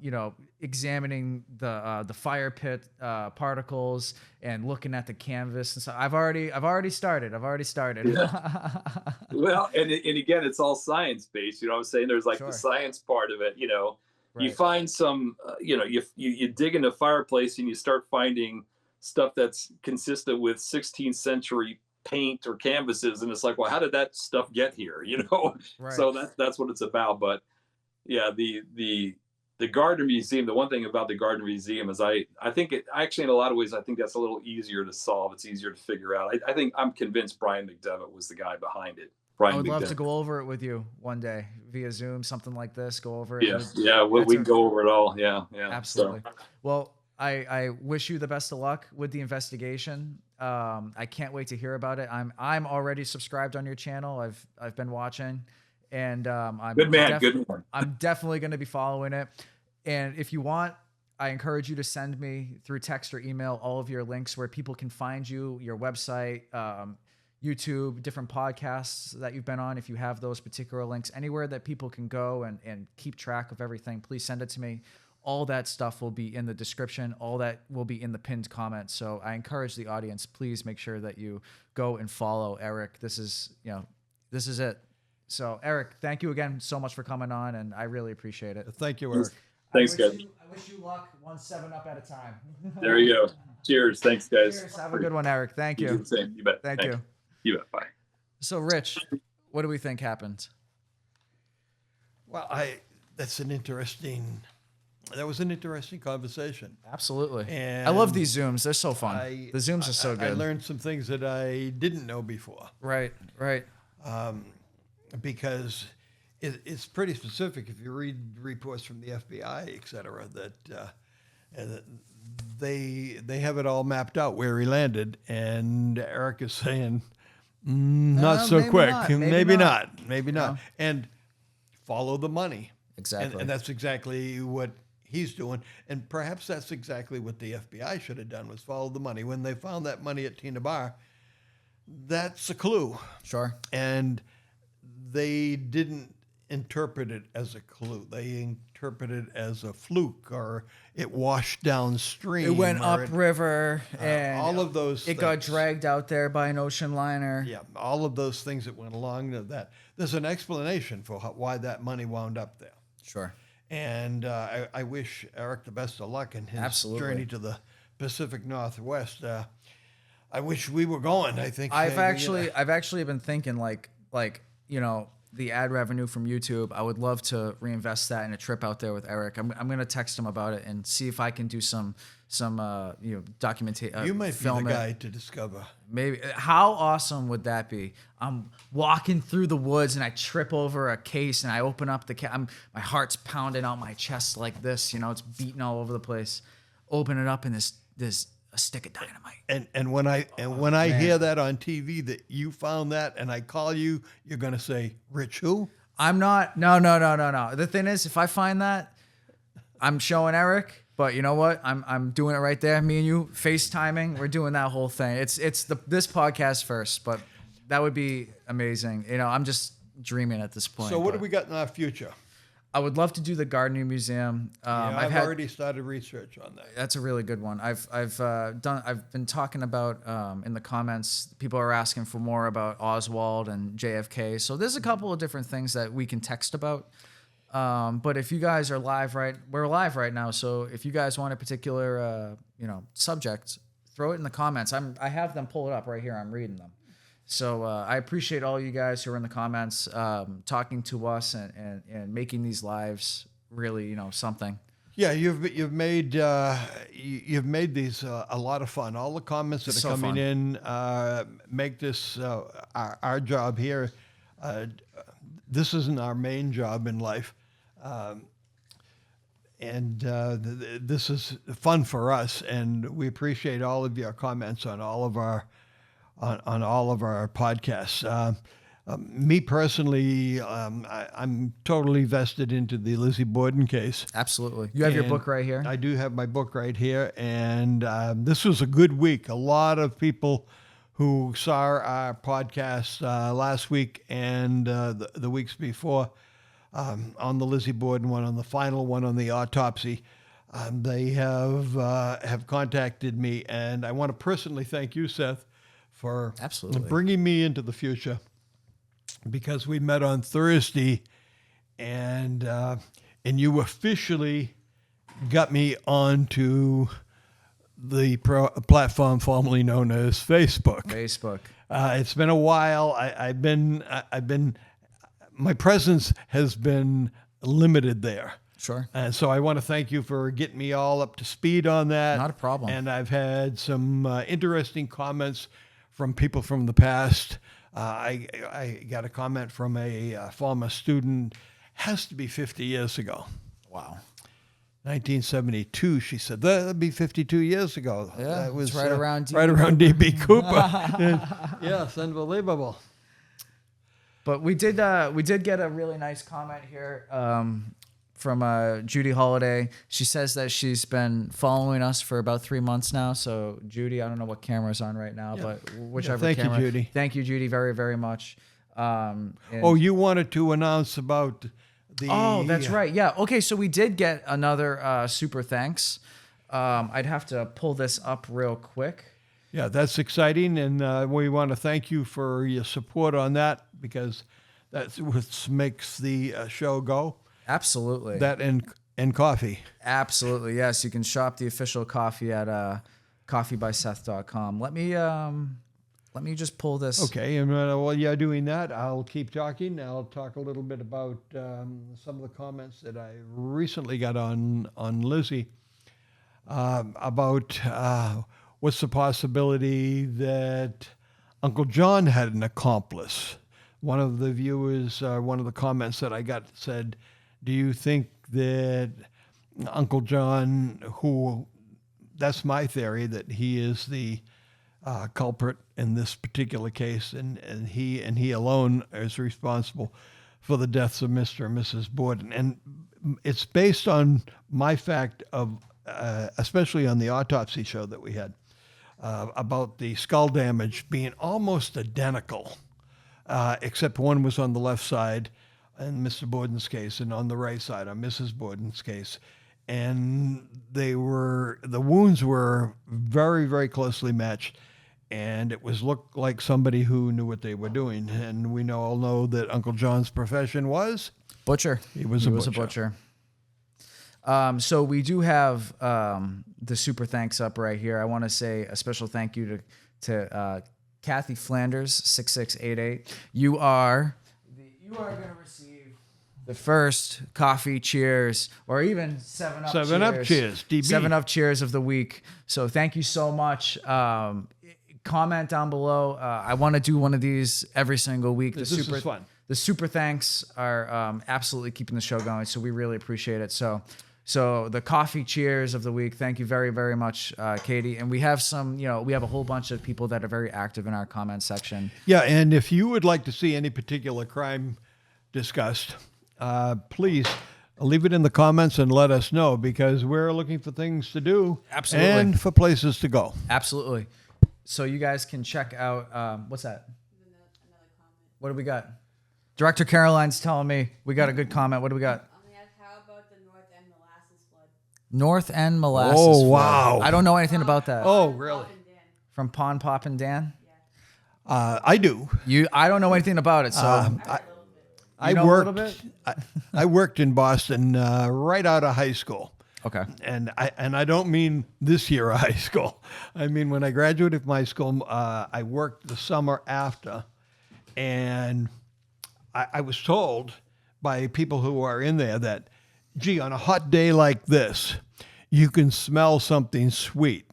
Speaker 1: examining the fire pit particles and looking at the canvas and stuff. I've already started.
Speaker 4: Yeah. Well, and again, it's all science based. I'm saying? There's like the science part of it.
Speaker 1: Right.
Speaker 4: You find some, you dig into a fireplace and you start finding stuff that's consistent with 16th century paint or canvases, and it's like, well, how did that stuff get here?
Speaker 1: Right.
Speaker 4: So that's what it's about. But yeah, the Gardner Museum, the one thing about the Gardner Museum is I think it actually, in a lot of ways, I think that's a little easier to solve. It's easier to figure out. I think I'm convinced Brian McDevitt was the guy behind it.
Speaker 1: I would love to go over it with you one day via Zoom, something like this, go over it.
Speaker 4: Yeah, we can go over it all. Yeah.
Speaker 1: Absolutely. So. Well, I wish you the best of luck with the investigation. I can't wait to hear about it. I'm already subscribed on your channel. I've been watching, and I'm
Speaker 4: good man.
Speaker 1: I'm definitely going to be following it. And if you want, I encourage you to send me through text or email all of your links where people can find you, your website, YouTube, different podcasts that you've been on. If you have those particular links, anywhere that people can go and keep track of everything, please send it to me. All that stuff will be in the description. All that will be in the pinned comments. So I encourage the audience, please make sure that you go and follow Eric. This is it. So Eric, thank you again so much for coming on, and I really appreciate it.
Speaker 2: Thank you, Eric.
Speaker 4: Thanks, guys.
Speaker 1: I wish you luck, 1 7-up at a time.
Speaker 4: There you go. Cheers. Thanks, guys.
Speaker 1: Cheers. Have a good one, Eric. Thank you.
Speaker 4: You bet.
Speaker 1: Thank you.
Speaker 4: You bet. Bye.
Speaker 1: So, Rich, what do we think happened?
Speaker 2: Well, that was an interesting conversation.
Speaker 1: Absolutely.
Speaker 2: And
Speaker 1: I love these Zooms. They're so fun. The Zooms are so good.
Speaker 2: I learned some things that I didn't know before.
Speaker 1: Right.
Speaker 2: Because it's pretty specific. If you read reports from the FBI, et cetera, that they have it all mapped out where he landed. And Eric is saying, not so quick. Maybe not. And follow the money.
Speaker 1: Exactly.
Speaker 2: And that's exactly what he's doing. And perhaps that's exactly what the FBI should have done, was follow the money. When they found that money at Tina Bar, that's a clue.
Speaker 1: Sure.
Speaker 2: And they didn't interpret it as a clue. They interpreted it as a fluke, or it washed downstream.
Speaker 1: It went upriver, and
Speaker 2: all of those
Speaker 1: things. Got dragged out there by an ocean liner.
Speaker 2: Yeah, all of those things that went along to that. There's an explanation for why that money wound up there.
Speaker 1: Sure.
Speaker 2: And I wish Eric the best of luck in his journey to the Pacific Northwest. I wish we were going. I think
Speaker 1: I've actually been thinking like the ad revenue from YouTube. I would love to reinvest that in a trip out there with Eric. I'm gonna text him about it and see if I can do some documentation.
Speaker 2: You might be the guy to discover.
Speaker 1: Maybe. How awesome would that be? I'm walking through the woods and I trip over a case and I open up the my heart's pounding out my chest like this. It's beating all over the place. Open it up and there's a stick of dynamite.
Speaker 2: And when I hear that on TV that you found that and I call you, you're gonna say, Rich who?
Speaker 1: I'm not. No. The thing is, if I find that, I'm showing Eric. But you know what? I'm doing it right there. Me and you FaceTiming. We're doing that whole thing. It's this podcast first, but that would be amazing. I'm just dreaming at this point.
Speaker 2: So what do we got in our future?
Speaker 1: I would love to do the Gardner Museum.
Speaker 2: I've already started research on that.
Speaker 1: That's a really good one. I've been talking about in the comments. People are asking for more about Oswald and JFK. So there's a couple of different things that we can text about. But if you guys are live, we're live right now. So if you guys want a particular subject, throw it in the comments. I have them pull it up right here. I'm reading them. So I appreciate all you guys who are in the comments, talking to us and making these lives really, something.
Speaker 2: Yeah, you've made these a lot of fun. All the comments that are coming in make this our job here. This isn't our main job in life, and this is fun for us. And we appreciate all of your comments on all of our. On all of our podcasts. Me personally, I'm totally vested into the Lizzie Borden case.
Speaker 1: Absolutely. You have your book right here?
Speaker 2: I do have my book right here. And this was a good week. A lot of people who saw our podcast last week and the weeks before on the Lizzie Borden one, on the final one on the autopsy, they have contacted me. And I want to personally thank you, Seth, for
Speaker 1: absolutely
Speaker 2: bringing me into the future, because we met on Thursday, and you officially got me onto the platform formerly known as Facebook. It's been a while. I've been my presence has been limited there.
Speaker 1: Sure.
Speaker 2: And so I want to thank you for getting me all up to speed on that.
Speaker 1: Not a problem.
Speaker 2: And I've had some interesting comments from people from the past. I got a comment from a former student, has to be 50 years ago.
Speaker 1: Wow.
Speaker 2: 1972, she said. That'd be 52 years ago.
Speaker 1: Yeah,
Speaker 2: that was
Speaker 1: right around
Speaker 2: D.B. Cooper. Yes, unbelievable.
Speaker 1: But we did get a really nice comment here from Judy Holiday. She says that she's been following us for about 3 months now. So Judy, I don't know what camera's on right now, but whichever
Speaker 2: thank
Speaker 1: camera.
Speaker 2: you, Judy.
Speaker 1: Thank you, Judy, very, very much.
Speaker 2: You wanted to announce about the...
Speaker 1: Oh, that's right. Yeah. Okay, so we did get another super thanks. I'd have to pull this up real quick.
Speaker 2: Yeah, that's exciting, and we want to thank you for your support on that, because that's what makes the show go.
Speaker 1: Absolutely.
Speaker 2: That and coffee.
Speaker 1: Absolutely, yes. You can shop the official coffee at coffeebyseth.com. Let me just pull this.
Speaker 2: Okay, and while you're doing that, I'll keep talking. I'll talk a little bit about some of the comments that I recently got on Lizzie about what's the possibility that Uncle John had an accomplice. One of the viewers, one of the comments that I got said, do you think that Uncle John, that's my theory, that he is the culprit in this particular case, and he alone is responsible for the deaths of Mr. and Mrs. Borden. And it's based on my fact of, especially on the autopsy show that we had, about the skull damage being almost identical, except one was on the left side in Mr. Borden's case, and on the right side on Mrs. Borden's case. And the wounds were very, very closely matched, and it looked like somebody who knew what they were doing. And we all know that Uncle John's profession was
Speaker 1: butcher.
Speaker 2: He was a butcher.
Speaker 1: So we do have the super thanks up right here. I want to say a special thank you to Kathy Flanders 6688. You are going to receive the first coffee cheers, or even 7-Up cheers.
Speaker 2: 7-Up cheers, DB.
Speaker 1: 7-Up cheers of the week. So thank you so much. Comment down below. I want to do one of these every single week.
Speaker 2: This is fun.
Speaker 1: The super thanks are absolutely keeping the show going, so we really appreciate it. So the coffee cheers of the week. Thank you very, very much, Katie. And we have we have a whole bunch of people that are very active in our comment section.
Speaker 2: Yeah, and if you would like to see any particular crime discussed, please leave it in the comments and let us know, because we're looking for things to do.
Speaker 1: Absolutely.
Speaker 2: And for places to go.
Speaker 1: Absolutely. So you guys can check out, what's that? Another comment. What do we got? Director Caroline's telling me we got a good comment. What do we got?
Speaker 5: On the
Speaker 1: North End Molasses.
Speaker 2: Oh,
Speaker 1: Flood.
Speaker 2: wow.
Speaker 1: I don't know anything about that.
Speaker 2: Oh, really?
Speaker 1: From Pond Pop and Dan?
Speaker 2: I do.
Speaker 1: I don't know anything about it, so
Speaker 2: I
Speaker 1: know a
Speaker 2: worked.
Speaker 1: little bit?
Speaker 2: I worked in Boston right out of high school.
Speaker 1: okay.
Speaker 2: And I don't mean this year of high school. I mean when I graduated from high school, I worked the summer after, and I was told by people who are in there that, gee, on a hot day like this, you can smell something sweet.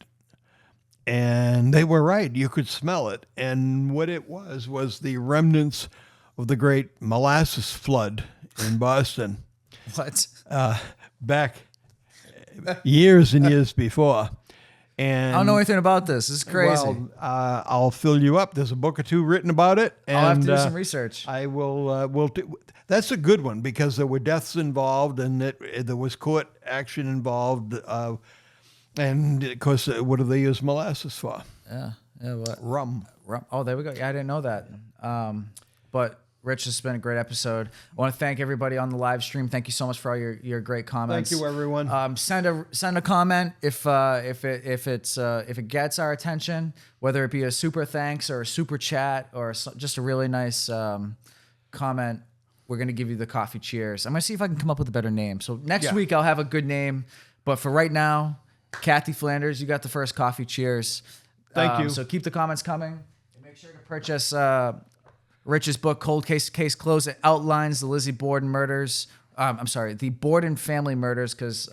Speaker 2: And they were right. You could smell it. And what it was the remnants of the great molasses flood in Boston
Speaker 1: What?
Speaker 2: back years and years before. And
Speaker 1: I don't know anything about this. This is crazy.
Speaker 2: Well, I'll fill you up. There's a book or two written about it. And,
Speaker 1: I'll have to do some research.
Speaker 2: I will. That's a good one because there were deaths involved and there was court action involved. And of course, what do they use molasses for?
Speaker 1: Yeah. What?
Speaker 2: Rum.
Speaker 1: Oh, there we go. Yeah, I didn't know that. But Rich, this has been a great episode. I want to thank everybody on the live stream. Thank you so much for all your great comments.
Speaker 2: Thank you, everyone.
Speaker 1: Send a comment if it gets our attention, whether it be a super thanks or a super chat or just a really nice comment. We're gonna give you the coffee cheers. I'm gonna see if I can come up with a better name. So next week I'll have a good name, but for right now, Kathy Flanders, you got the first coffee cheers.
Speaker 2: Thank you.
Speaker 1: So keep the comments coming and make sure to purchase Rich's book, Cold Case Closed. It outlines the Lizzie Borden murders. The Borden family murders, because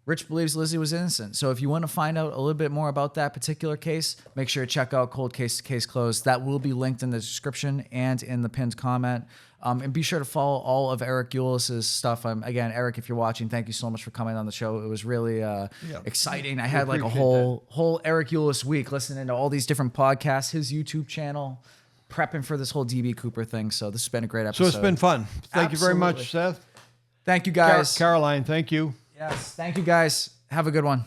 Speaker 1: Rich believes Lizzie was innocent. So if you want to find out a little bit more about that particular case, make sure to check out Cold Case Closed. That will be linked in the description and in the pinned comment. And be sure to follow all of Eric Ulis' stuff. Again, Eric, if you're watching, thank you so much for coming on the show. It was really exciting. I had like a whole Eric Ulis week listening to all these different podcasts, his YouTube channel, prepping for this whole DB Cooper thing. So this has been a great episode.
Speaker 2: So it's been fun. Thank you very much, Seth.
Speaker 1: Thank you, guys.
Speaker 2: Caroline, thank you.
Speaker 1: Yes, thank you, guys. Have a good one.